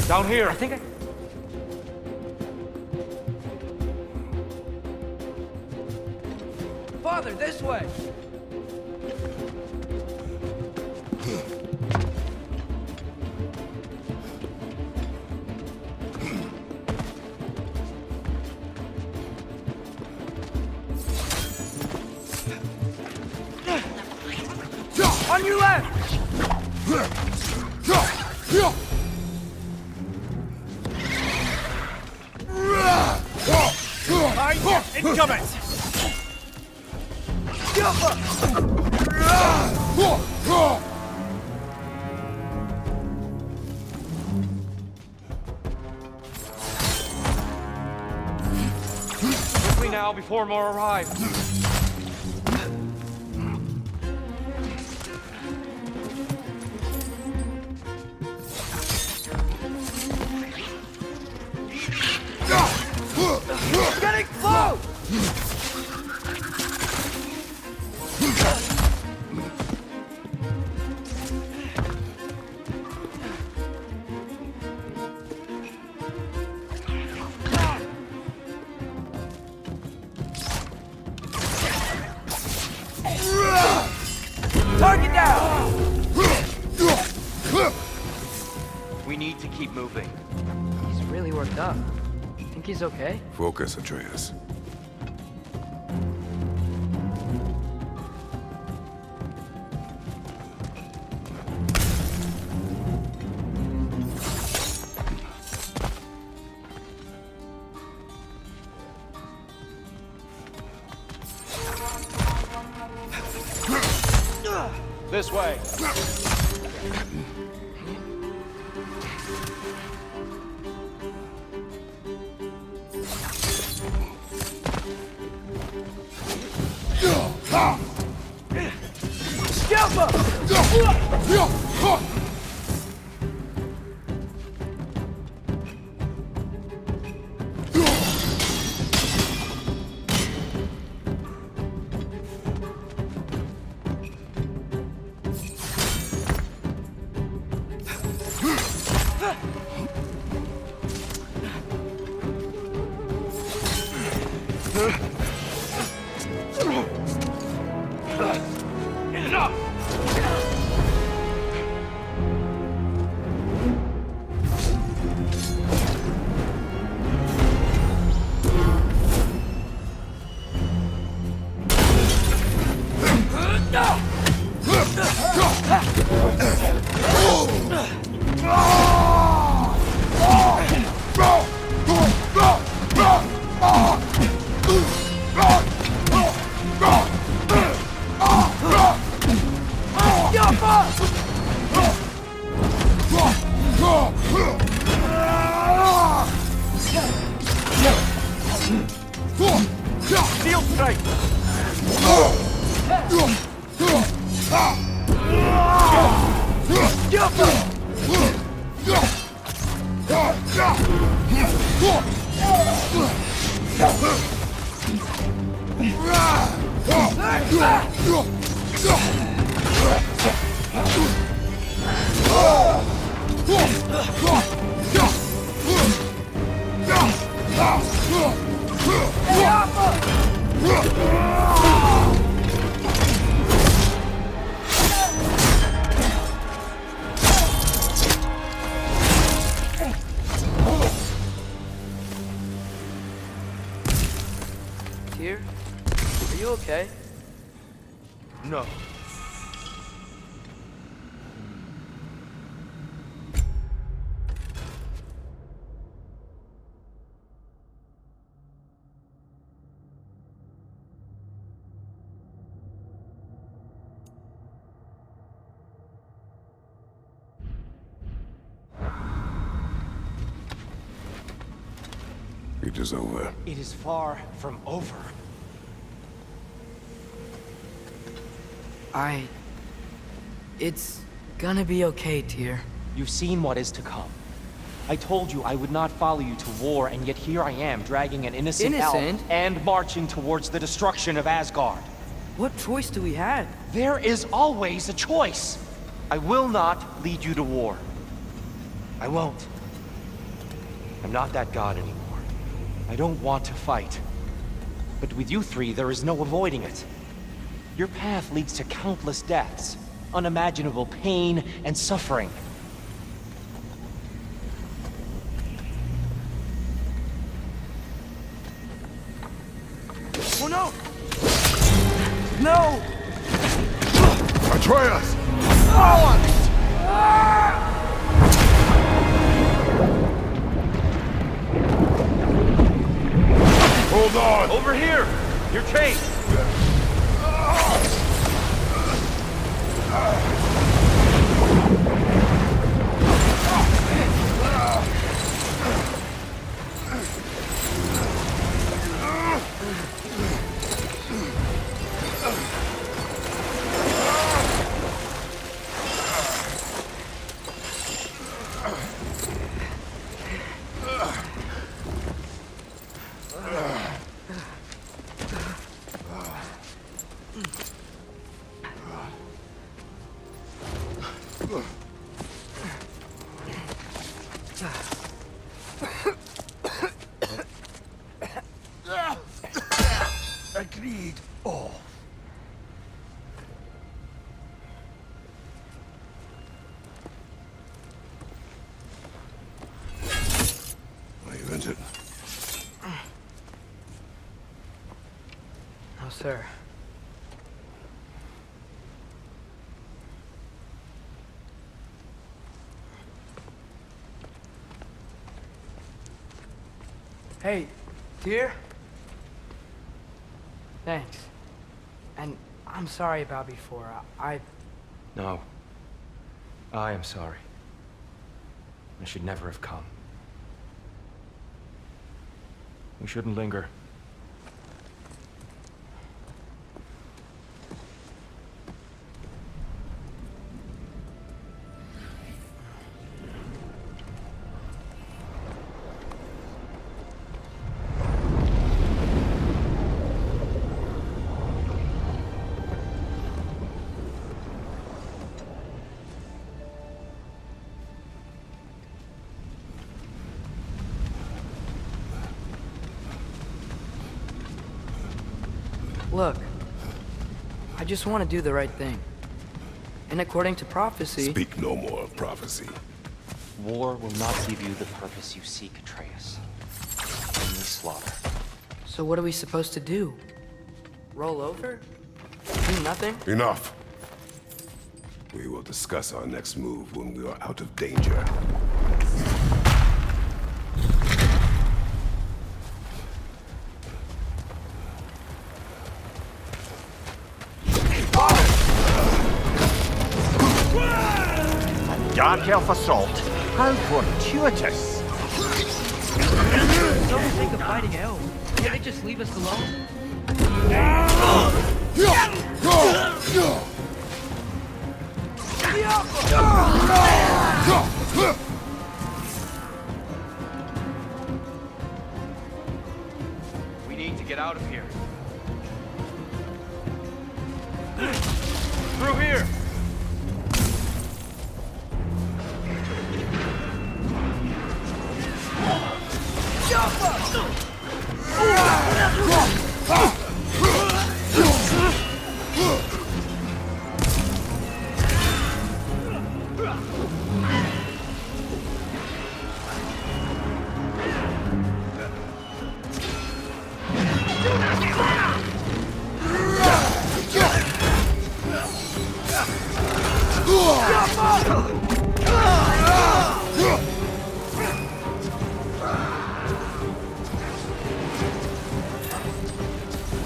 Down here. I think I... Father, this way! On your left! Incoming! Quickly now, before more arrive. Getting close! Target down! We need to keep moving. He's really worked up. Think he's okay? Focus, Atreus. This way. Steel strike! Tyr, are you okay? No. conflict is over. It is far from over. It's gonna be okay, Tyr. You've seen what is to come. I told you I would not follow you to war, and yet here I am, dragging an innocent elf and marching towards the destruction of Asgard. What choice do we have? There is always a choice. I will not lead you to war. I won't. I'm not that god anymore. I don't want to fight. But with you three, there is no avoiding it. Your path leads to countless deaths, unimaginable pain and suffering. Oh no! No! Atreus! Hold on! Over here! You're chased! Agreed. Oh. Are you injured? No, sir. Hey, Tyr? Thanks. And I'm sorry about before. No. I am sorry. I should never have come. We shouldn't linger. Look, I just want to do the right thing. And according to prophecy... Speak no more of prophecy. War will not give you the purpose you seek, Atreus. Only slaughter. So what are we supposed to do? Roll over? Do nothing? Enough. We will discuss our next move when we are out of danger. Dark elf assault? How fortuitous! Don't think of fighting elves. Can't they just leave us alone? We need to get out of here. Through here!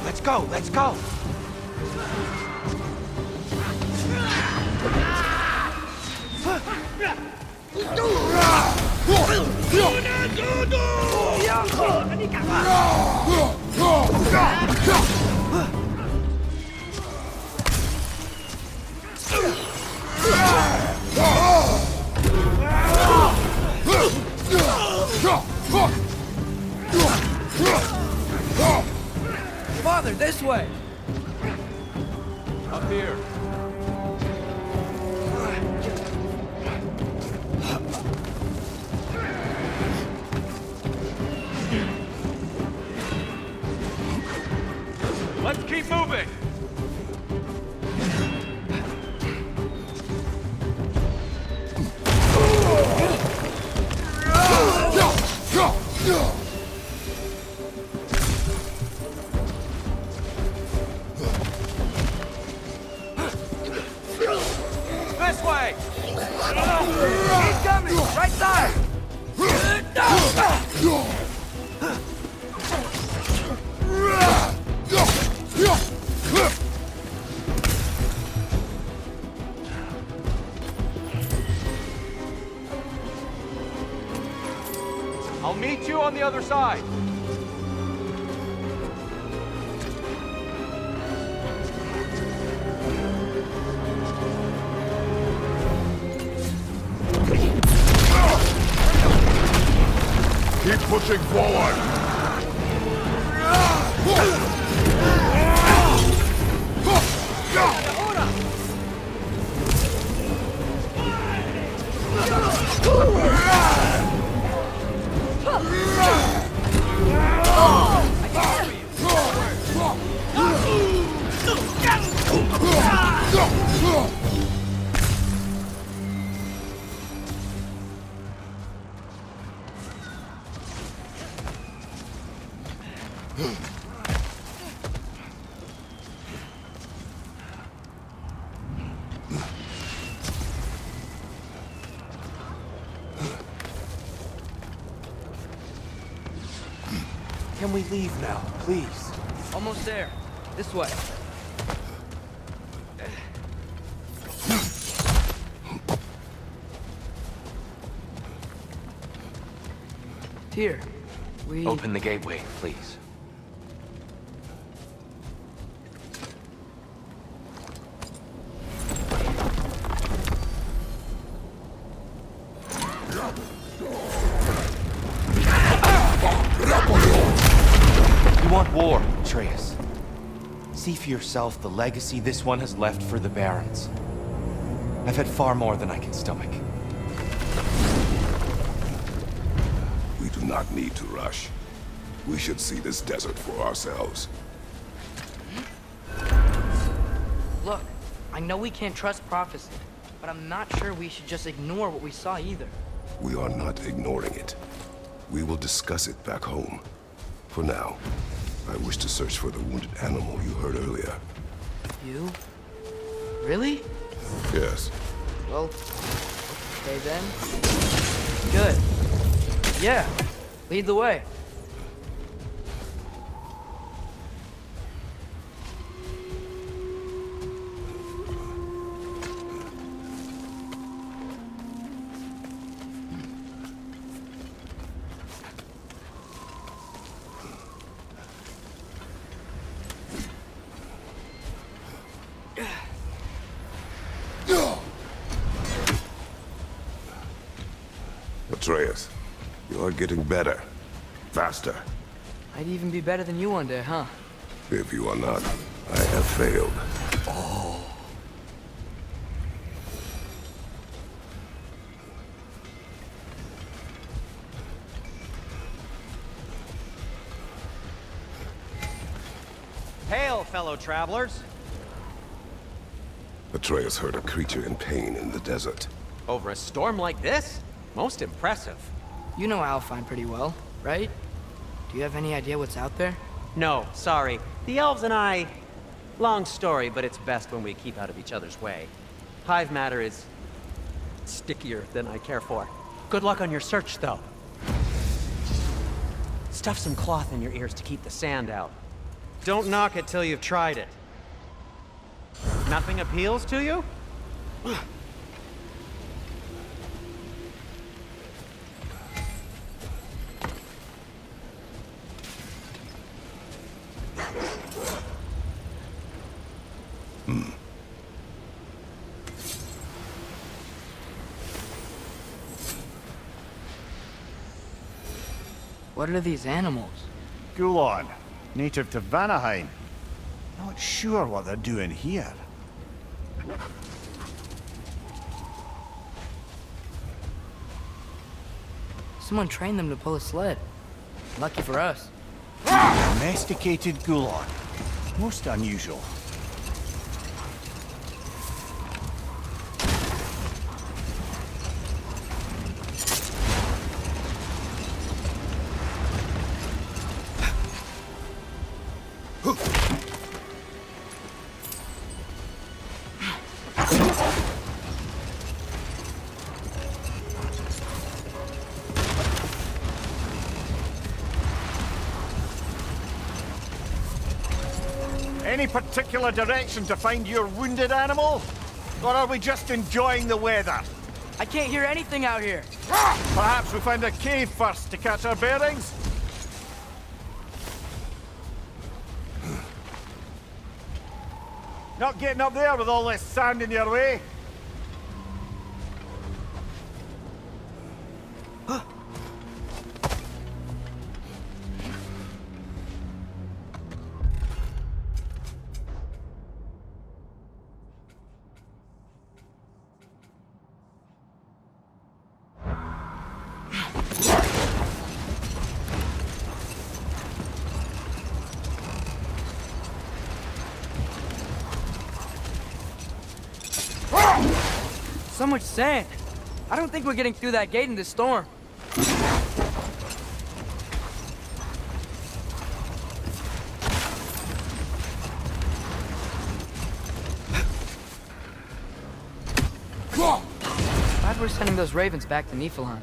Let's go, let's go! Father, this way! Up here. Let's keep moving! This way! He's coming! Right side! I'll meet you on the other side. Keep pushing forward! Can we leave now, please? Almost there. This way. Here. We... Open the gateway, please. You want war, Atreus. See for yourself the legacy this one has left for the Barons. I've had far more than I can stomach. We do not need to rush. We should see this desert for ourselves. Look, I know we can't trust prophecy, but I'm not sure we should just ignore what we saw either. We are not ignoring it. We will discuss it back home. For now, I wish to search for the wounded animal you heard earlier. You? Really? Yes. Well, okay then. Good. Yeah, lead the way. Atreus, you are getting better. Faster. I'd even be better than you one day, huh? If you are not, I have failed. Hail, fellow travelers. Atreus heard a creature in pain in the desert. Over a storm like this? Most impressive. You know Alfheim pretty well, right? Do you have any idea what's out there? No, sorry. The elves and I... Long story, but it's best when we keep out of each other's way. Hive matter is... stickier than I care for. Good luck on your search, though. Stuff some cloth in your ears to keep the sand out. Don't knock it till you've tried it. Nothing appeals to you? What are these animals? Gulon, native to Vanaheim. Not sure what they're doing here. Someone trained them to pull a sled. Lucky for us. Domesticated Gulon. Most unusual. Any particular direction to find your wounded animal? Or are we just enjoying the weather? I can't hear anything out here. Perhaps we find a cave first to catch our bearings? Not getting up there with all this sand in your way. So much sand. I don't think we're getting through that gate in this storm. Glad we're sending those ravens back to Niflheim.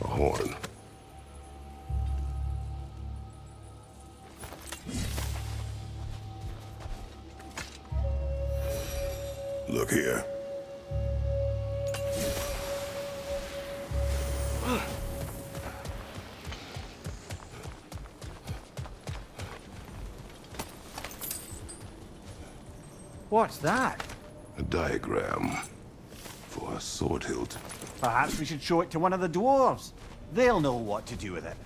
A horn. Look here. What's that? A diagram for a sword hilt. Perhaps we should show it to one of the dwarves. They'll know what to do with it.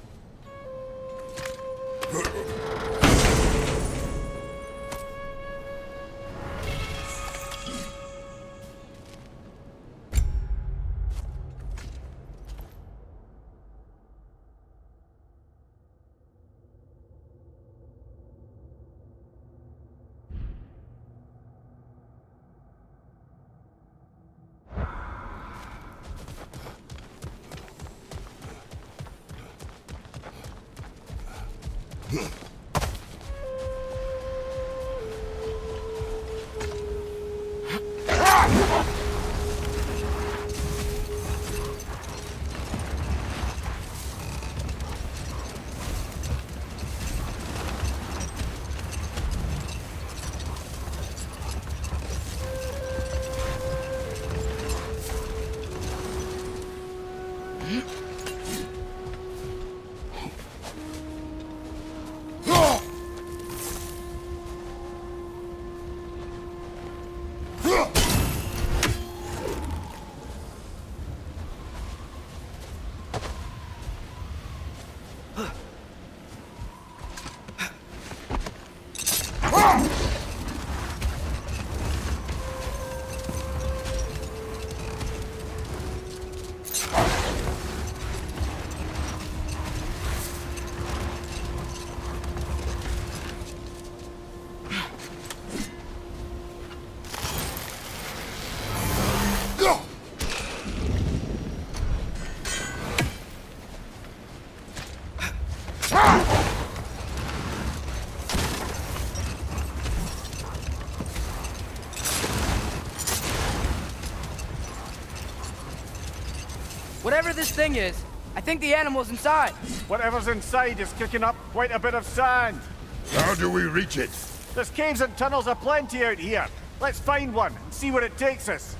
thing is, I think the animal's inside. Whatever's inside is kicking up quite a bit of sand. How do we reach it? There's caves and tunnels aplenty out here. Let's find one and see where it takes us.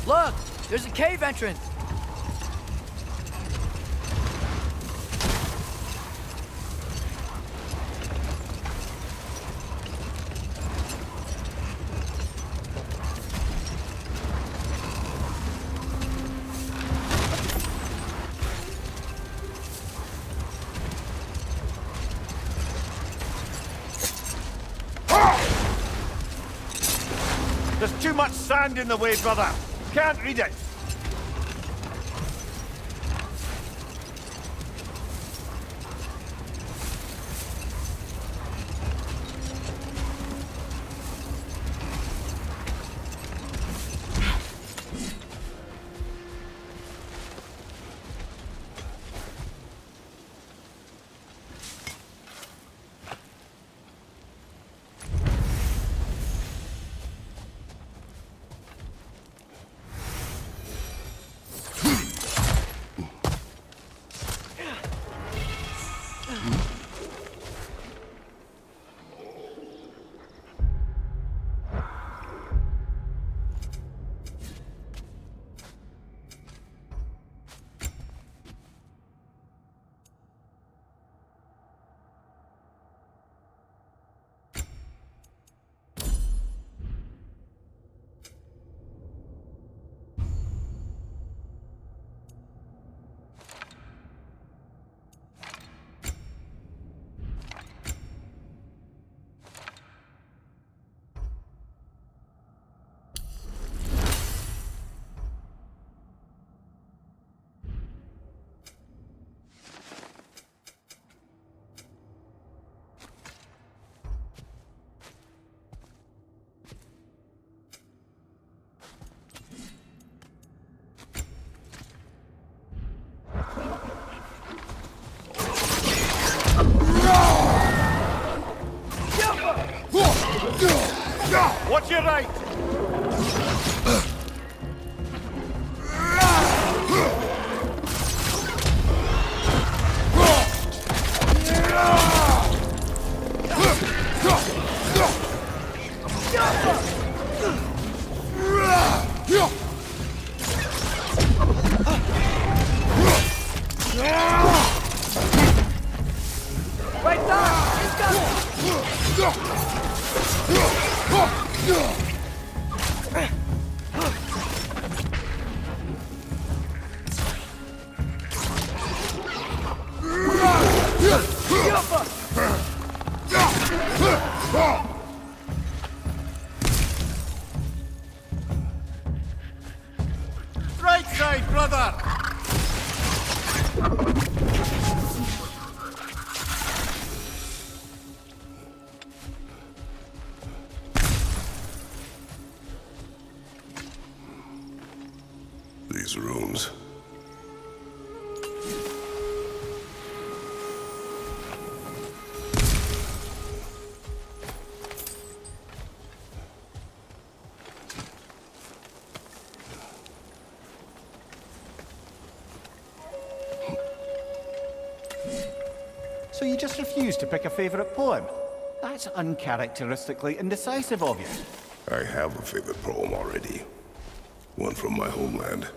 Look! There's a cave entrance! too much sand in the way, brother. Can't read it. Watch your right! Right there! He's got it! Right side, brother! These rooms. So you just refuse to pick a favourite poem? That's uncharacteristically indecisive of you. I have a favorite poem already. One from my homeland.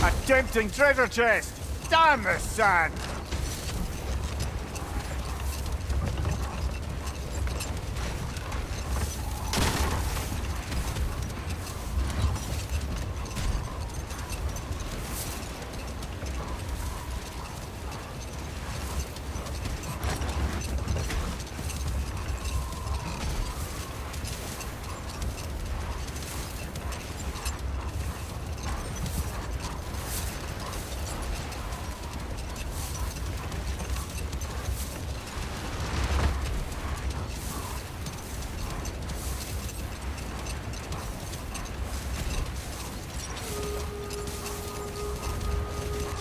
A tempting treasure chest! Damn the sand!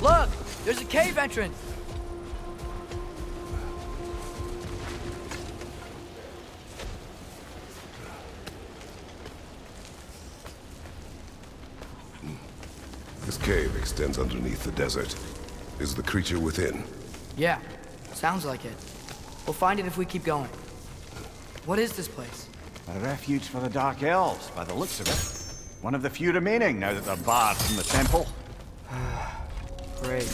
Look! There's a cave entrance! This cave extends underneath the desert. Is the creature within? Yeah, sounds like it. We'll find it if we keep going. What is this place? A refuge for the Dark Elves, by the looks of it. One of the few remaining now that they're barred from the temple. Great.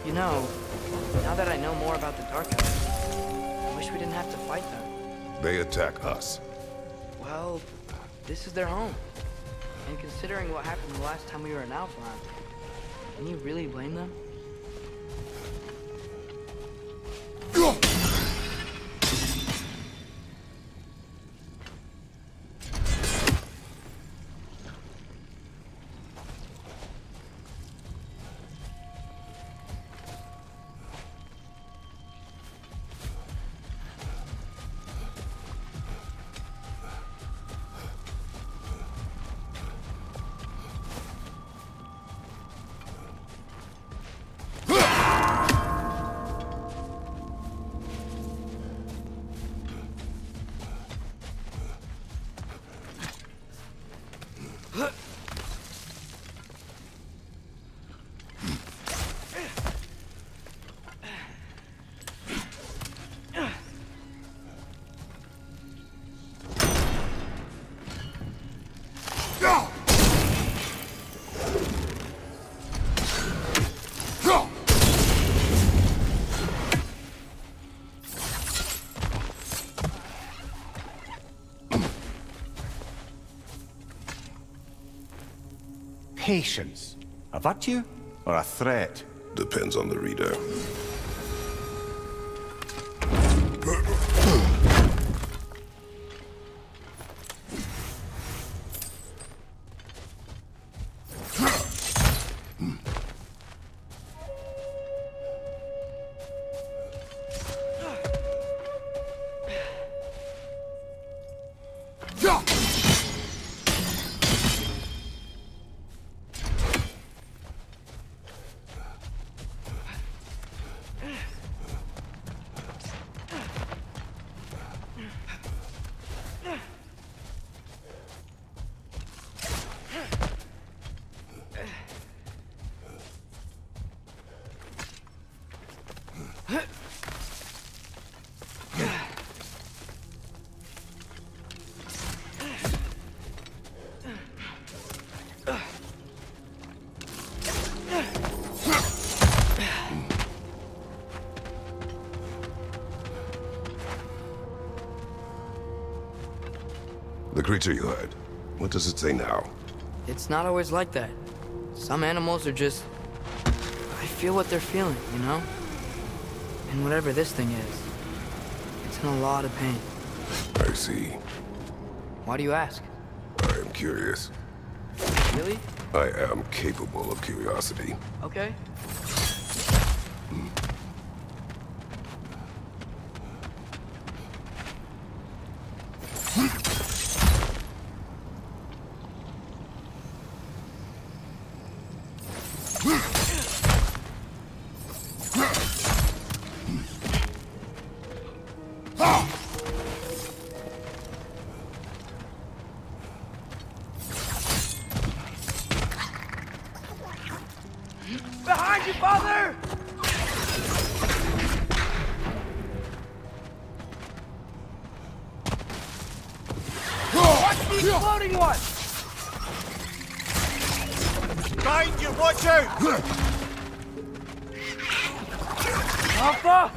You know, now that I know more about the Dark Elves, I wish we didn't have to fight them. They attack us. Well, this is their home. And considering what happened the last time we were in Outland, can you really blame them? Patience. A virtue or a threat? Depends on the reader. The creature you heard, what does it say now? It's not always like that. Some animals are just... I feel what they're feeling, you know? And whatever this thing is, it's in a lot of pain. I see. Why do you ask? I am curious. Really? I am capable of curiosity. Okay. Behind you, father! Watch the exploding one! Behind you, watch out! Alpha!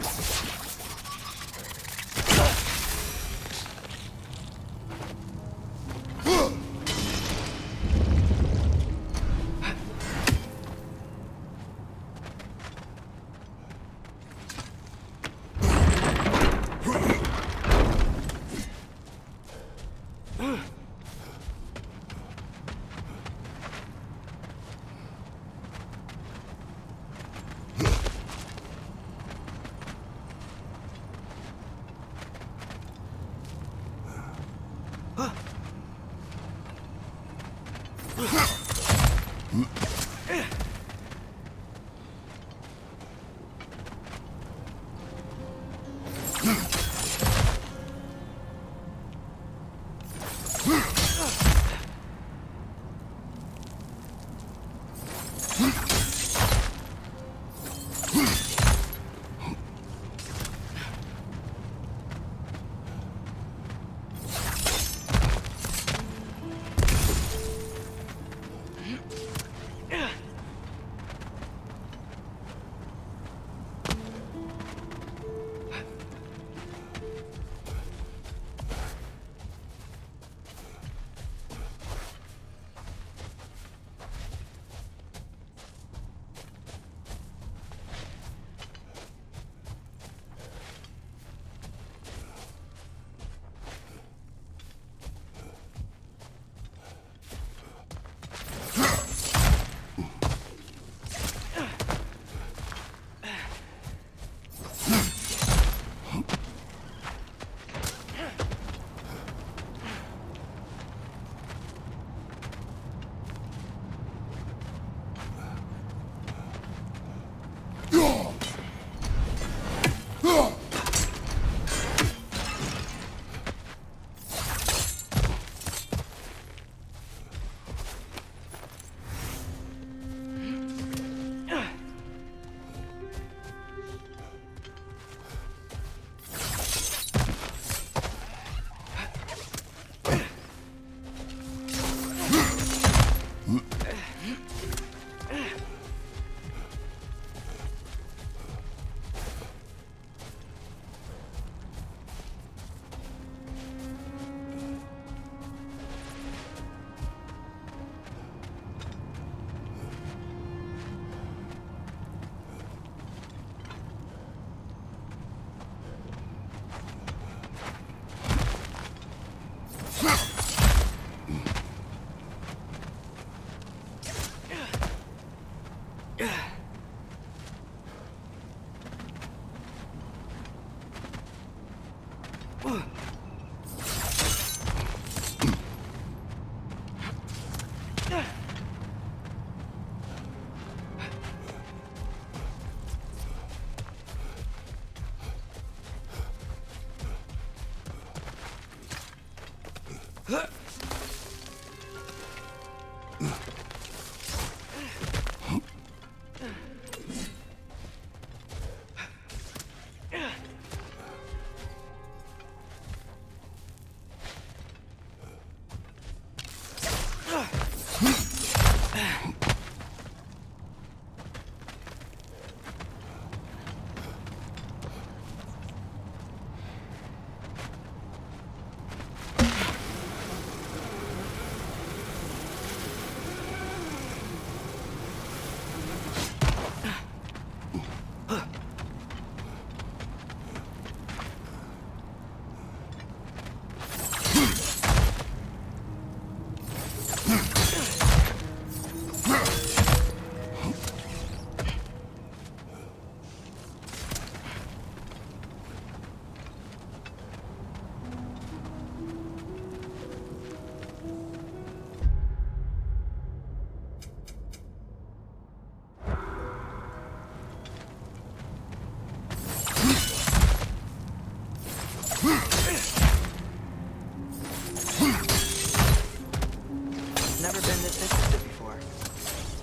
Never been this interested before.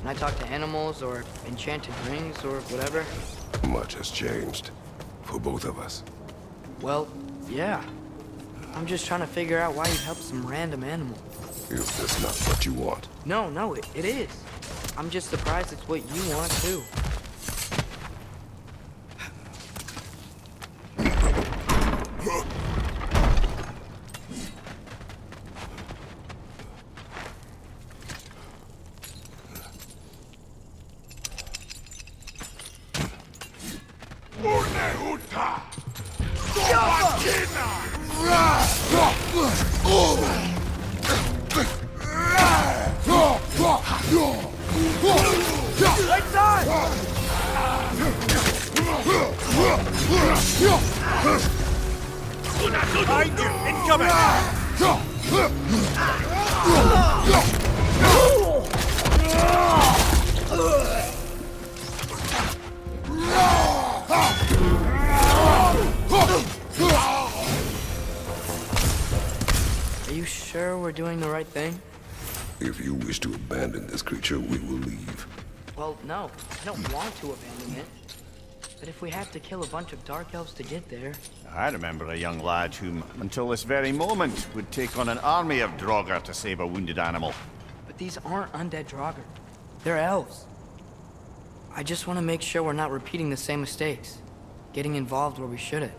When I talk to animals or enchanted rings or whatever. Much has changed. For both of us. Well, yeah. I'm just trying to figure out why you'd help some random animal. Is this not what you want? No, it is. I'm just surprised it's what you want, too. Behind you! Incoming! Are you sure we're doing the right thing? If you wish to abandon this creature, we will leave. Well, no. I don't want to abandon it. But if we have to kill a bunch of Dark Elves to get there... I remember a young lad whom, until this very moment, would take on an army of Draugr to save a wounded animal. But these aren't undead Draugr. They're elves. I just want to make sure we're not repeating the same mistakes. Getting involved where we shouldn't.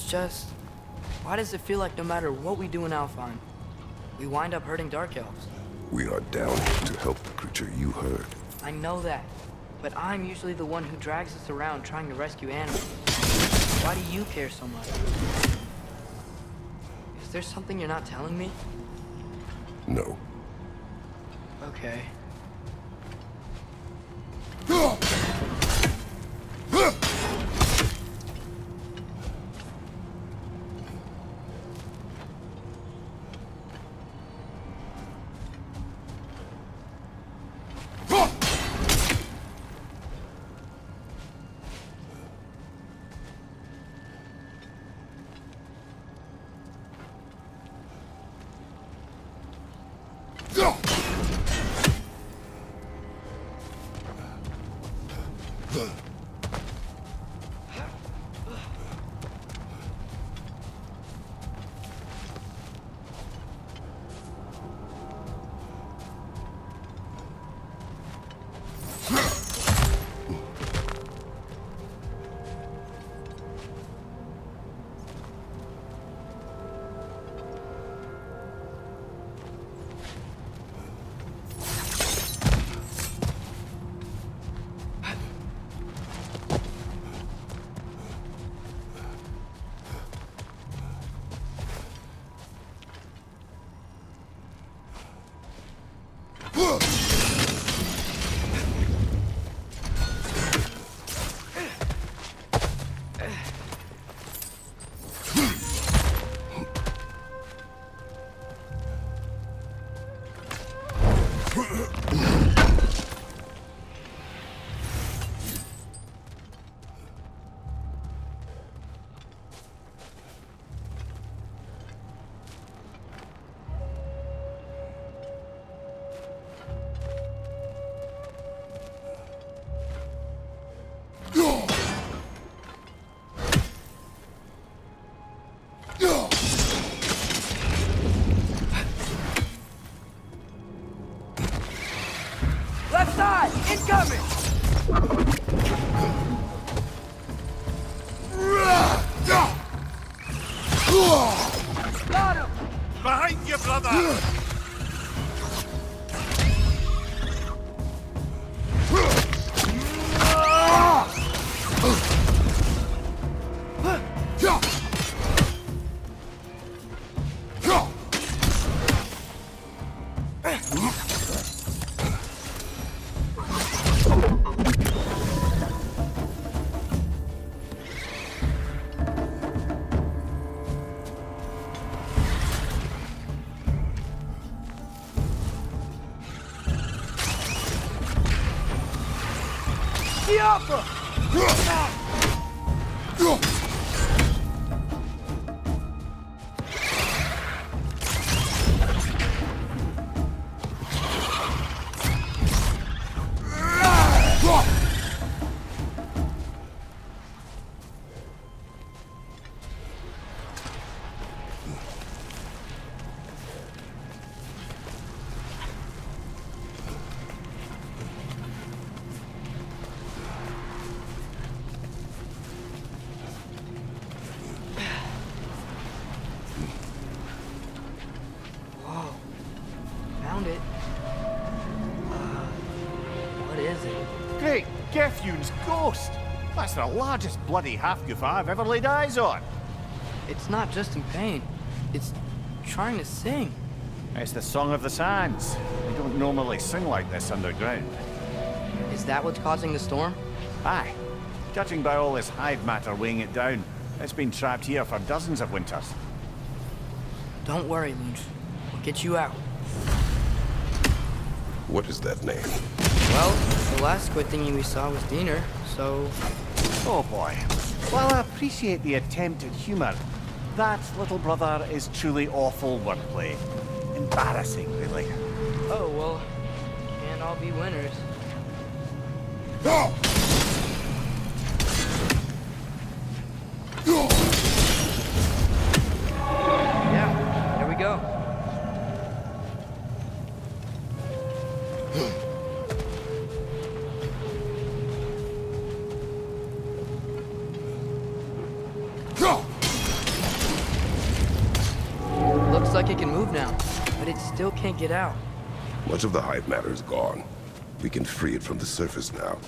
Just, why does it feel like no matter what we do in Alfheim, we wind up hurting Dark Elves? We are down here to help the creature you heard. I know that, but I'm usually the one who drags us around trying to rescue animals. Why do you care so much? Is there something you're not telling me? No. Okay. Left side! Incoming! Got him! Behind you, brother! Fune's ghost. That's the largest bloody half-goof I've ever laid eyes on. It's not just in pain. It's trying to sing. It's the Song of the Sands. They don't normally sing like this underground. Is that what's causing the storm? Aye. Judging by all this hive matter weighing it down, it's been trapped here for dozens of winters. Don't worry, Lunch. We'll get you out. What is that name? Well, the last squid thingy we saw was Diener, so... Oh boy. While I appreciate the attempt at humor, that, little brother, is truly awful wordplay. Embarrassing, really. Oh, well, can't all be winners. Yeah, there we go. Looks like it can move now, but it still can't get out. Much of the hive matter is gone. We can free it from the surface now.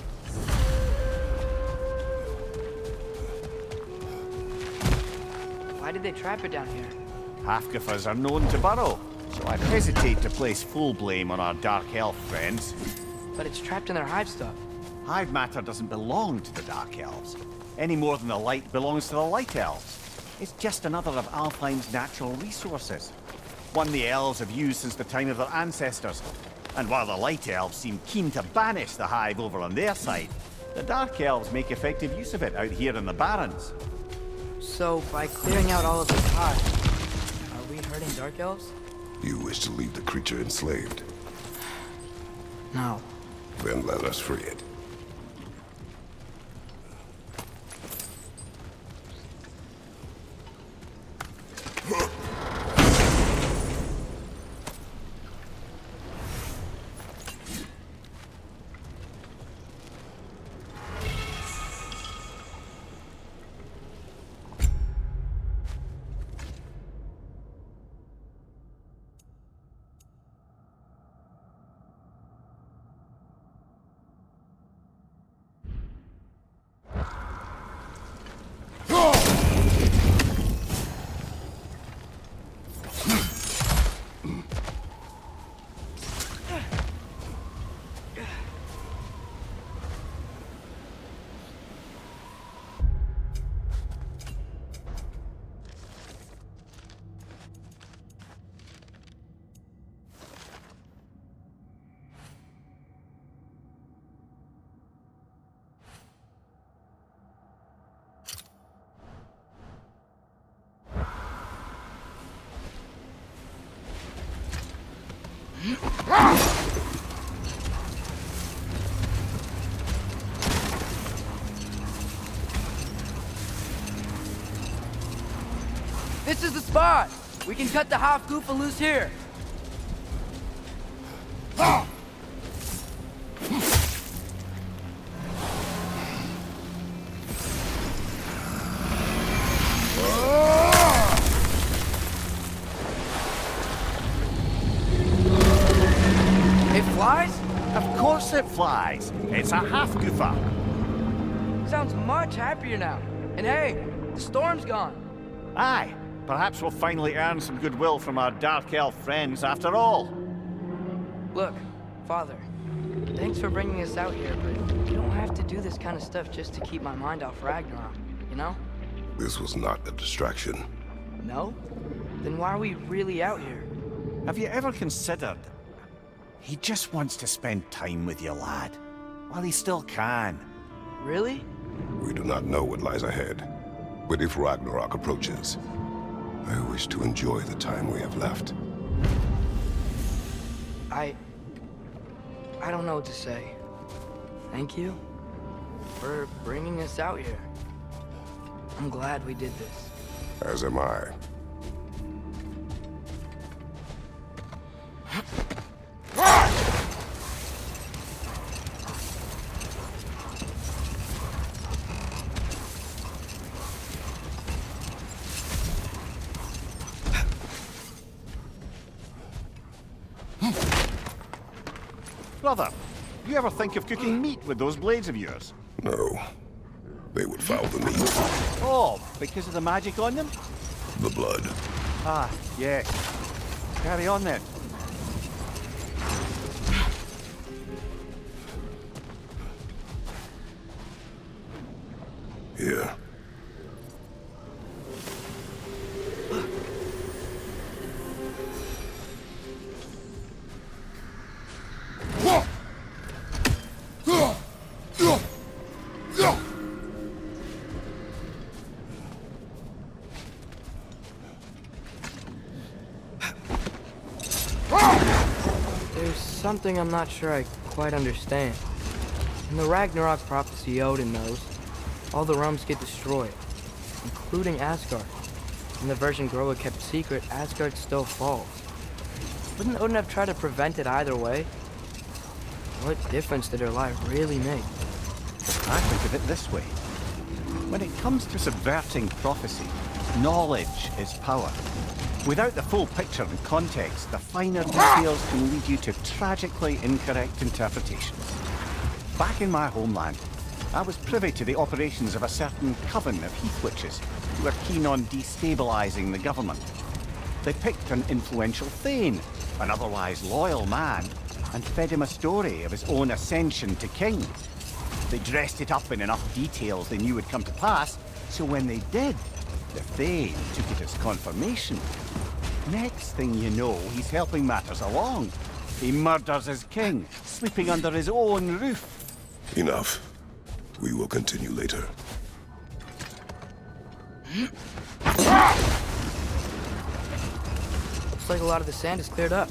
Why did they trap it down here? Half-goofers are known to burrow, so I'd hesitate to place full blame on our dark elf friends. But it's trapped in their hive stuff. Hive matter doesn't belong to the dark elves, any more than the light belongs to the light elves. It's just another of Alfheim's natural resources. One the elves have used since the time of their ancestors. And while the light elves seem keen to banish the hive over on their side, the dark elves make effective use of it out here in the Barrens. So, by clearing out all of this hive, are we hurting dark elves? You wish to leave the creature enslaved? No. Then let us free it. This is the spot! We can cut the half-goofa loose here! It flies? Of course it flies. It's a half-goofa. Sounds much happier now. And hey, the storm's gone. Aye. Perhaps we'll finally earn some goodwill from our dark elf friends after all. Look, Father, thanks for bringing us out here, but you don't have to do this kind of stuff just to keep my mind off Ragnarok, you know? This was not a distraction. No? Then why are we really out here? Have you ever considered... He just wants to spend time with you, lad. While he still can. Really? We do not know what lies ahead. But if Ragnarok approaches, I wish to enjoy the time we have left. I don't know what to say. Thank you for bringing us out here. I'm glad we did this. As am I. Brother, you ever think of cooking meat with those blades of yours? No. They would foul the meat. Oh, because of the magic on them? The blood. Ah, yes. Carry on then. Here. There's something I'm not sure I quite understand. In the Ragnarok prophecy Odin knows, all the realms get destroyed, including Asgard. In the version Groa kept secret, Asgard still falls. Wouldn't Odin have tried to prevent it either way? What difference did her lie really make? I think of it this way. When it comes to subverting prophecy, knowledge is power. Without the full picture and context, the finer details can lead you to tragically incorrect interpretations. Back in my homeland, I was privy to the operations of a certain coven of heath witches who were keen on destabilizing the government. They picked an influential Thane, an otherwise loyal man, and fed him a story of his own ascension to king. They dressed it up in enough details they knew would come to pass, so when they did, the Thane took it as confirmation. Next thing you know, he's helping matters along. He murders his king, sleeping under his own roof. Enough. We will continue later. Looks like a lot of the sand is cleared up,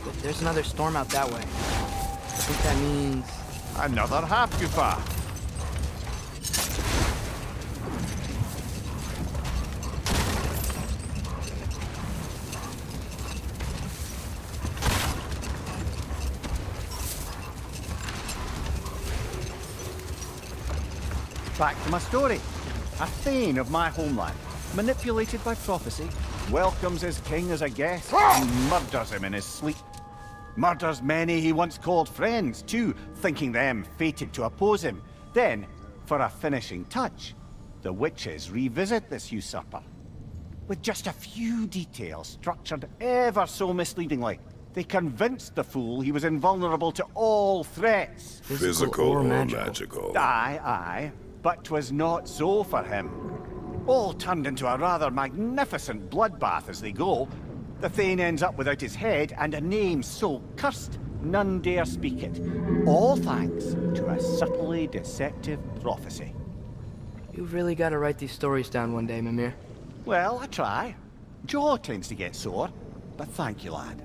but there's another storm out that way. I think that means... Another half-goofa. Back to my story. A Thane of my homeland, manipulated by prophecy, welcomes his king as a guest and murders him in his sleep. Murders many he once called friends, too, thinking them fated to oppose him. Then, for a finishing touch, the witches revisit this usurper. With just a few details structured ever so misleadingly, they convinced the fool he was invulnerable to all threats. Physical or magical. Aye, aye. But 'twas not so for him. All turned into a rather magnificent bloodbath as they go. The Thane ends up without his head and a name so cursed none dare speak it. All thanks to a subtly deceptive prophecy. You've really got to write these stories down one day, Mimir. Well, I try. Jaw tends to get sore, but thank you, lad.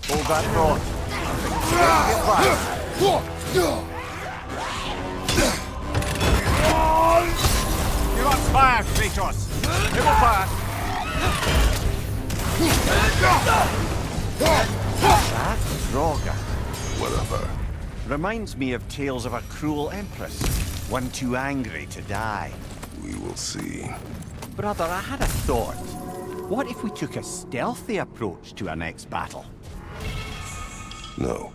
Hold that thought. Get back. You're on fire, Kratos. It will pass. That's Draugr. Whatever. Reminds me of tales of a cruel empress, one too angry to die. We will see. Brother, I had a thought. What if we took a stealthy approach to our next battle? No.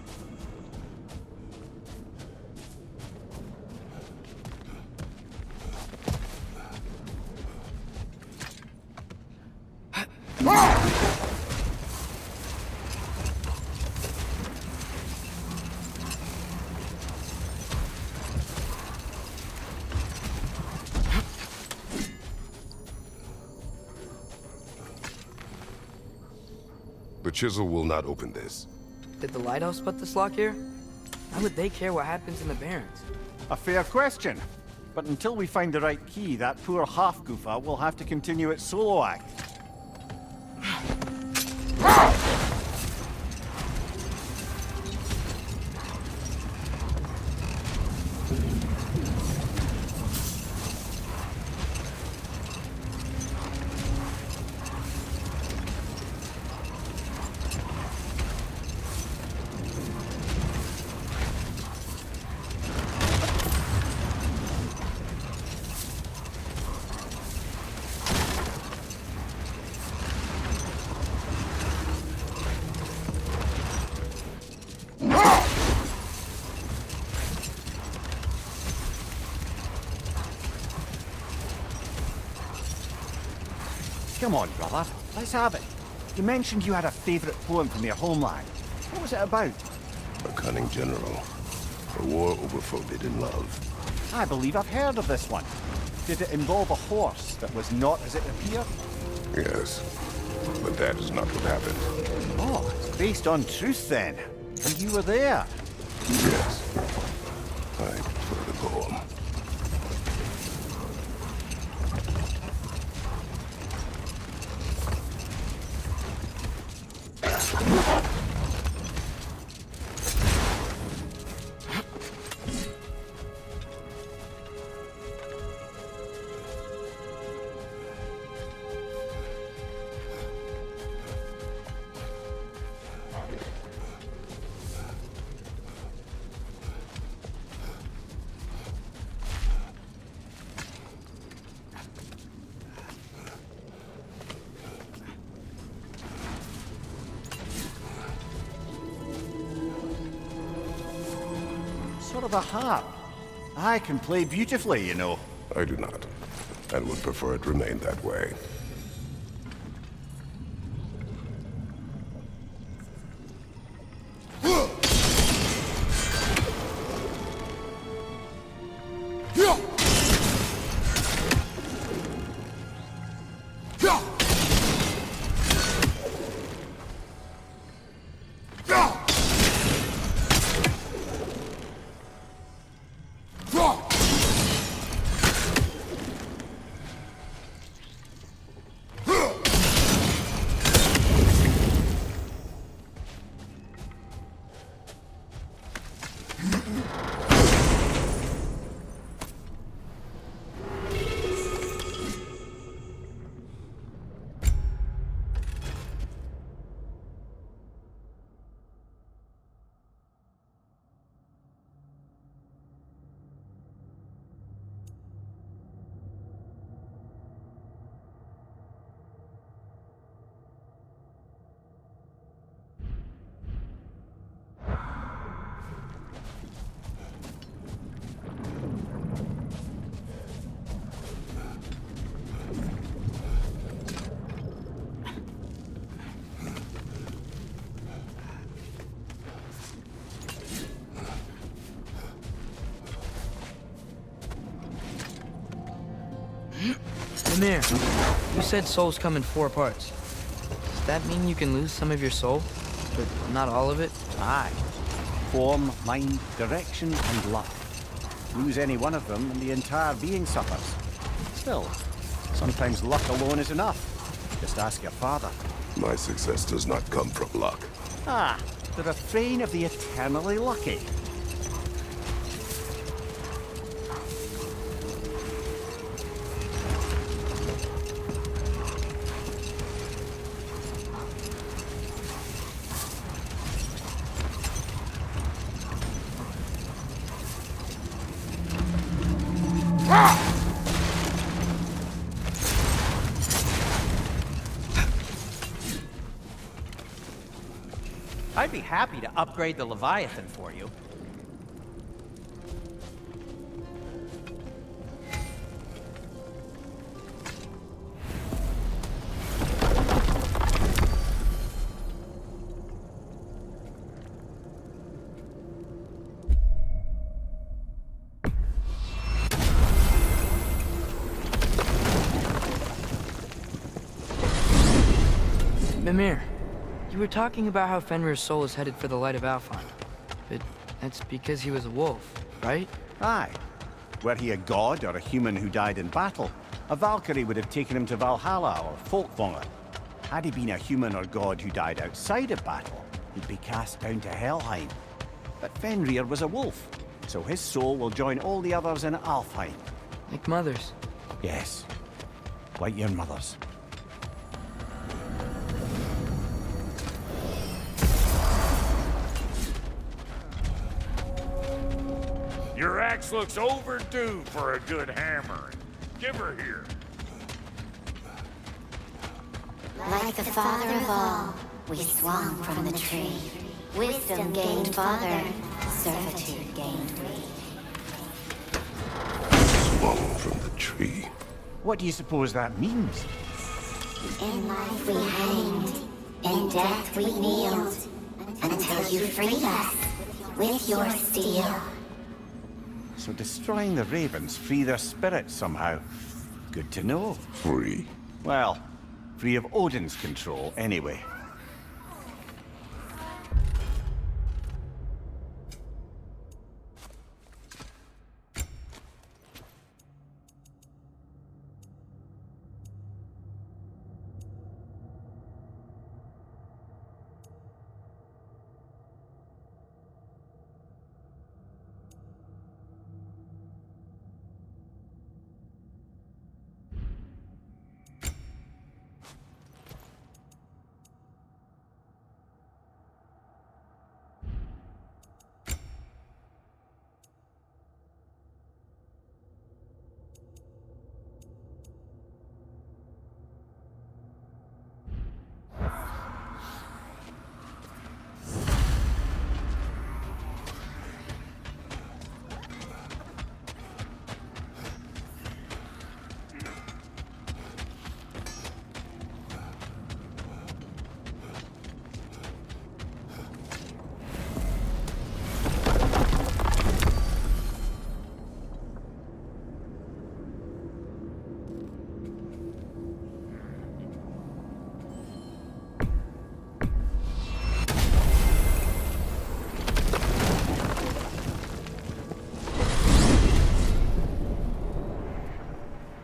The chisel will not open this. Did the lighthouse put this lock here? Why would they care what happens in the Barrens? A fair question. But until we find the right key, that poor half-goofa will have to continue its solo act. Come on, brother. Let's have it. You mentioned you had a favorite poem from your homeland. What was it about? A cunning general. A war over forbidden love. I believe I've heard of this one. Did it involve a horse that was not as it appeared? Yes, but that is not what happened. Oh, it's based on truth then. And you were there. Yes. I prefer the poem. Sort of a harp. I can play beautifully, you know. I do not, and would prefer it remain that way. Mimir, you said souls come in 4 parts. Does that mean you can lose some of your soul, but not all of it? Aye. Form, mind, direction, and luck. Lose any one of them, and the entire being suffers. Still, sometimes luck alone is enough. Just ask your father. My success does not come from luck. Ah, the refrain of the eternally lucky. I'd be happy to upgrade the Leviathan for you. Mimir, you were talking about how Fenrir's soul is headed for the light of Alfheim. But that's because he was a wolf, right? Aye. Were he a god or a human who died in battle, a Valkyrie would have taken him to Valhalla or Folkvanger. Had he been a human or god who died outside of battle, he'd be cast down to Helheim. But Fenrir was a wolf, so his soul will join all the others in Alfheim. Like mothers. Yes. Like your mother's. Your axe looks overdue for a good hammering. Give her here. Like the father of all, we swung from the tree. Wisdom gained father, servitude gained we. Swung from the tree. What do you suppose that means? In life we hanged, in death we kneeled, until you freed us with your steel. So destroying the ravens free their spirits somehow. Good to know. Free. Well, free of Odin's control, anyway.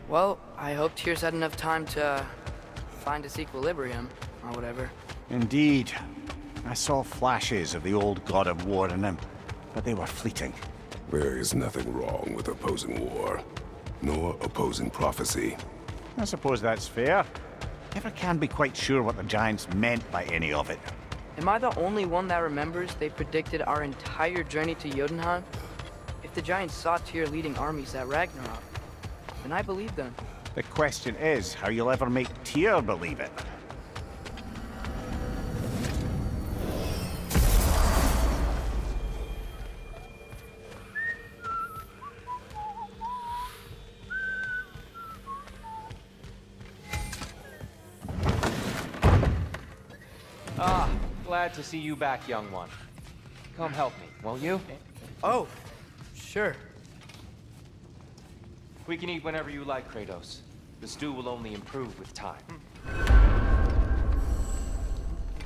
Well, I hope Tears had enough time to find his equilibrium, or whatever. Indeed. I saw flashes of the old god of war in him, but they were fleeting. There is nothing wrong with opposing war, nor opposing prophecy. I suppose that's fair. Never can be quite sure what the Giants meant by any of it. Am I the only one that remembers they predicted our entire journey to Jotunheim? If the Giants saw Tyr leading armies at Ragnarok, then I believe them. The question is how you'll ever make Tyr believe it. Ah, glad to see you back, young one. Come help me, won't you? Oh, sure. We can eat whenever you like, Kratos. The stew will only improve with time.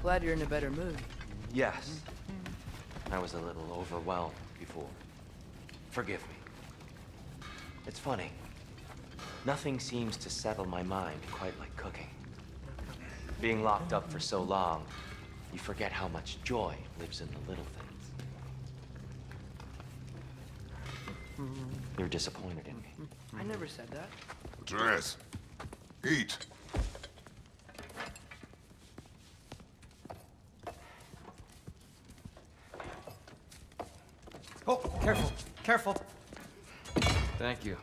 Glad you're in a better mood. Yes. I was a little overwhelmed before. Forgive me. It's funny. Nothing seems to settle my mind quite like cooking. Being locked up for so long, you forget how much joy lives in the little things. You're disappointed in me. I never said that. Atreus, eat. Oh, careful, careful. Thank you.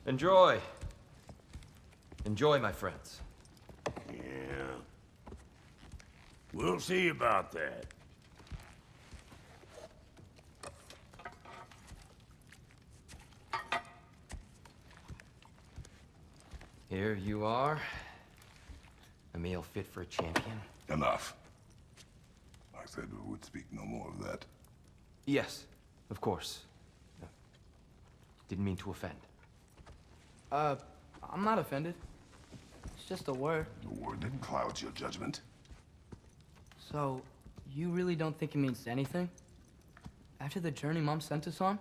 Enjoy. Enjoy, my friends. Yeah. We'll see about that. Here you are. A meal fit for a champion. Enough. I said we would speak no more of that. Yes, of course. No. Didn't mean to offend. I'm not offended. It's just a word. The word that clouds your judgment. So, you really don't think it means anything? After the journey Mom sent us on?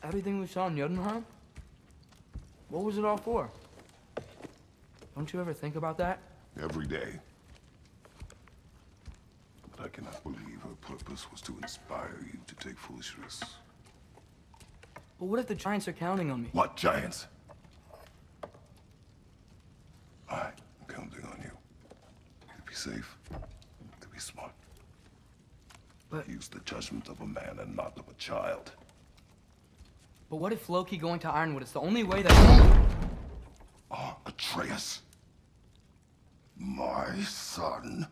Everything we saw in Jotunheim? What was it all for? Don't you ever think about that? Every day. But I cannot believe her purpose was to inspire you to take foolish risks. But what if the Giants are counting on me? What giants? I'm counting on you. To be safe, to be smart. But use the judgment of a man and not of a child. But what if Loki going to Ironwood is the only way that... Atreus. My son.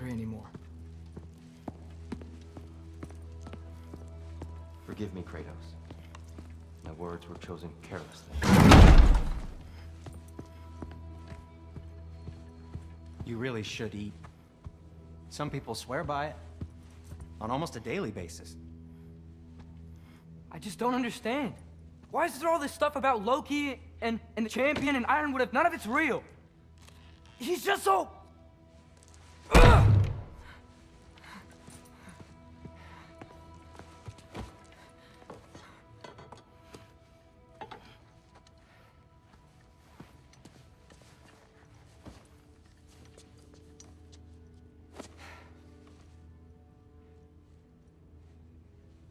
hungry anymore. Forgive me, Kratos. My words were chosen carelessly. You really should eat. Some people swear by it. On almost a daily basis. I just don't understand. Why is there all this stuff about Loki and the champion and Ironwood if none of it's real? He's just so... Ugh!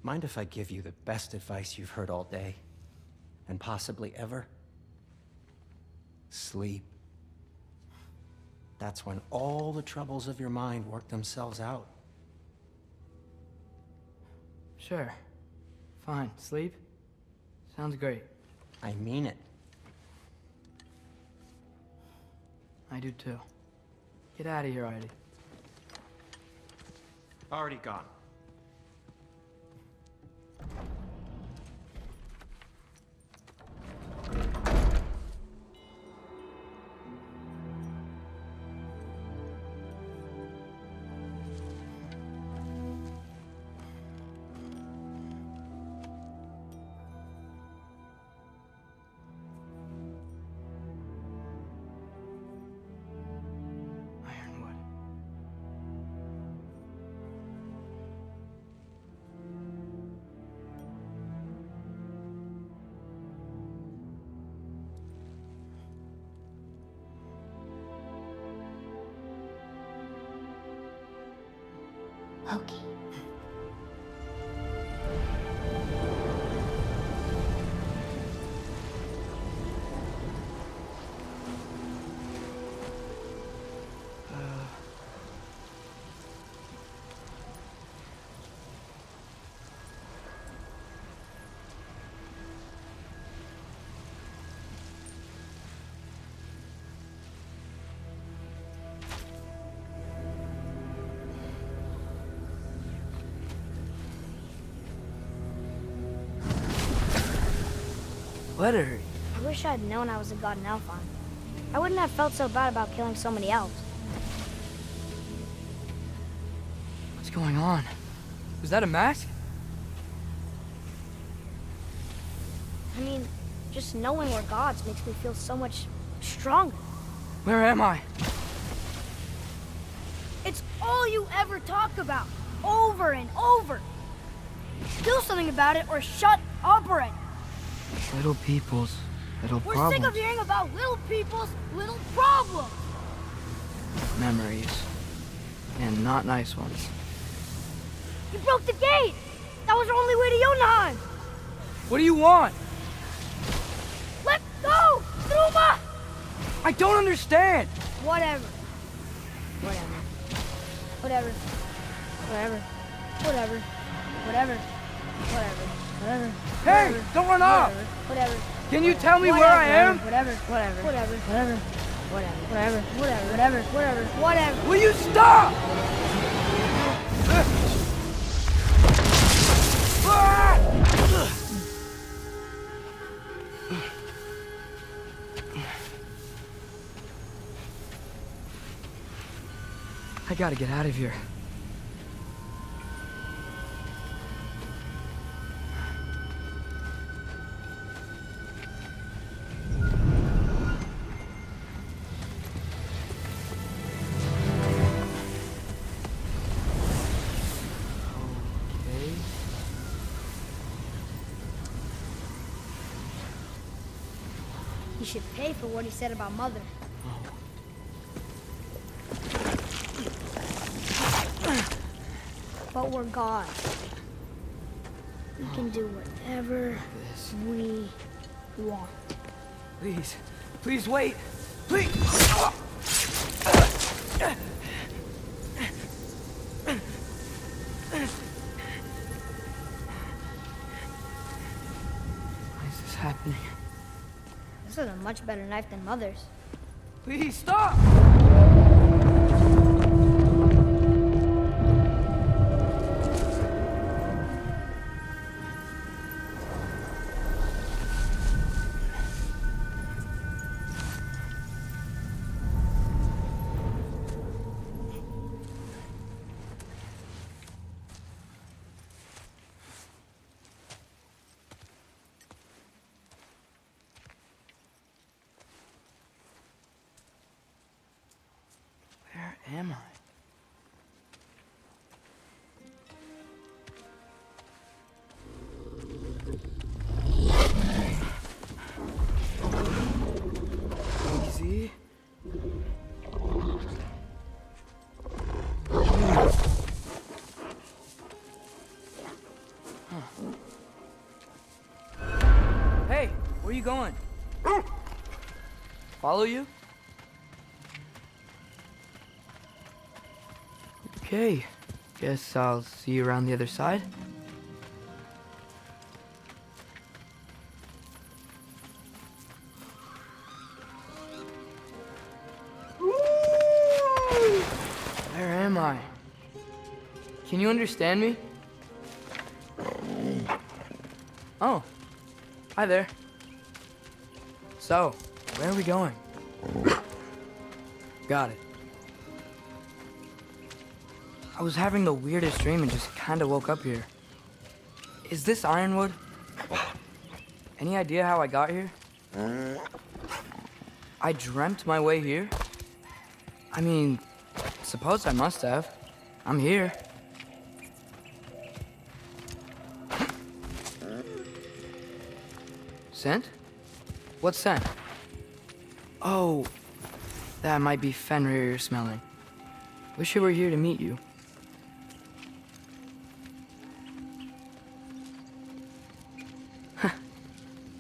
Mind if I give you the best advice you've heard all day? And possibly ever? Sleep. That's when all the troubles of your mind work themselves out. Sure. Fine. Sleep? Sounds great. I mean it. I do too. Get out of here already. Already gone. Ironwood. Loki. Let her. I wish I'd known I was a god in Alphon. I wouldn't have felt so bad about killing so many elves. What's going on? Was that a mask? I mean, just knowing we're gods makes me feel so much stronger. Where am I? It's all you ever talk about, over and over. Do something about it or shut up already. Little people's little We're problems. sick of hearing about little people's little problems. Memories. And not nice ones. You broke the gate. That was our only way to Jotunheim. What do you want? Let go, Truma! I don't understand. Whatever. Whatever. Whatever. Whatever. Whatever. Whatever. Whatever. Whatever. Hey, Whatever. don't run off. Whatever. Can you Whatever. tell me where I am? Whatever. Whatever. Whatever. Whatever. Whatever. Whatever. Whatever. Whatever. Whatever. Will you stop? I gotta get out of here. He should pay for what he said about Mother. But we're gods. We can do whatever we want. Please, please wait. Please. Why is this happening? This is a much better knife than Mother's. Please stop! Where you going? Follow you? Okay. Guess I'll see you around the other side. Where am I? Can you understand me? Oh. Hi there. So, where are we going? Got it. I was having the weirdest dream and just kinda woke up here. Is this Ironwood? Any idea how I got here? I dreamt my way here? I mean, suppose I must have. I'm here. Scent? What scent? Oh, that might be Fenrir you're smelling. Wish I were here to meet you.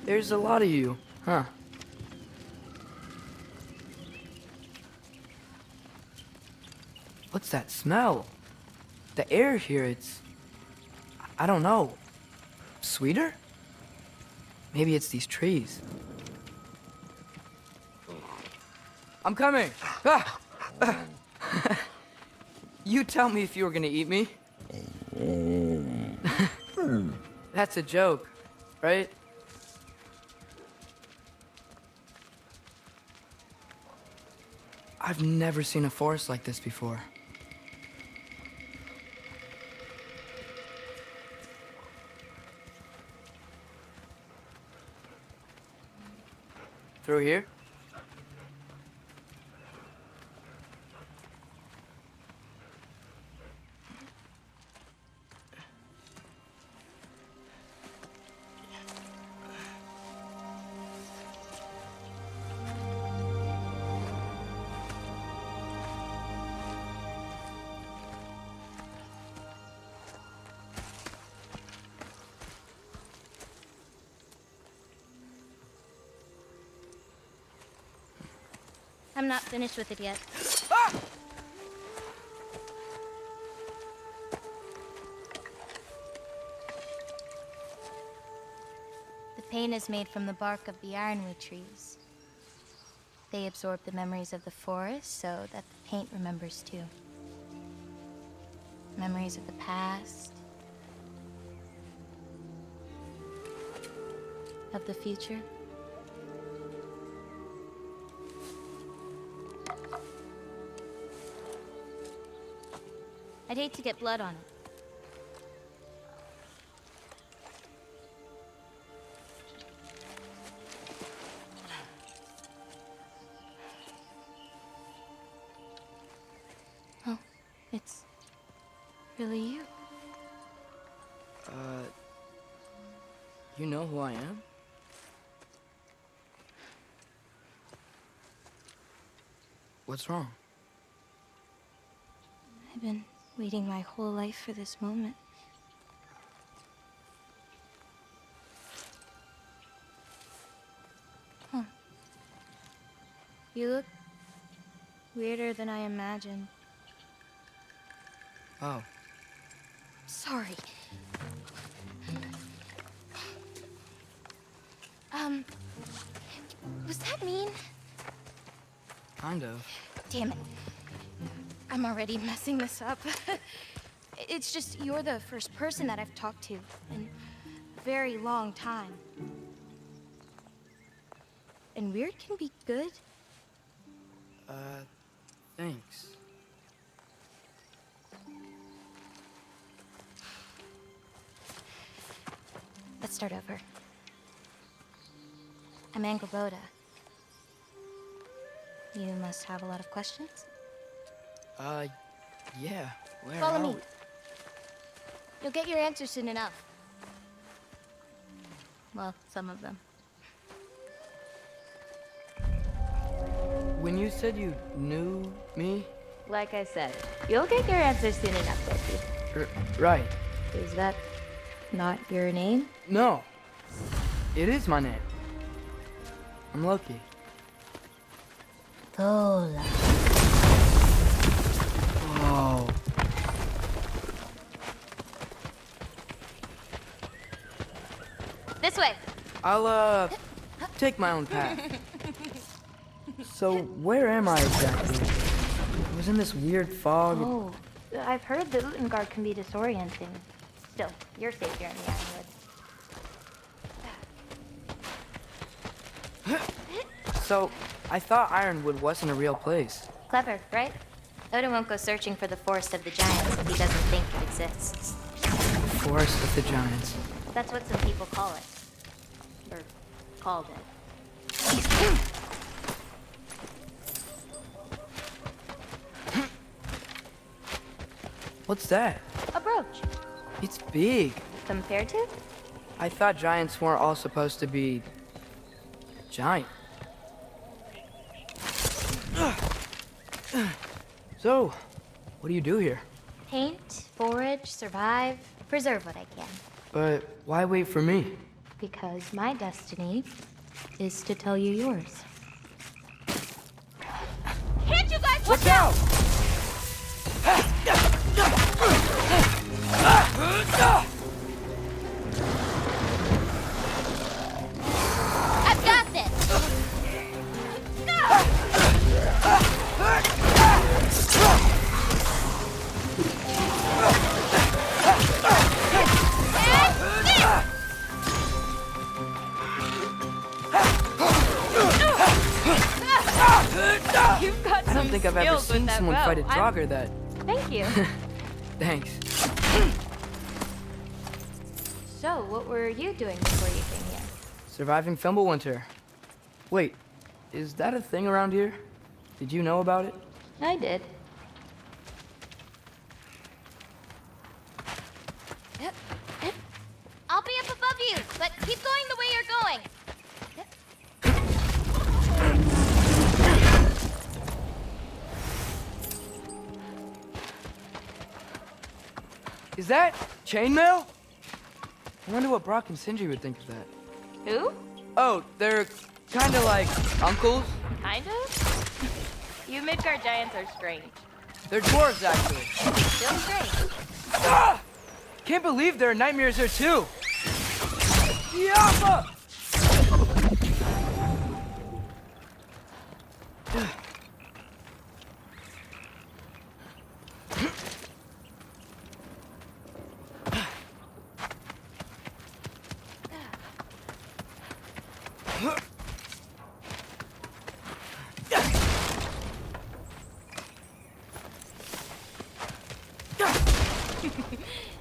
There's a lot of you, huh? What's that smell? The air here, I don't know. Sweeter? Maybe it's these trees. I'm coming! Ah! You tell me if you were gonna eat me. That's a joke, right? I've never seen a forest like this before. Through here? I'm not finished with it yet. Ah! The paint is made from the bark of the ironwood trees. They absorb the memories of the forest so that the paint remembers too. Memories of the past, of the future. I'd hate to get blood on it. Oh, it's really you. You know who I am? What's wrong? I've been waiting my whole life for this moment. Huh. You look weirder than I imagined. Oh. Sorry. Was that mean? Kind of. Damn it. I'm already messing this up. It's just you're the first person that I've talked to in a very long time. And weird can be good. Thanks. Let's start over. I'm Angelboda. You must have a lot of questions? Yeah. Where Follow are me. we? You'll get your answers soon enough. Well, some of them. When you said you knew me? Like I said, you'll get your answers soon enough, Loki. Right. Is that not your name? No. It is my name. I'm Loki. Tola. Whoa. This way. I'll, take my own path. So, where am I exactly? I was in this weird fog. Oh, I've heard the Utengard can be disorienting. Still, you're safe here in the Ironwood. So, I thought Ironwood wasn't a real place. Clever, right? Odin won't go searching for the Forest of the Giants if he doesn't think it exists. Forest of the Giants. That's what some people call it. Or called it. What's that? A brooch. It's big. Compared to? I thought giants weren't all supposed to be... giant. So, what do you do here? Paint, forage, survive, preserve what I can. But why wait for me? Because my destiny is to tell you yours. Can't you guys Look out! I've got this! You've got I don't think I've ever seen someone fight a bow. jogger that... Thank you. Thanks. So, what were you doing before you came here? Surviving Fimbulwinter. Wait, is that a thing around here? Did you know about it? I did. I'll be up above you, but keep going the way you're going. Is that chainmail? I wonder what Brock and Sindri would think of that. Who? Oh, they're kind of like uncles. Kind of? You Midgard giants are strange. They're dwarves, actually. Still strange. Ah! Can't believe there are nightmares here, too. Yappa!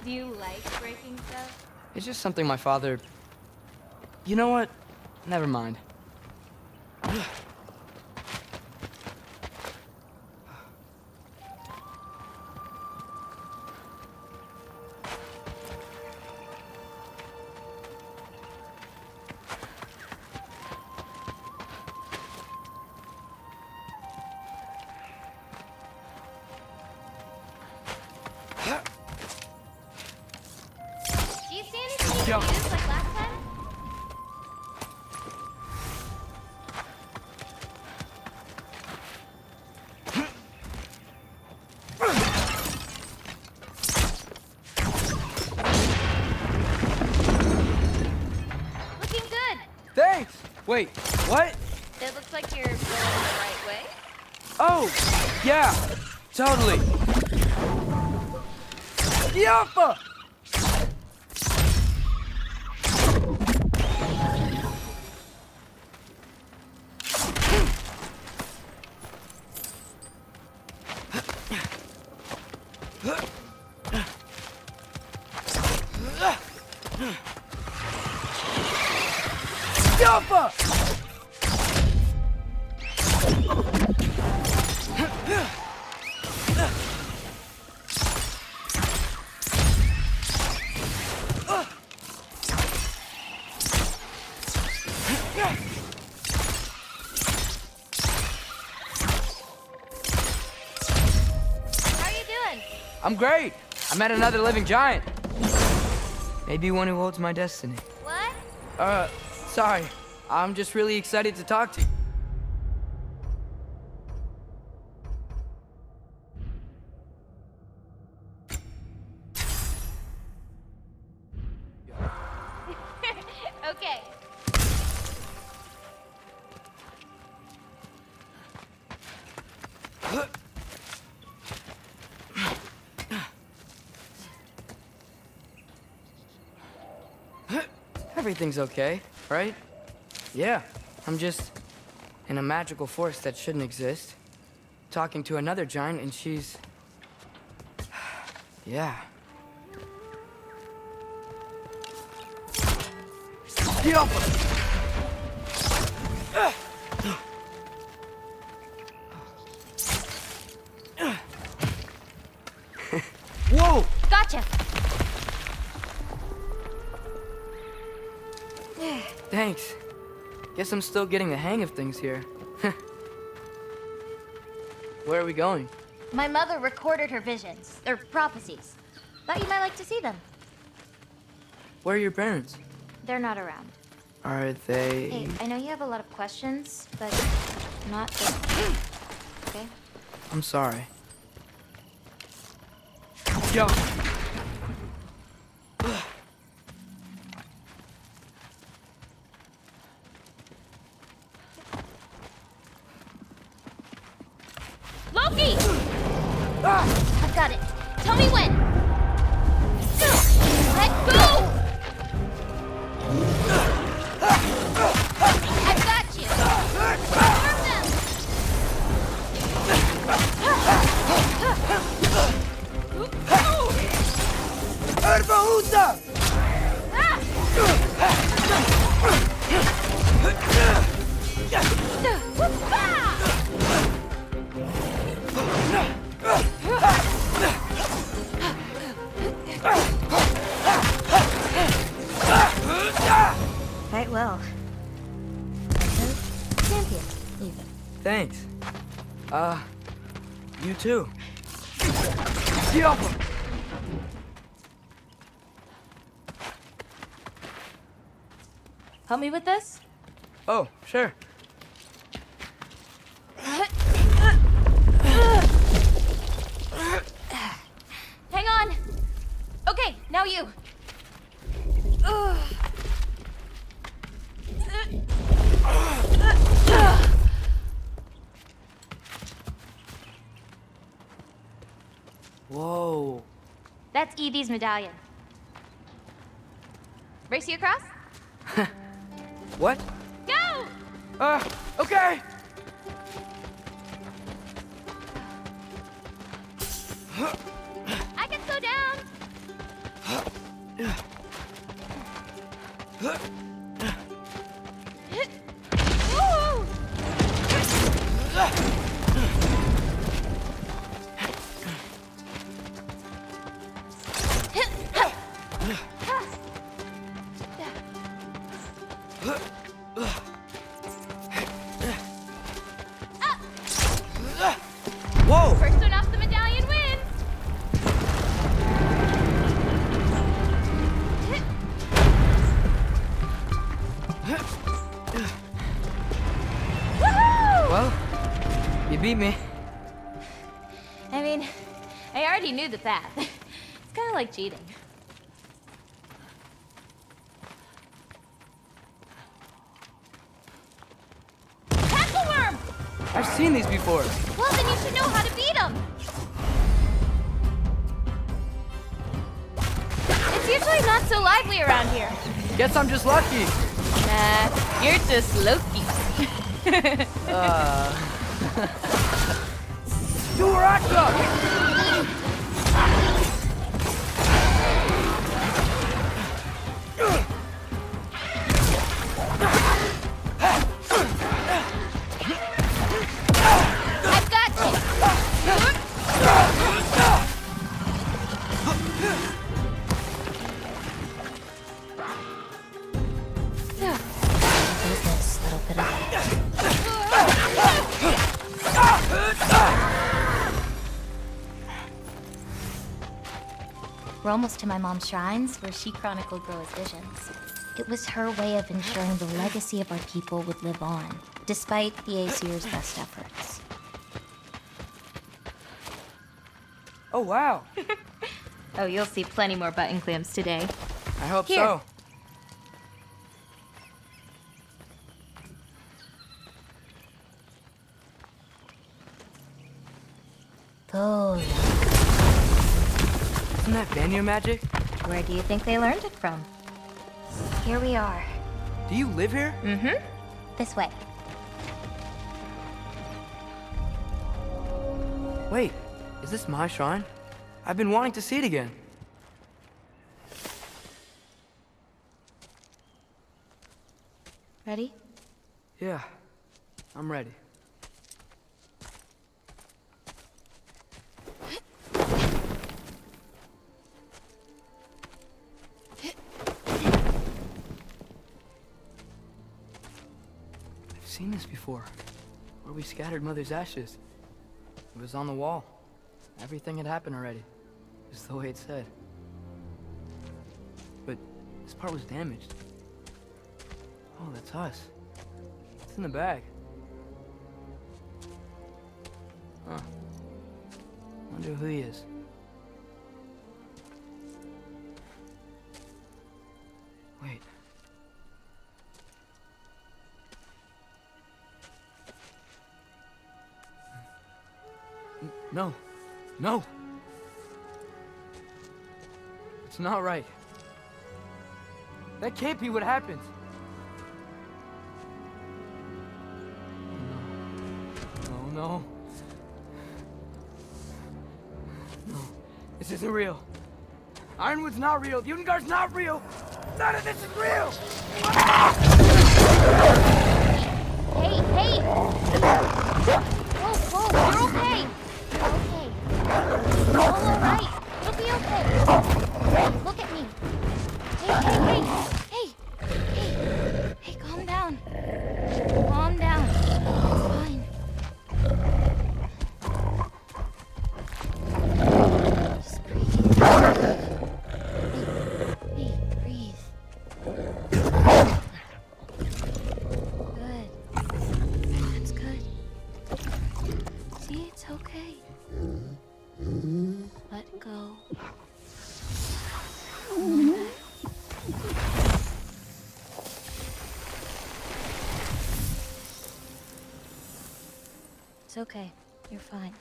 Do you like breaking stuff? It's just something my father... You know what? Never mind. Do you see anything you can use like last time? Looking good. Thanks! Wait, what? It looks like you're going the right way. Oh, yeah, totally. Yappa! Yappa! How are you doing? I'm great. I met another living giant. Maybe one who holds my destiny. What? Sorry. I'm just really excited to talk to you. Okay. Everything's okay, right? Yeah, I'm just in a magical force that shouldn't exist. Talking to another giant and she's... yeah. Get up! Whoa! Gotcha! Thanks. Guess I'm still getting the hang of things here. Where are we going? My mother recorded her visions, or prophecies. Thought you might like to see them. Where are your parents? They're not around. Are they... Hey, I know you have a lot of questions, but not just... Okay? I'm sorry. Yo! Loki! I've got it. Tell me when. Let go! I've got you. Harm them! Erbahuta! Quite well. Champion, even. Thanks. You too. Help me with this? Oh, sure. Hang on. Okay, now you. Whoa. That's Evie's medallion. Race you across? What? Go! Okay. I can slow down. Woo! Whoa! First one off the medallion wins. Woohoo! Well, you beat me. I mean, I already knew the path. It's kind of like cheating. Tackle worm! I've seen these before. Well, then you should know how to beat them. It's usually not so lively around here. Guess I'm just lucky. Nah, you're just Loki. I've got Business, little bit of We're almost to my mom's shrines, where she chronicled Groa's visions. It was her way of ensuring the legacy of our people would live on, despite the Aesir's best efforts. Oh, wow. Oh, you'll see plenty more button clamps today. I hope Here. so. Oh, Isn't that Vanir magic? Where do you think they learned it from? here we are. Do you live here? Mm-hmm. This way. Wait, is this my shrine? I've been wanting to see it again. Ready? Yeah, I'm ready. I've seen this before, where we scattered Mother's ashes. It was on the wall. Everything had happened already, just the way it said. But this part was damaged. Oh, that's us. It's in the bag. Huh. Wonder who he is. Wait. No. No! It's not right. That can't be what happens. No, no. No. This isn't real. Ironwood's not real. Ungar's not real. None of this is real! Hey, hey! Whoa, whoa, you're okay! You're all alright. It'll be okay. Look at me. Hey, calm down. Calm down. It's fine. Just breathe. Hey, breathe. Good. That's good. See, it's okay. Let go. It's okay. You're fine.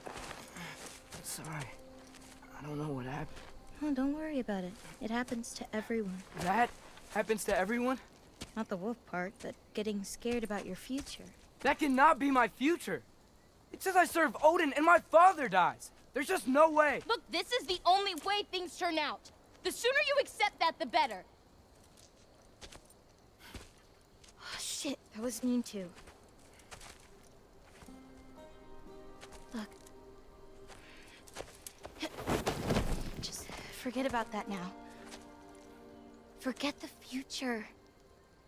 I'm sorry. I don't know what happened. Oh, don't worry about it. It happens to everyone. That happens to everyone? Not the wolf part, but getting scared about your future. That cannot be my future. It says I serve Odin and my father dies. There's just no way. Look, this is the only way things turn out. The sooner you accept that, the better. Oh, shit, that was mean too. Look. Just forget about that now. Forget the future.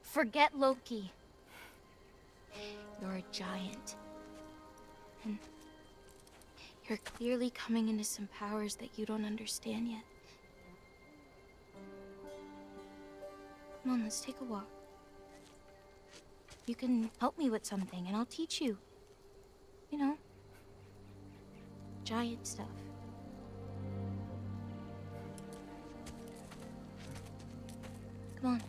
Forget Loki. You're a giant. And you're clearly coming into some powers that you don't understand yet. Come on, let's take a walk. You can help me with something, and I'll teach you. You know, giant stuff. Come on.